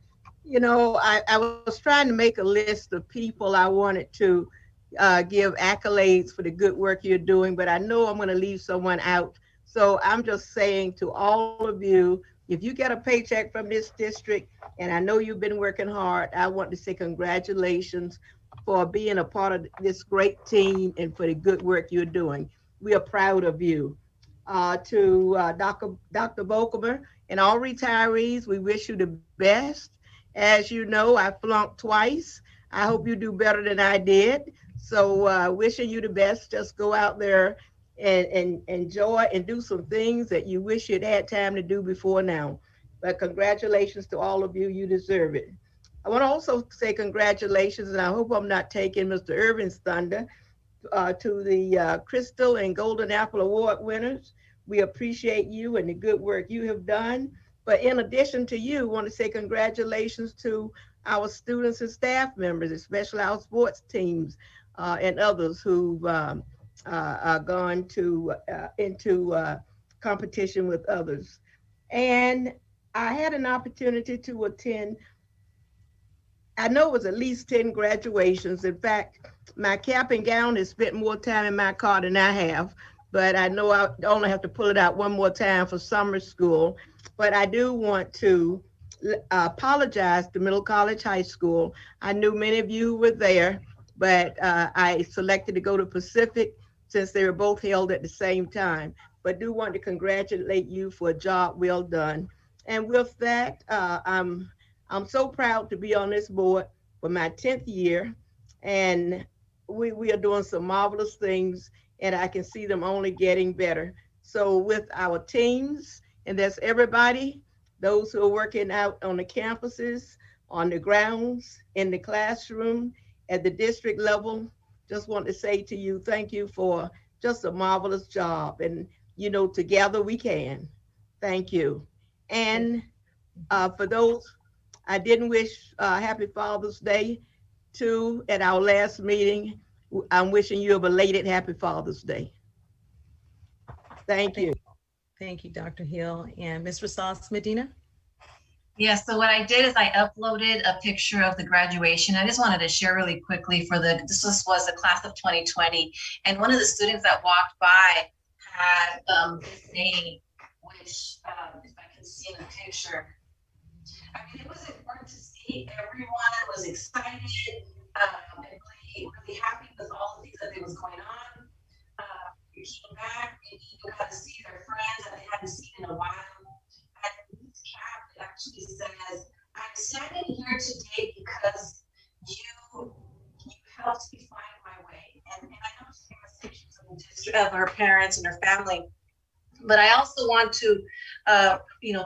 You know, I was trying to make a list of people I wanted to give accolades for the good work you're doing, but I know I'm going to leave someone out. So I'm just saying to all of you, if you get a paycheck from this district, and I know you've been working hard, I want to say congratulations for being a part of this great team and for the good work you're doing. We are proud of you. Dr. Volkmer and all retirees, we wish you the best. As you know, I flunked twice. I hope you do better than I did. So wishing you the best. Just go out there and enjoy and do some things that you wish you'd had time to do before now. But congratulations to all of you. You deserve it. I want to also say congratulations, and I hope I'm not taking Mr. Irvin's thunder, to the Crystal and Golden Apple Award winners. We appreciate you and the good work you have done. But in addition to you, I want to say congratulations to our students and staff members, especially our sports teams and others who've gone into competition with others. And I had an opportunity to attend, I know it was at least 10 graduations. In fact, my cap and gown has spent more time in my car than I have, but I know I only have to pull it out one more time for summer school. But I do want to apologize to Middle College High School. I knew many of you were there, but I selected to go to Pacific since they were both held at the same time. But do want to congratulate you for a job well done. And with that, I'm so proud to be on this board for my 10th year. And we are doing some marvelous things, and I can see them only getting better. So with our teams, and that's everybody, those who are working out on the campuses, on the grounds, in the classroom, at the district level, just want to say to you, thank you for just a marvelous job. And, you know, together we can. Thank you. And for those I didn't wish Happy Father's Day to at our last meeting, I'm wishing you a belated Happy Father's Day. Thank you. Thank you, Dr. Hill. And Ms. Rosas Medina? Yes, so what I did is I uploaded a picture of the graduation. I just wanted to share really quickly this was the class of 2020. And one of the students that walked by had his name, which if I can see in the picture, I mean, it was important to see. Everyone was excited and really happy with all the things that was going on. We came back and you got to see their friends that they hadn't seen in a while. And this cap actually says, I'm standing here today because you helped me find my way. And I know it's conversations of the district, of our parents and our family. But I also want to,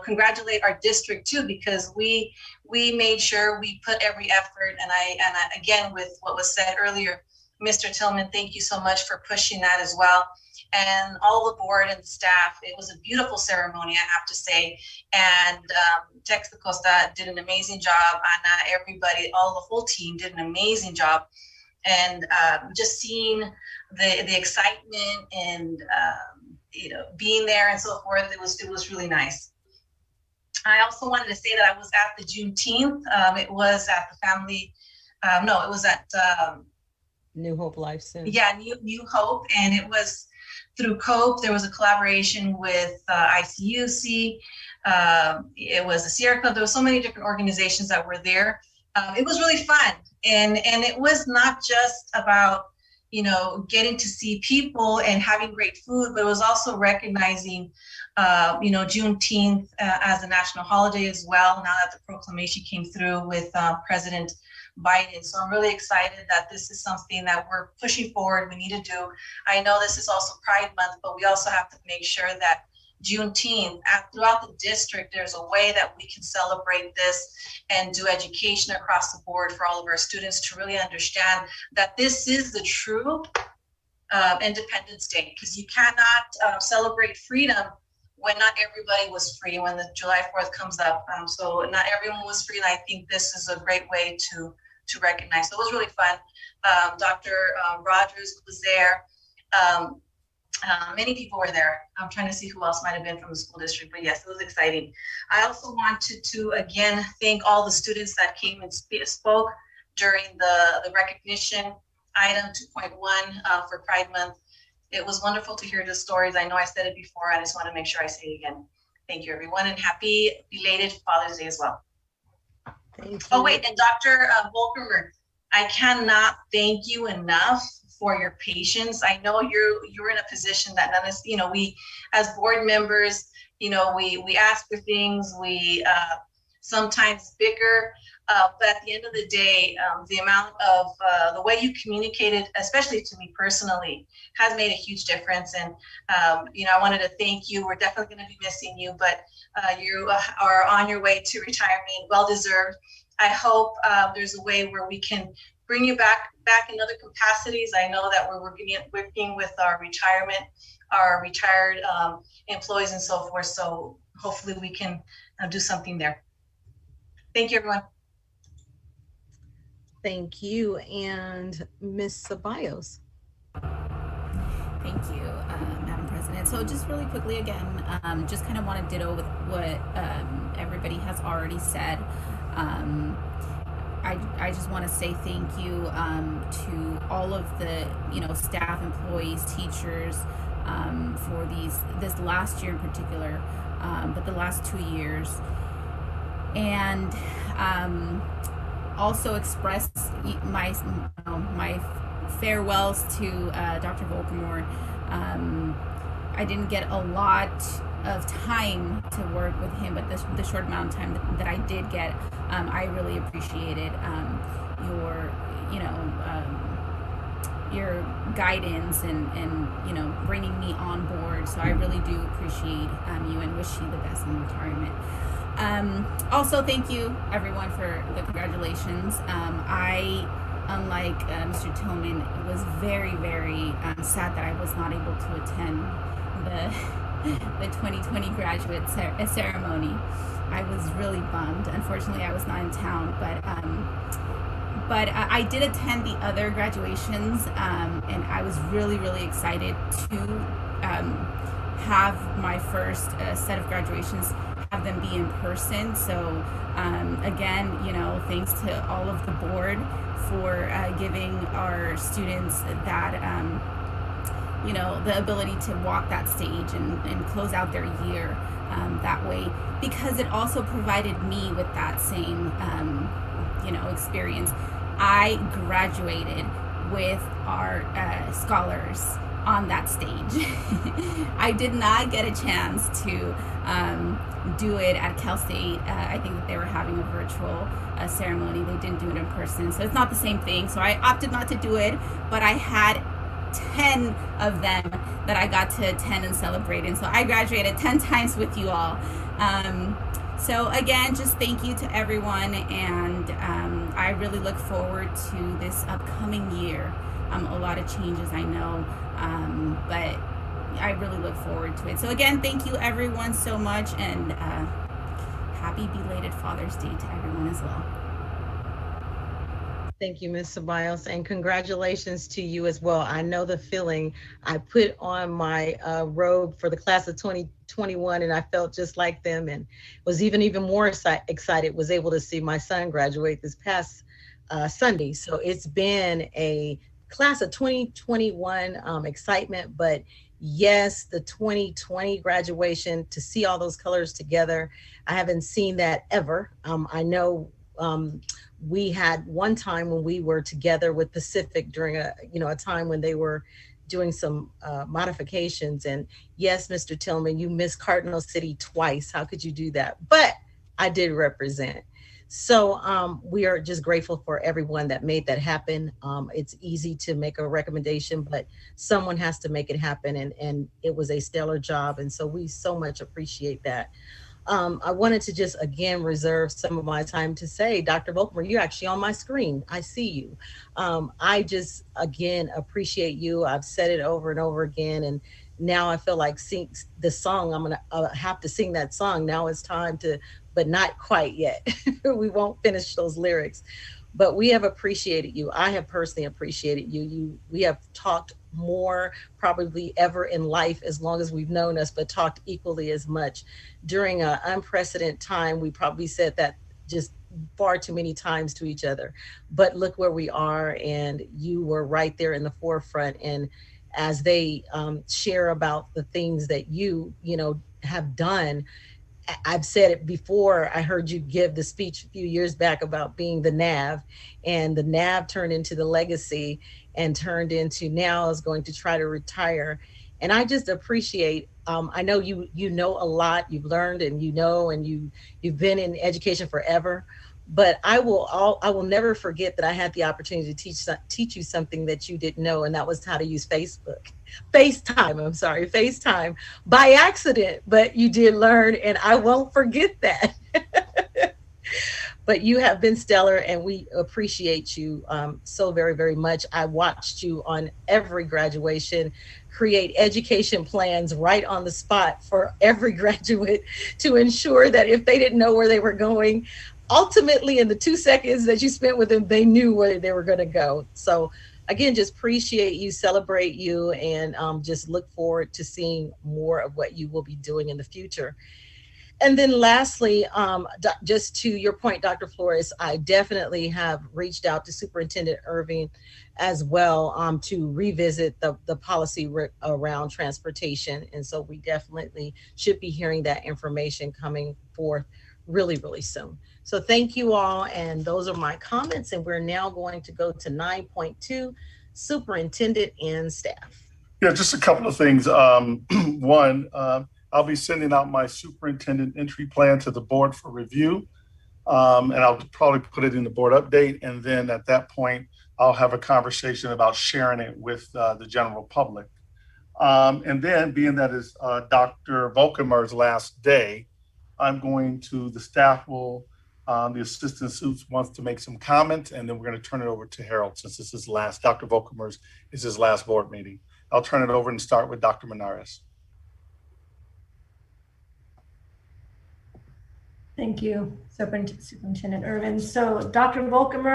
congratulate our district too, because we made sure we put every effort. And I again, with what was said earlier, Mr. Tillman, thank you so much for pushing that as well. And all the board and staff, it was a beautiful ceremony, I have to say. And Tex Costa did an amazing job. Anna, everybody, the whole team did an amazing job. And just seeing the excitement and being there and so forth, it was really nice. I also wanted to say that I was at the Juneteenth. It was at the family, it was at New Hope Life Center. Yeah, New Hope, and it was through COPE. There was a collaboration with ICUC. It was the Sierra Club. There were so many different organizations that were there. It was really fun, and it was not just about getting to see people and having great food, but it was also recognizing Juneteenth as a national holiday as well, now that the proclamation came through with President Biden. So I'm really excited that this is something that we're pushing forward, we need to do. I know this is also Pride Month, but we also have to make sure that Juneteenth, throughout the district, there's a way that we can celebrate this and do education across the board for all of our students to really understand that this is the true Independence Day, because you cannot celebrate freedom when not everybody was free, when the July 4th comes up. So not everyone was free, and I think this is a great way to recognize. So it was really fun. Dr. Rogers was there. Many people were there. I'm trying to see who else might have been from the school district, but yes, it was exciting. I also wanted to again thank all the students that came and spoke during the recognition item 2.1 for Pride Month. It was wonderful to hear the stories. I know I said it before. I just want to make sure I say it again. Thank you, everyone, and happy belated Father's Day as well. Thank you. Oh, wait, and Dr. Volkermer, I cannot thank you enough for your patience. I know you're in a position that none of us, we as board members, we ask for things, we sometimes bicker, but at the end of the day, the amount of the way you communicated, especially to me personally, has made a huge difference. And I wanted to thank you. We're definitely going to be missing you, but you are on your way to retirement, well deserved. I hope there's a way where we can bring you back in other capacities. I know that we're working with our retired employees and so forth. So hopefully we can do something there. Thank you, everyone. Thank you. And Ms. Ceballos. Thank you, Madam President. So just really quickly again, just kind of want to ditto with what everybody has already said. I just want to say thank you to all of the staff, employees, teachers for this last year in particular, but the last 2 years, and also express my farewells to Dr. Volkermer. I didn't get a lot of time to work with him, but the short amount of time that I did get, I really appreciated your guidance and bringing me on board. So I really do appreciate you and wish you the best in retirement. Also, thank you everyone for the congratulations. I, unlike Mr. Tillman, was very, very sad that I was not able to attend the 2020 graduate ceremony. I was really bummed. Unfortunately, I was not in town, but I did attend the other graduations, and I was really, really excited to have my first set of graduations, have them be in person. So again, thanks to all of the board for giving our students that the ability to walk that stage and close out their year that way, because it also provided me with that same experience. I graduated with our scholars on that stage. I did not get a chance to do it at Cal State. I think that they were having a virtual ceremony. They didn't do it in person, so it's not the same thing. So I opted not to do it, but I had 10 of them that I got to attend and celebrate, and so I graduated 10 times with you all. So again, just thank you to everyone, and I really look forward to this upcoming year. A lot of changes, I know, but I really look forward to it. So again, thank you everyone so much, and happy belated Father's Day to everyone as well. Thank you, Ms. Ceballos, and congratulations to you as well. I know the feeling. I put on my robe for the class of 2021, and I felt just like them, and was even more excited, was able to see my son graduate this past Sunday. So it's been a class of 2021 excitement, but yes, the 2020 graduation, to see all those colors together, I haven't seen that ever. I know we had one time when we were together with Pacific during a time when they were doing some modifications. And yes, Mr. Tillman, you missed Cardinal City twice. How could you do that? But I did represent. So we are just grateful for everyone that made that happen. It's easy to make a recommendation, but someone has to make it happen. And it was a stellar job. And so we so much appreciate that. I wanted to just, again, reserve some of my time to say, Dr. Volkermer, you're actually on my screen. I see you. I just, again, appreciate you. I've said it over and over again. And now I feel like sing the song. I'm going to have to sing that song. Now it's time to, but not quite yet. We won't finish those lyrics. But we have appreciated you. I have personally appreciated you. We have talked more probably ever in life as long as we've known us, but talked equally as much. During an unprecedented time, we probably said that just far too many times to each other. But look where we are, and you were right there in the forefront. And as they share about the things that you know, have done, I've said it before. I heard you give the speech a few years back about being the NAV, and the NAV turned into the legacy and turned into now is going to try to retire. And I just appreciate. I know you know a lot. You've learned, and you know, and you've been in education forever. But I will never forget that I had the opportunity to teach you something that you didn't know, and that was how to use FaceTime by accident, but you did learn, and I won't forget that. But you have been stellar, and we appreciate you so very, very much. I watched you on every graduation create education plans right on the spot for every graduate to ensure that if they didn't know where they were going, ultimately in the 2 seconds that you spent with them, they knew where they were going to go. So again, just appreciate you, celebrate you, and just look forward to seeing more of what you will be doing in the future. And then lastly, just to your point, Dr. Flores, I definitely have reached out to Superintendent Irving as well to revisit the policy around transportation. And so we definitely should be hearing that information coming forth really, really soon. So thank you all. And those are my comments. And we're now going to go to 9.2, Superintendent and staff. Yeah, just a couple of things. One, I'll be sending out my superintendent entry plan to the board for review. And I'll probably put it in the board update. And then at that point, I'll have a conversation about sharing it with the general public. And then being that is Dr. Volkemer's last day, the staff will, the assistant suits wants to make some comments, and then we're going to turn it over to Harold since this is Dr. Volkemer's is his last board meeting. I'll turn it over and start with Dr. Menares. Thank you, Superintendent Irvin. So Dr. Volkemer,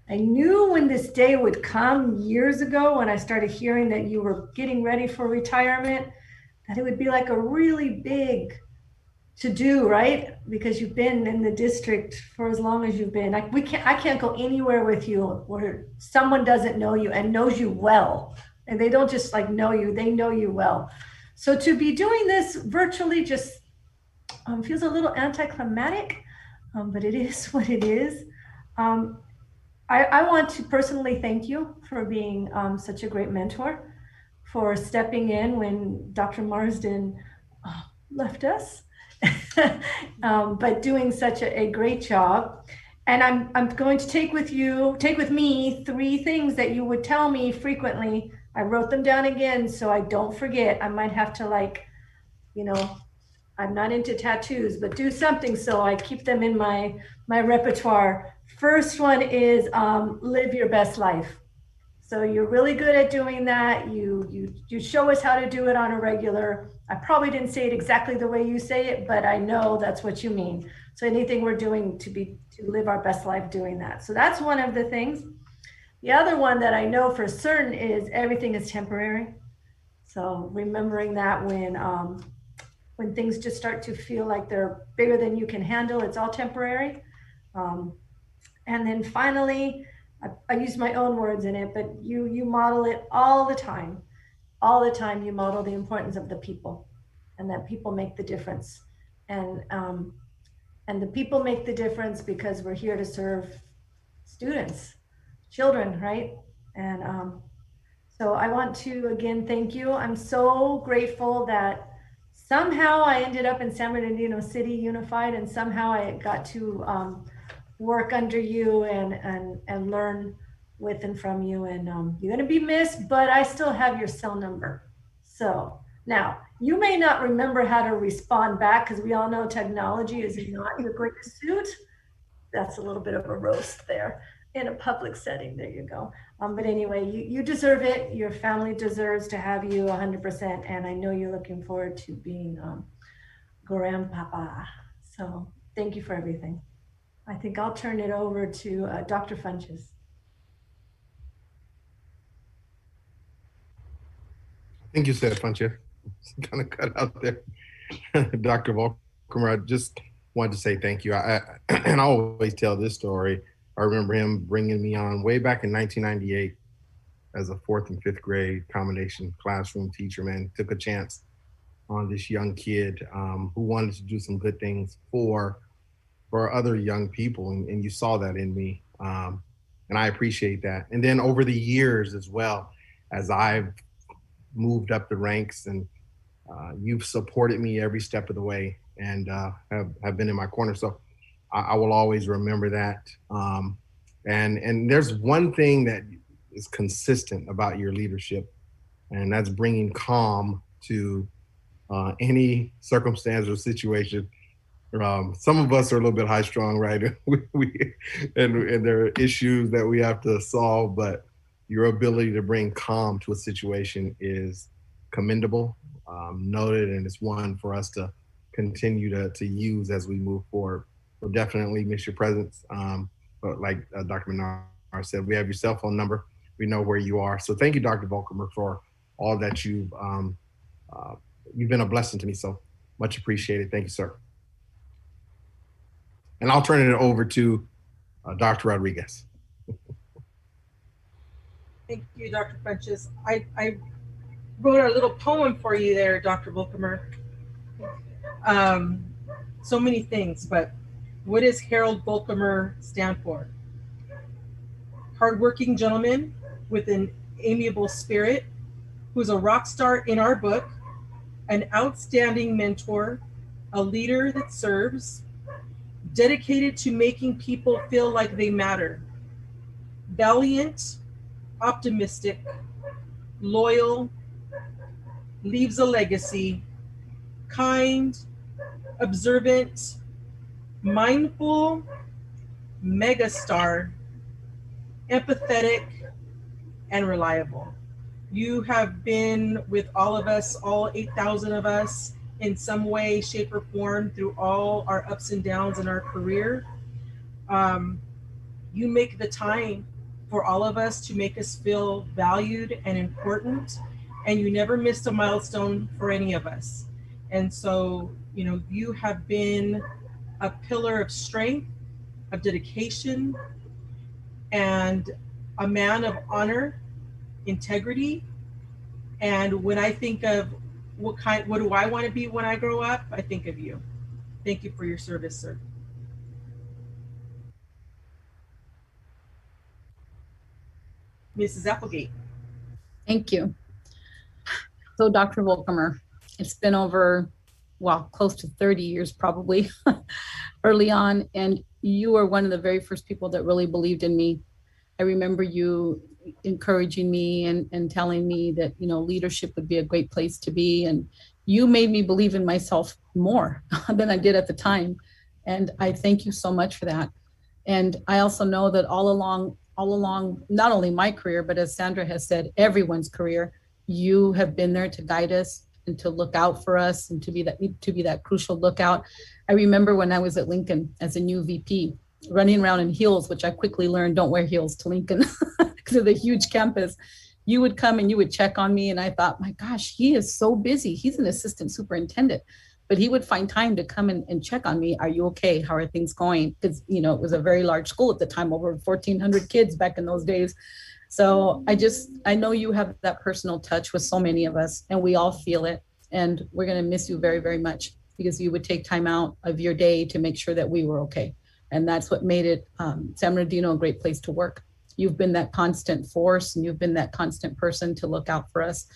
I knew when this day would come years ago when I started hearing that you were getting ready for retirement, that it would be like a really big to do, right? Because you've been in the district for as long as you've been. I can't go anywhere with you where someone doesn't know you and knows you well. And they don't just like know you, they know you well. So to be doing this virtually just feels a little anticlimactic, but it is what it is. I want to personally thank you for being such a great mentor, for stepping in when Dr. Marsden left us, but doing such a great job. And I'm going to take with me 3 things that you would tell me frequently. I wrote them down again so I don't forget. I might have to I'm not into tattoos, but do something so I keep them in my repertoire. First one is live your best life. So you're really good at doing that. You show us how to do it on a regular. I probably didn't say it exactly the way you say it, but I know that's what you mean. So anything we're doing to live our best life, doing that. So that's one of the things. The other one that I know for certain is everything is temporary. So remembering that when things just start to feel like they're bigger than you can handle, it's all temporary. And then finally, I use my own words in it, but you model it all the time. All the time you model the importance of the people, and that people make the difference. And the people make the difference because we're here to serve students, children, right? And so I want to again thank you. I'm so grateful that somehow I ended up in San Bernardino City Unified, and somehow I got to work under you and learn with and from you. And you're going to be missed, but I still have your cell number. So now you may not remember how to respond back because we all know technology is not your greatest suit. That's a little bit of a roast there in a public setting. There you go. But anyway, you deserve it. Your family deserves to have you 100%. And I know you're looking forward to being grandpapa. So thank you for everything. I think I'll turn it over to Dr. Funches. think you said, Funcha. It's kind of cut out there. Dr. Volker, I just wanted to say thank you. And I always tell this story. I remember him bringing me on way back in 1998 as a 4th and 5th grade combination classroom teacher, man. Took a chance on this young kid who wanted to do some good things for other young people. And you saw that in me. And I appreciate that. And then over the years as well, as I've moved up the ranks, and you've supported me every step of the way, and have been in my corner. So I will always remember that. And there's one thing that is consistent about your leadership, and that's bringing calm to any circumstance or situation. Some of us are a little bit high strung, right? and there are issues that we have to solve, but your ability to bring calm to a situation is commendable, noted, and it's one for us to continue to use as we move forward. We'll definitely miss your presence. But like Dr. Menard said, we have your cell phone number. We know where you are. So thank you, Dr. Volker, for all that you've been a blessing to me. So much appreciated. Thank you, sir. And I'll turn it over to Dr. Rodriguez. Thank you, Dr. Funches. I wrote a little poem for you there, Dr. Volker. So many things, but what does Harold Volker stand for? Hardworking gentleman with an amiable spirit, who's a rock star in our book, an outstanding mentor, a leader that serves, dedicated to making people feel like they matter, valiant, optimistic, loyal, leaves a legacy, kind, observant, mindful, megastar, empathetic, and reliable. You have been with all of us, all 8,000 of us, in some way, shape, or form through all our ups and downs in our career. You make the time for all of us to make us feel valued and important, and you never missed a milestone for any of us. And so, you know, you have been a pillar of strength, of dedication, and a man of honor, integrity. And when I think of what do I want to be when I grow up, I think of you. Thank you for your service, sir. Mrs. Applegate. Thank you. So Dr. Volker, it's been over, well, close to 30 years probably early on. And you were one of the very first people that really believed in me. I remember you encouraging me and telling me that, you know, leadership would be a great place to be. And you made me believe in myself more than I did at the time. And I thank you so much for that. And I also know that all along, not only my career, but as Sandra has said, everyone's career, you have been there to guide us and to look out for us and to be that crucial lookout. I remember when I was at Lincoln as a new VP, running around in heels, which I quickly learned don't wear heels to Lincoln because of the huge campus. You would come and you would check on me, and I thought, my gosh, he is so busy. He's an assistant superintendent, but he would find time to come and check on me. Are you okay? How are things going? Because, you know, it was a very large school at the time, over 1,400 kids back in those days. So I know you have that personal touch with so many of us, and we all feel it. And we're going to miss you very, very much, because you would take time out of your day to make sure that we were okay. And that's what made it San Bernardino a great place to work. You've been that constant force, and you've been that constant person to look out for us.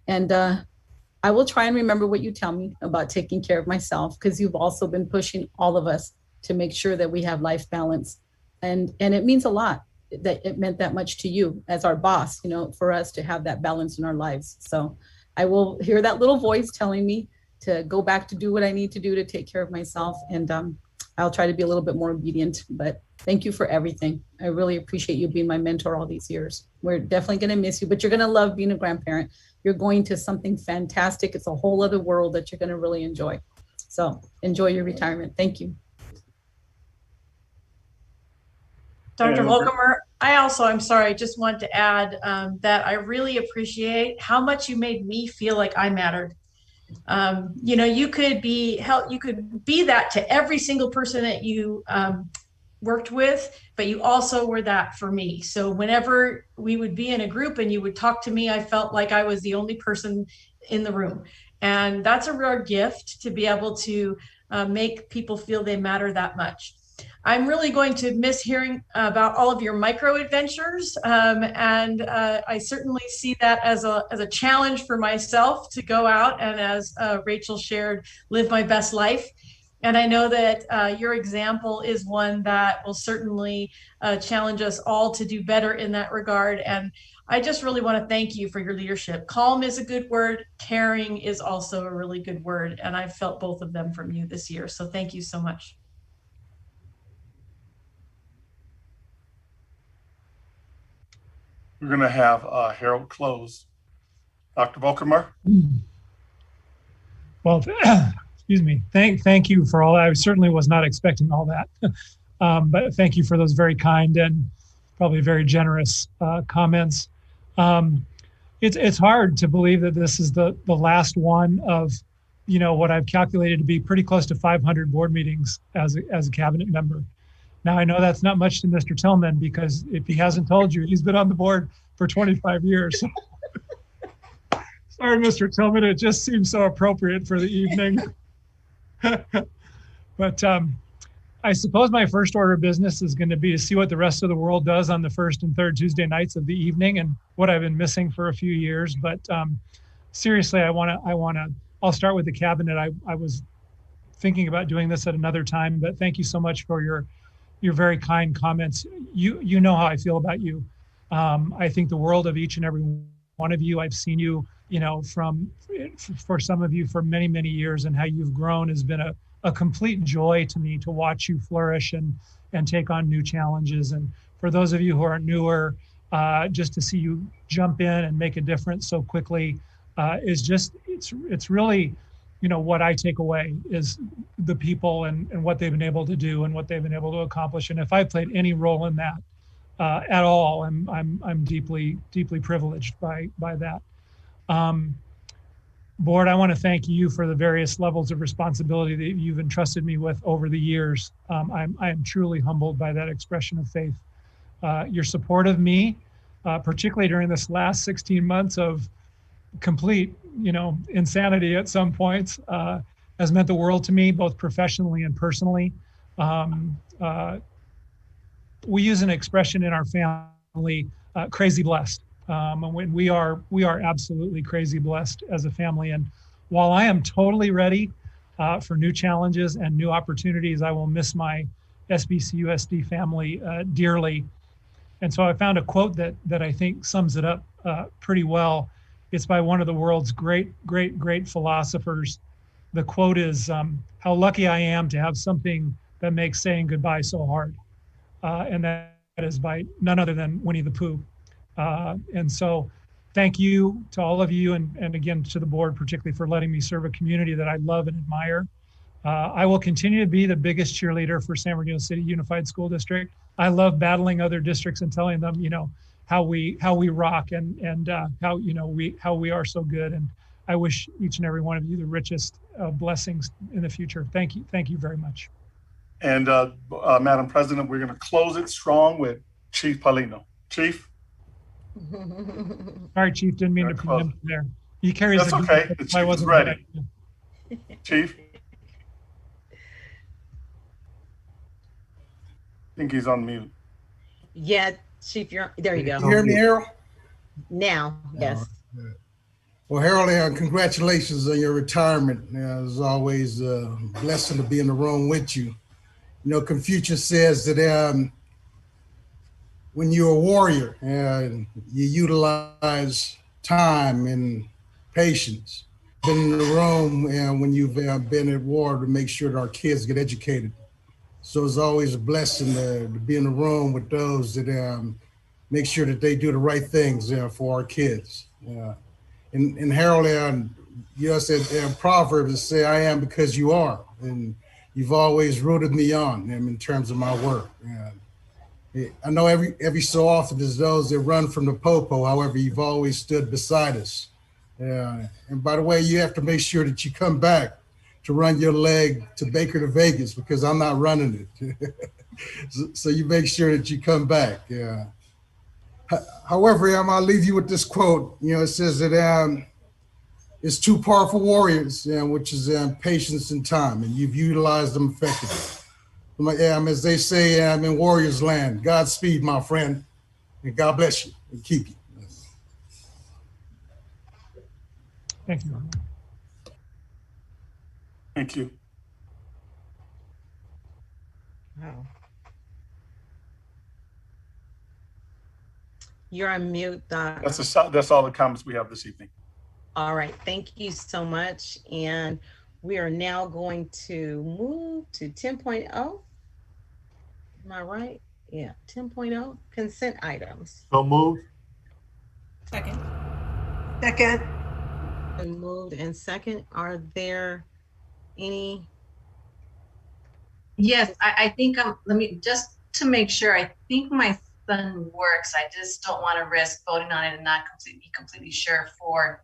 And I will try and remember what you tell me about taking care of myself, because you've also been pushing all of us to make sure that we have life balance. And it means a lot that it meant that much to you as our boss, you know, for us to have that balance in our lives. So I will hear that little voice telling me to go back to do what I need to do to take care of myself. And I'll try to be a little bit more obedient, but thank you for everything. I really appreciate you being my mentor all these years. We're definitely going to miss you, but you're going to love being a grandparent. You're going to something fantastic. It's a whole other world that you're going to really enjoy. So enjoy your retirement. Thank you. Dr. Volker, I'm sorry, I just want to add that I really appreciate how much you made me feel like I mattered. You know, you could be that to every single person that you worked with, but you also were that for me. So whenever we would be in a group and you would talk to me, I felt like I was the only person in the room. And that's a rare gift, to be able to make people feel they matter that much. I'm really going to miss hearing about all of your micro adventures. And I certainly see that as a challenge for myself to go out and, as Rachel shared, live my best life. And I know that your example is one that will certainly challenge us all to do better in that regard. And I just really want to thank you for your leadership. Calm is a good word. Caring is also a really good word. And I've felt both of them from you this year. So thank you so much. We're going to have Harold close. Dr. Volkermer. Well, excuse me. Thank you for all that. I certainly was not expecting all that. But thank you for those very kind and probably very generous comments. It's hard to believe that this is the last one of, you know, what I've calculated to be pretty close to 500 board meetings as a cabinet member. Now, I know that's not much to Mr. Tillman, because if he hasn't told you, he's been on the board for 25 years. Sorry, Mr. Tillman, it just seems so appropriate for the evening. But I suppose my first order of business is going to be to see what the rest of the world does on the first and third Tuesday nights of the evening, and what I've been missing for a few years. But seriously, I'll start with the cabinet. I was thinking about doing this at another time, but thank you so much for your very kind comments. You know how I feel about you. I think the world of each and every one of you. I've seen you, you know, for some of you for many, many years, and how you've grown has been a complete joy to me to watch you flourish and take on new challenges. And for those of you who are newer, just to see you jump in and make a difference so quickly it's really, you know, what I take away is the people and what they've been able to do and what they've been able to accomplish. And if I played any role in that at all, I'm deeply, deeply privileged by that. Board, I want to thank you for the various levels of responsibility that you've entrusted me with over the years. I am truly humbled by that expression of faith. Your support of me, particularly during this last 16 months of complete, you know, insanity at some points, has meant the world to me, both professionally and personally. We use an expression in our family, crazy blessed. When we are absolutely crazy blessed as a family. And while I am totally ready for new challenges and new opportunities, I will miss my SBCUSD family dearly. And so I found a quote that I think sums it up pretty well. It's by one of the world's great philosophers. The quote is, "How lucky I am to have something that makes saying goodbye so hard." And that is by none other than Winnie the Pooh. And so thank you to all of you, and again to the board, particularly for letting me serve a community that I love and admire. I will continue to be the biggest cheerleader for San Bernardino City Unified School District. I love battling other districts and telling them, you know, how we rock and how, you know, how we are so good. And I wish each and every one of you the richest blessings in the future. Thank you very much. And Madam President, we're going to close it strong with Chief Paulino. Chief. Sorry, Chief, didn't mean to put him there. He carries. That's okay. The Chief is ready. Chief. I think he's on mute. Yeah, Chief, there you go. You hear me, Harold? Now, yes. Well, Harold, congratulations on your retirement. It's always a blessing to be in the room with you. You know, Confucius says that when you're a warrior, you utilize time and patience. Been in the room when you've been at war to make sure that our kids get educated. So it's always a blessing to be in the room with those that make sure that they do the right things for our kids. And Harold, you know, said Proverbs say, "I am because you are," and you've always rooted me on in terms of my work. I know every so often there's those that run from the popo. However, you've always stood beside us. And by the way, you have to make sure that you come back to run your leg to Baker to Vegas, because I'm not running it. So you make sure that you come back. Yeah. However, I'll leave you with this quote. It says that it's two powerful warriors, which is patience and time, and you've utilized them effectively. As they say, I'm in Warriors land. Godspeed, my friend, and God bless you and keep you. Thank you. Thank you. Wow. You're on mute, Doc. That's all the comments we have this evening. All right, thank you so much. And we are now going to move to 10.0. Am I right? Yeah, 10.0, consent items. So moved. Second. Second. Been moved and second. Are there any? Yes, I think let me just to make sure. I think my son works. I just don't want to risk voting on it and not be completely sure for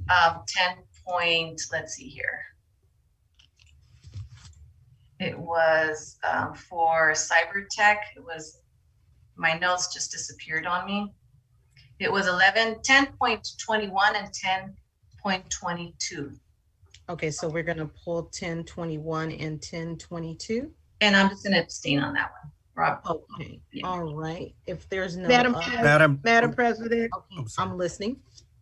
10 point. Let's see here. It was for cyber tech. It was, my notes just disappeared on me. It was 10.21 and 10.22. Okay, so we're going to pull 1021 and 1022. And I'm just going to abstain on that one, Rob. Okay, yeah. All right. If there's no Madam President. Okay, I'm listening.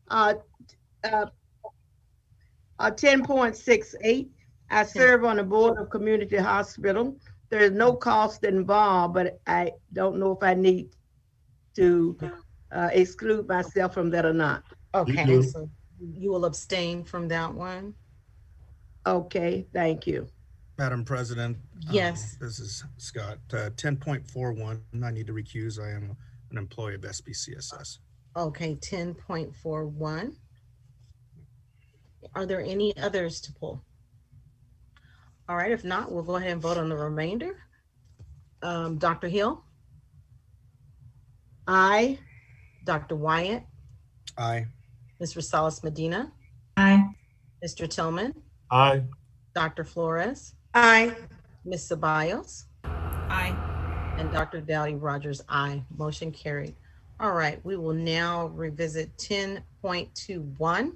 10.68. I serve on the board of community hospital. There is no cost involved, but I don't know if I need to exclude myself from that or not. Okay, so you will abstain from that one. Okay, thank you. Madam President. Yes. This is Scott. 10.41, I need to recuse. I am an employee of SBCSS. Okay, 10.41. Are there any others to pull? All right, if not, we'll go ahead and vote on the remainder. Dr. Hill? Aye. Dr. Wyatt? Aye. Ms. Rosales Medina? Aye. Mr. Tillman? Aye. Dr. Flores? Aye. Ms. Ceballos? Aye. And Dr. Dowdy Rogers, aye. Motion carried. All right, we will now revisit 10.21.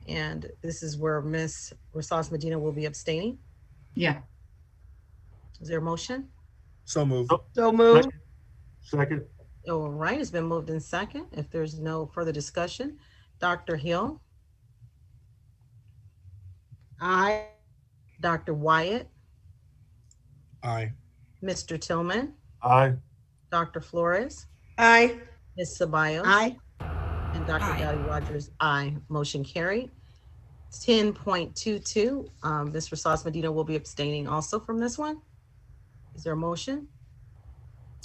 And this is where Ms. Rosales Medina will be abstaining. Yeah. Is there a motion? So moved. So moved. Second. All right, it's been moved in second. If there's no further discussion, Dr. Hill? Aye. Dr. Wyatt? Aye. Mr. Tillman? Aye. Dr. Flores? Aye. Ms. Ceballos? Aye. And Dr. Aye. Dowdy Rogers, aye. Motion carried. 10.22, Ms. Rosales Medina will be abstaining also from this one. Is there a motion?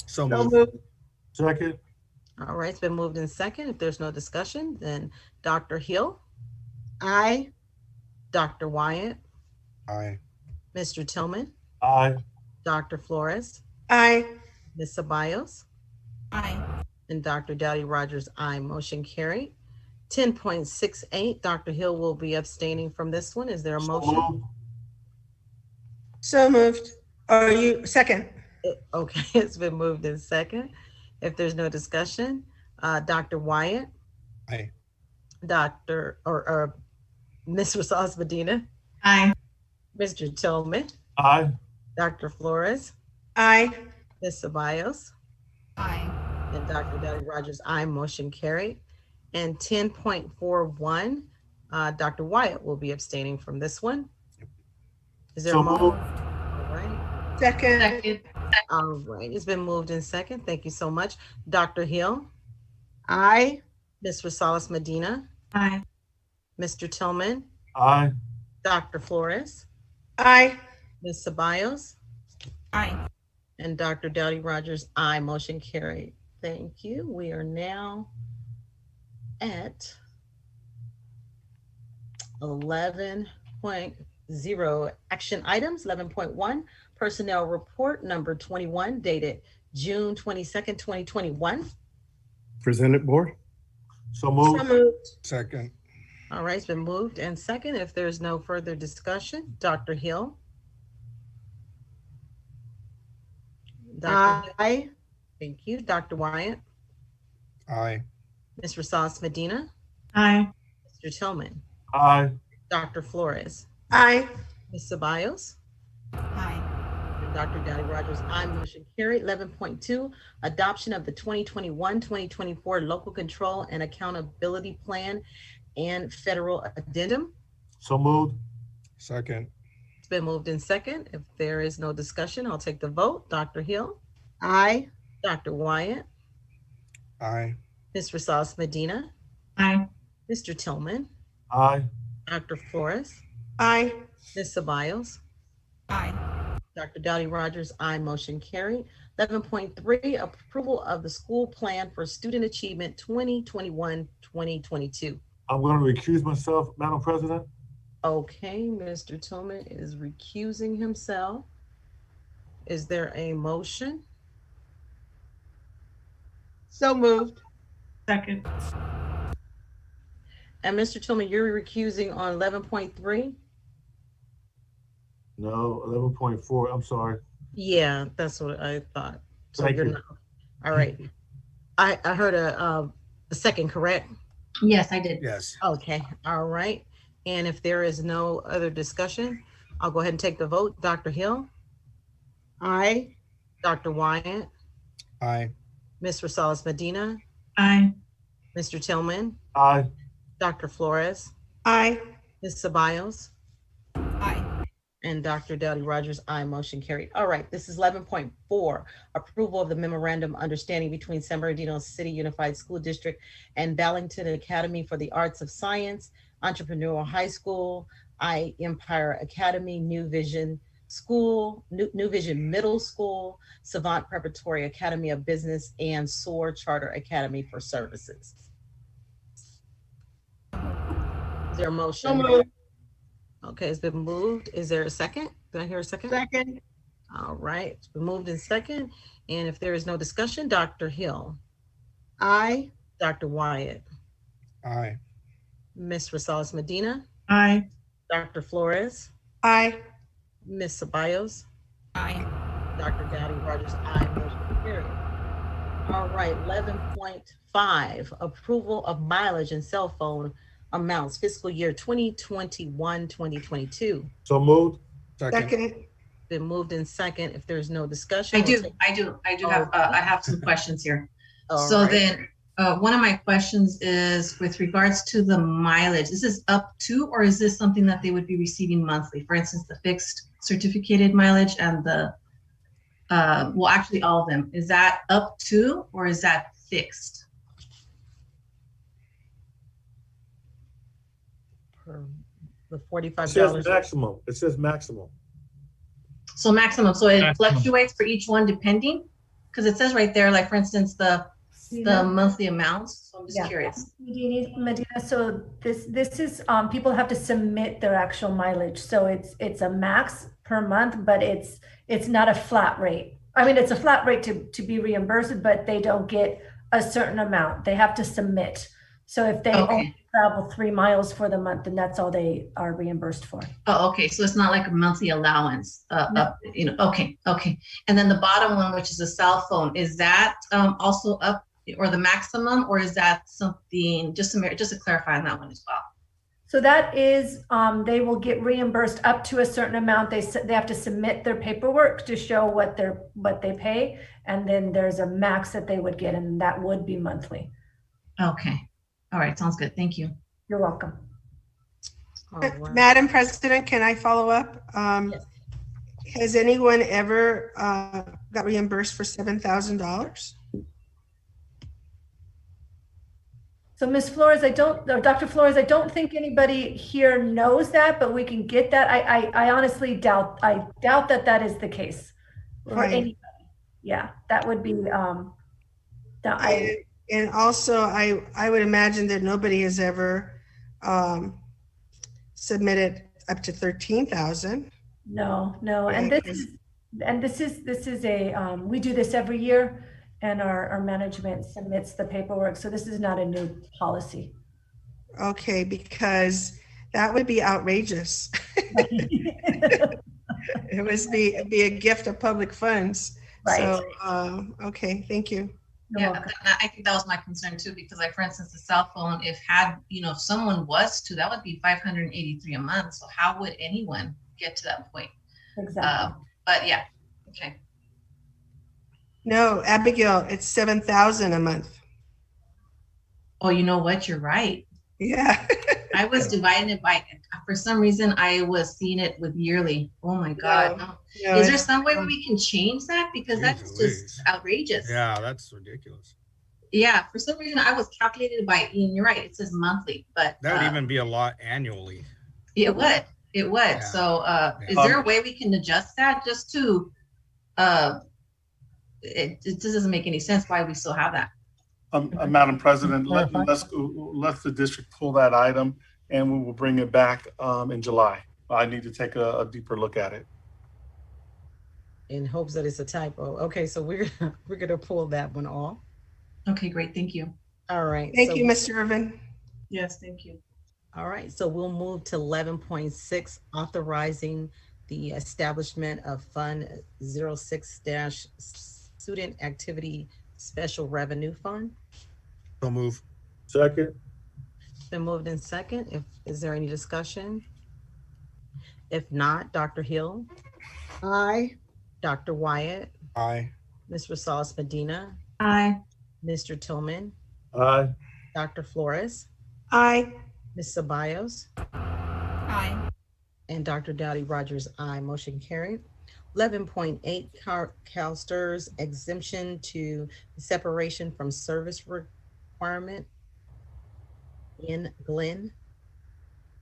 So So moved. moved. Second. All right, it's been moved in second. If there's no discussion, then Dr. Hill, Aye. Dr. Wyatt, Aye. Mr. Tillman, Aye. Dr. Flores, Aye. Ms. Ceballos, Aye. and Dr. Dowdy Rogers, aye. Motion carried. 10.68, Dr. Hill will be abstaining from this one. Is there a motion? moved. So moved. Are you second? Okay, it's been moved in second. If there's no discussion, Dr. Wyatt, Aye. Dr. or Ms. Rosales Medina, Aye. Mr. Tillman, Aye. Dr. Flores, Aye. Ms. Ceballos, Aye. and Dr. Dowdy Rogers, aye. Motion carried. And 10.41, Dr. Wyatt will be abstaining from this one. Is there So a motion? moved. All right. Second. Second. All right. It's been moved in second. Thank you so much. Dr. Hill, Aye. Ms. Rosales Medina, Aye. Mr. Tillman, Aye. Dr. Flores, Aye. Ms. Ceballos, Aye. and Dr. Dowdy Rogers, aye. Motion carried. Thank you. We are now at 11.0 action items. 11.1 personnel report number 21 dated June 22nd, 2021. Presented, board. So moved. So moved. Second. All right, it's been moved and second. If there's no further discussion, Dr. Hill. Dr. Aye. Thank you. Dr. Wyatt. Aye. Ms. Rosales Medina. Aye. Mr. Tillman. Aye. Dr. Flores. Aye. Ms. Ceballos. Aye. And Dr. Dowdy Rogers, aye. Motion carried. 11.2, adoption of the 2021-2024 Local Control and Accountability Plan and Federal Addendum. So moved. Second. It's been moved in second. If there is no discussion, I'll take the vote. Dr. Hill. Aye. Dr. Wyatt. Aye. Ms. Rosales Medina. Aye. Mr. Tillman. Aye. Dr. Flores. Aye. Ms. Ceballos. Aye. Dr. Dowdy Rogers, aye. Motion carried. 11.3, approval of the school plan for student achievement 2021-2022. I'm going to recuse myself, Madam President. Okay, Mr. Tillman is recusing himself. Is there a motion? So moved. Second. And Mr. Tillman, you're recusing on 11.3? No, 11.4. I'm sorry. Yeah, that's what I thought. So Thank you're you. not. All right. I heard a second, correct? Yes, I did. Yes. Okay, all right. And if there is no other discussion, I'll go ahead and take the vote. Dr. Hill. Aye. Dr. Wyatt. Aye. Ms. Rosales Medina. Aye. Mr. Tillman. Aye. Dr. Flores. Aye. Ms. Ceballos. Aye. And Dr. Dowdy Rogers, aye. Motion carried. All right, this is 11.4, approval of the memorandum understanding between San Bernardino City Unified School District and Ballington Academy for the Arts of Science, Entrepreneurial High School, Empire Academy, New Vision School, New Vision Middle School, Savant Preparatory Academy of Business, and SOAR Charter Academy for Services. Is there a motion? So moved. Okay, it's been moved. Is there a second? Did I hear a second? Second. All right, it's been moved in second. And if there is no discussion, Dr. Hill. Aye. Dr. Wyatt. Aye. Ms. Rosales Medina. Aye. Dr. Flores. Aye. Ms. Ceballos. Aye. Dr. Dowdy Rogers, aye. Motion carried. All right, 11.5, approval of mileage and cell phone amounts fiscal year 2021-2022. So moved. Second. Been moved in second. If there's no discussion. I do have, I have some questions here. All So right. then, one of my questions is with regards to the mileage, is this up to, or is this something that they would be receiving monthly? For instance, the fixed certificated mileage and the, well, actually all of them, is that up to, or is that fixed? The It $45. says maximum. It says maximum. So maximum, so it Maximum. fluctuates for each one depending? Because it says right there, like for instance, the monthly amounts, so I'm just curious. Medina, so this is, people have to submit their actual mileage. So it's a max per month, but it's not a flat rate. I mean, it's a flat rate to be reimbursed, but they don't get a certain amount. They have to submit. So if they only travel 3 miles for the month, then that's all they are reimbursed for. Oh, okay, so it's not like a monthly allowance, okay. And then the bottom one, which is a cell phone, is that also up, or the maximum, or is that something, just to clarify on that one as well? So that is, they will get reimbursed up to a certain amount. They have to submit their paperwork to show what they pay, and then there's a max that they would get, and that would be monthly. Okay, all right, sounds good, thank you. You're welcome. Madam President, can I follow up? Has anyone ever got reimbursed for $7,000? So Ms. Flores, Dr. Flores, I don't think anybody here knows that, but we can get that. I honestly doubt that is the case for anybody. Yeah, that would be, and also I would imagine that nobody has ever submitted up to 13,000. No, and And this is a, we do this every year, and our management submits the paperwork. So this is not a new policy. Okay, because that would be outrageous. It must be a gift of public funds. Right. So, okay, thank you. Yeah, I think that was my concern too, because like, for instance, the cell phone, if someone was to, that would be $583 a month. So how would anyone get to that point? Exactly. But yeah, okay. No, Abigail, it's $7,000 a month. Oh, you know what? You're right. Yeah. I was dividing it by, for some reason, I was seeing it with yearly. Oh my God. No. Is there some way where we can change that? Because that's just outrageous. Yeah, that's ridiculous. Yeah, for some reason, I was calculated by, and you're right, it says monthly, but. That would even be a lot annually. It would. Yeah. So is there a way we can adjust that just to, it just doesn't make any sense why we still have that. Madam President, let the district pull that item and we will bring it back in July. I need to take a deeper look at it. In hopes that it's a typo. Okay, so we're gonna pull that one off. Okay, great, thank you. All right. Thank you, Mr. Irvin. Yes, thank you. All right, so we'll move to 11.6, authorizing the establishment of Fund 06- Student Activity Special Revenue Fund. So move. Second. Been moved in second. Is there any discussion? If not, Dr. Hill. Aye. Dr. Wyatt. Aye. Ms. Rosales Medina. Aye. Mr. Tillman. Aye. Dr. Flores. Aye. Ms. Ceballos. Aye. And Dr. Dowdy Rogers, aye. Motion carried. 11.8, CalSTRS exemption to separation from service requirement in Glenn.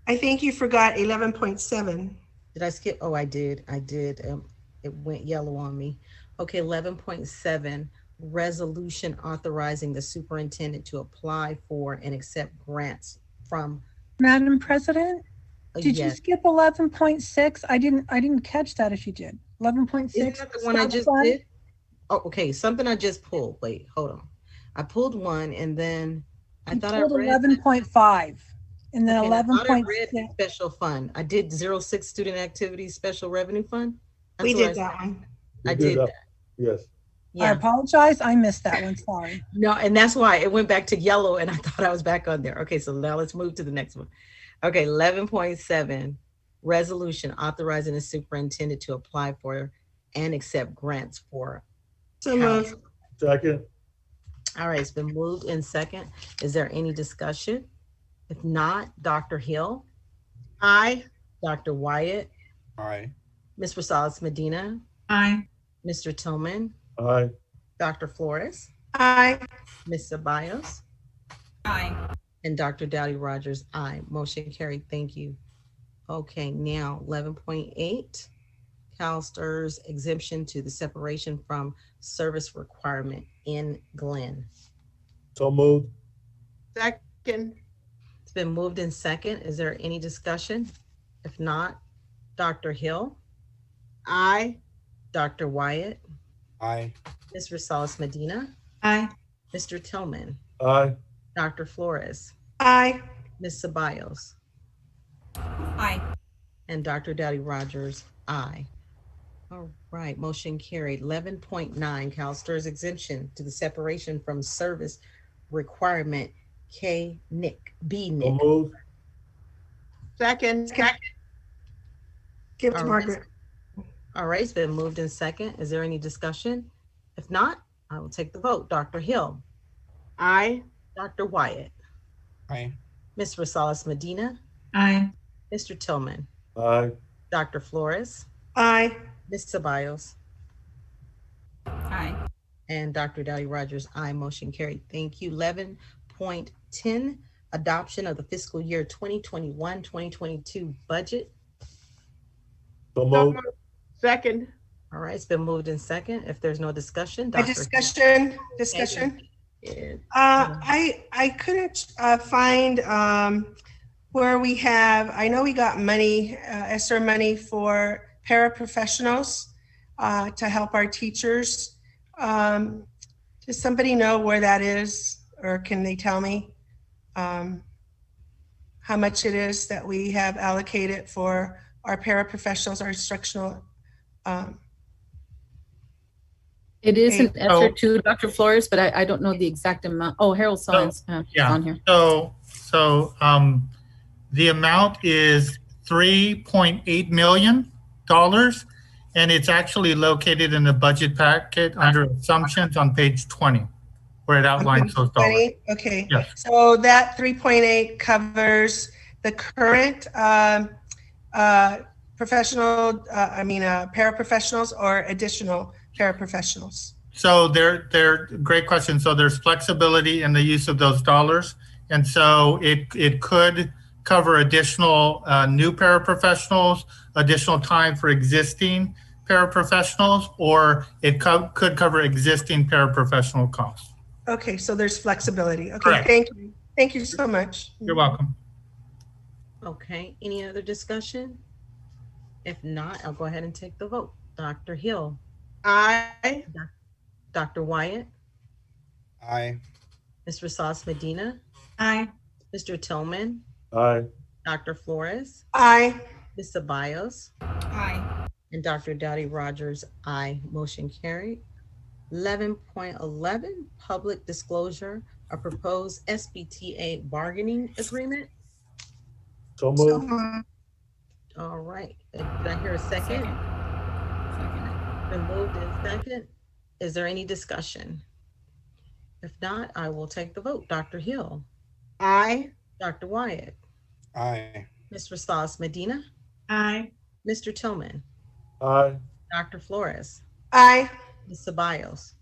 I think you forgot 11.7. Did I skip? Oh, I did. It went yellow on me. Okay, 11.7, resolution authorizing the superintendent to apply for and accept grants from. Madam President, did you skip 11.6? I didn't catch that if you did. 11.6. Isn't that the one I just did? Oh, okay. Something I just pulled. Wait, hold on. I pulled one and then I thought I read 11.5 and then 11.6 special fund. I did 06 student activities special revenue fund. We did that one. I did that. Yes. I apologize. I missed that one. Sorry. No, and that's why it went back to yellow and I thought I was back on there. Okay, so now let's move to the next one. Okay, 11.7, resolution authorizing the superintendent to apply for and accept grants for. So moved. Second. All right, it's been moved in second. Is there any discussion? If not, Dr. Hill. Aye. Dr. Wyatt. Aye. Ms. Rosales Medina. Aye. Mr. Tillman. Aye. Dr. Flores. Aye. Ms. Ceballos. Aye. And Dr. Dowdy Rogers, aye. Motion carried. Thank you. Okay, now 11.8, CalSTRS exemption to the separation from service requirement in Glenn. So moved. Second. It's been moved in second. Is there any discussion? If not, Dr. Hill. Aye. Dr. Wyatt. Aye. Ms. Rosales Medina. Aye. Mr. Tillman. Aye. Dr. Flores. Aye. Ms. Ceballos. Aye. And Dr. Dowdy Rogers, aye. All right, motion carried. 11.9, CalSTRS exemption to the separation from service requirement B-NIC. So moved. Second. Give it to All right. Margaret. All right, it's been moved in second. Is there any discussion? If not, I will take the vote. Dr. Hill. Aye. Dr. Wyatt. Aye. Ms. Rosales Medina. Aye. Mr. Tillman. Aye. Dr. Flores. Aye. Ms. Ceballos. Aye. And Dr. Dowdy Rogers, aye. Motion carried. Thank you. 11.10, adoption of the fiscal year 2021-2022 budget. So moved. Second. All right, it's been moved in second. If there's no discussion, A Dr. discussion. I couldn't find where we have, I know we got money, ESSER money for paraprofessionals. to help our teachers. Does somebody know where that is, or can they tell me how much it is that we have allocated for our paraprofessionals, our instructional? It is an aid? answer to Dr. Flores, but I don't know the exact amount. Oh, Harold Sons Yeah. on here. So the amount is $3.8 million, and it's actually located in the budget packet under assumptions on page 20, where it outlines those dollars. Okay. Yes. So that 3.8 covers the current paraprofessionals or additional paraprofessionals? So they're great question. So there's flexibility in the use of those dollars. And so it could cover additional new paraprofessionals, additional time for existing paraprofessionals, or it could cover existing paraprofessional costs. Okay, so there's flexibility. Okay, Correct. Thank you. Thank you so much. You're welcome. Okay, any other discussion? If not, I'll go ahead and take the vote. Dr. Hill. Aye. Dr. Wyatt. Aye. Ms. Rosales Medina. Aye. Mr. Tillman. Aye. Dr. Flores. Aye. Ms. Ceballos. Aye. And Dr. Dowdy Rogers, aye. Motion carried. 11.11, public disclosure of proposed SBTA bargaining agreement. So moved. All right. Did I hear a second? Been moved in second. Is there any discussion? If not, I will take the vote. Dr. Hill. Aye. Dr. Wyatt. Aye. Ms. Rosales Medina. Aye. Mr. Tillman. Aye. Dr. Flores. Aye. Ms. Ceballos.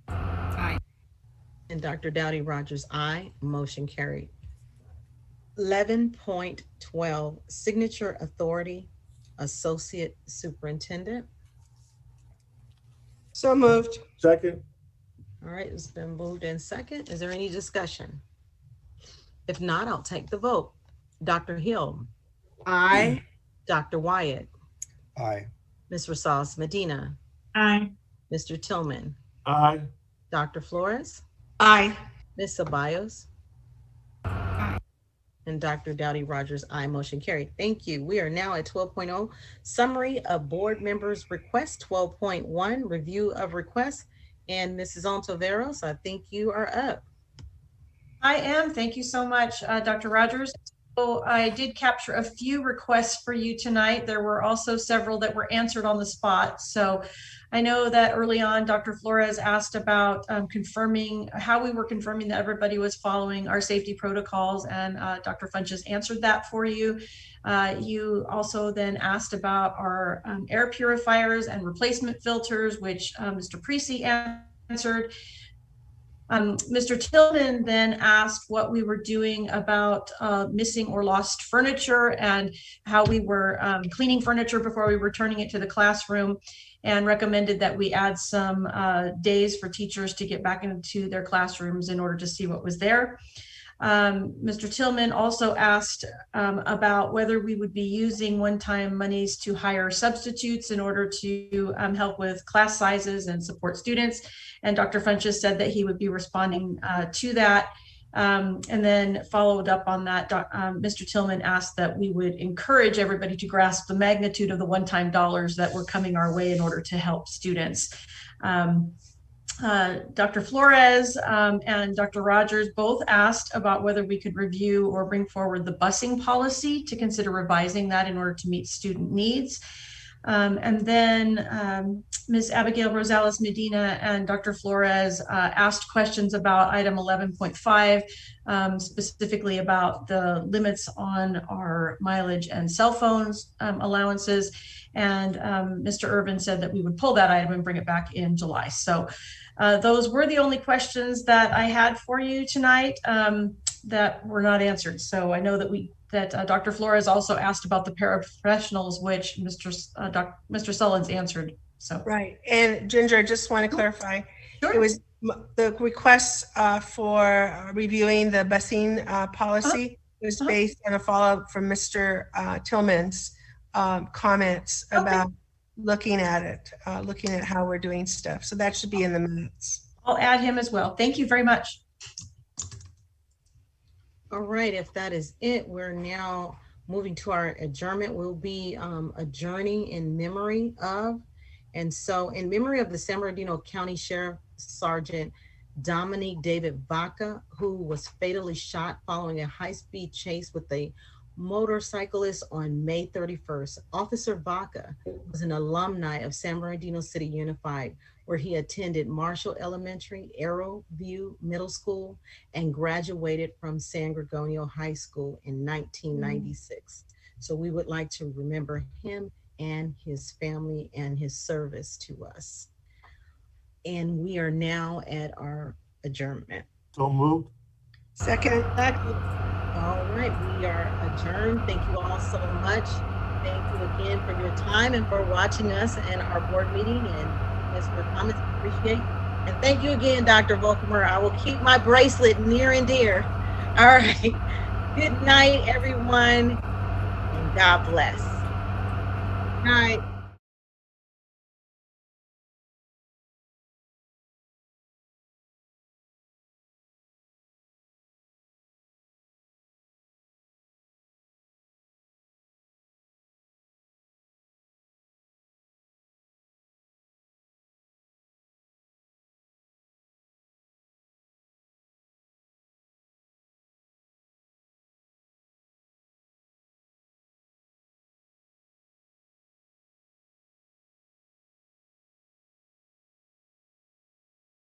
Aye. And Dr. Dowdy Rogers, aye. Motion carried. 11.12, signature authority, associate superintendent. So moved. Second. All right, it's been moved in second. Is there any discussion? If not, I'll take the vote. Dr. Hill. Aye. Dr. Wyatt. Aye. Ms. Rosales Medina. Aye. Mr. Tillman. Aye. Dr. Flores. Aye. Ms. Ceballos. And Dr. Dowdy Rogers, aye. Motion carried. Thank you. We are now at 12.0, summary of board members' requests. 12.1, review of requests. And Mrs. Ontiveros, I think you are up. I am. Thank you so much, Dr. Rogers. So I did capture a few requests for you tonight. There were also several that were answered on the spot. So I know that early on, Dr. Flores asked about confirming how we were confirming that everybody was following our safety protocols, and Dr. Funches answered that for you. You also then asked about our air purifiers and replacement filters, which Mr. Precy answered. Mr. Tillman then asked what we were doing about missing or lost furniture and how we were cleaning furniture before we were returning it to the classroom, and recommended that we add some days for teachers to get back into their classrooms in order to see what was there. Mr. Tillman also asked about whether we would be using one-time monies to hire substitutes in order to help with class sizes and support students. And Dr. Funches said that he would be responding to that. And then followed up on that, Mr. Tillman asked that we would encourage everybody to grasp the magnitude of the one-time dollars that were coming our way in order to help students. Dr. Flores and Dr. Rogers both asked about whether we could review or bring forward the busing policy to consider revising that in order to meet student needs. And then Ms. Abigail Rosales Medina and Dr. Flores asked questions about item 11.5, specifically about the limits on our mileage and cell phones allowances. And Mr. Irvin said that we would pull that item and bring it back in July. So those were the only questions that I had for you tonight that were not answered. So I know that Dr. Flores also asked about the paraprofessionals, which Mr. Sullins answered. So right. And Ginger, I just want to clarify. Sure. It was the request for reviewing the busing policy. It was based on a follow-up from Mr. Tillman's comments about looking at it, looking at how we're doing stuff. So that should be in the minutes. I'll add him as well. Thank you very much. All right, if that is it, we're now moving to our adjournment. We'll be adjourning in memory of, and so in memory of the San Bernardino County Sheriff Sergeant Dominique David Vaca, who was fatally shot following a high-speed chase with a motorcyclist on May 31st. Officer Vaca was an alumni of San Bernardino City Unified, where he attended Marshall Elementary, Arrow View Middle School, and graduated from San Gregorio High School in 1996. So we would like to remember him and his family and his service to us. And we are now at our adjournment. So moved. Second. All right, we are adjourned. Thank you all so much. Thank you again for your time and for watching us and our board meeting, and as for comments, appreciate. And thank you again, Dr. Volkmer. I will keep my bracelet near and dear. All right. Good night, everyone, and God bless. Good night.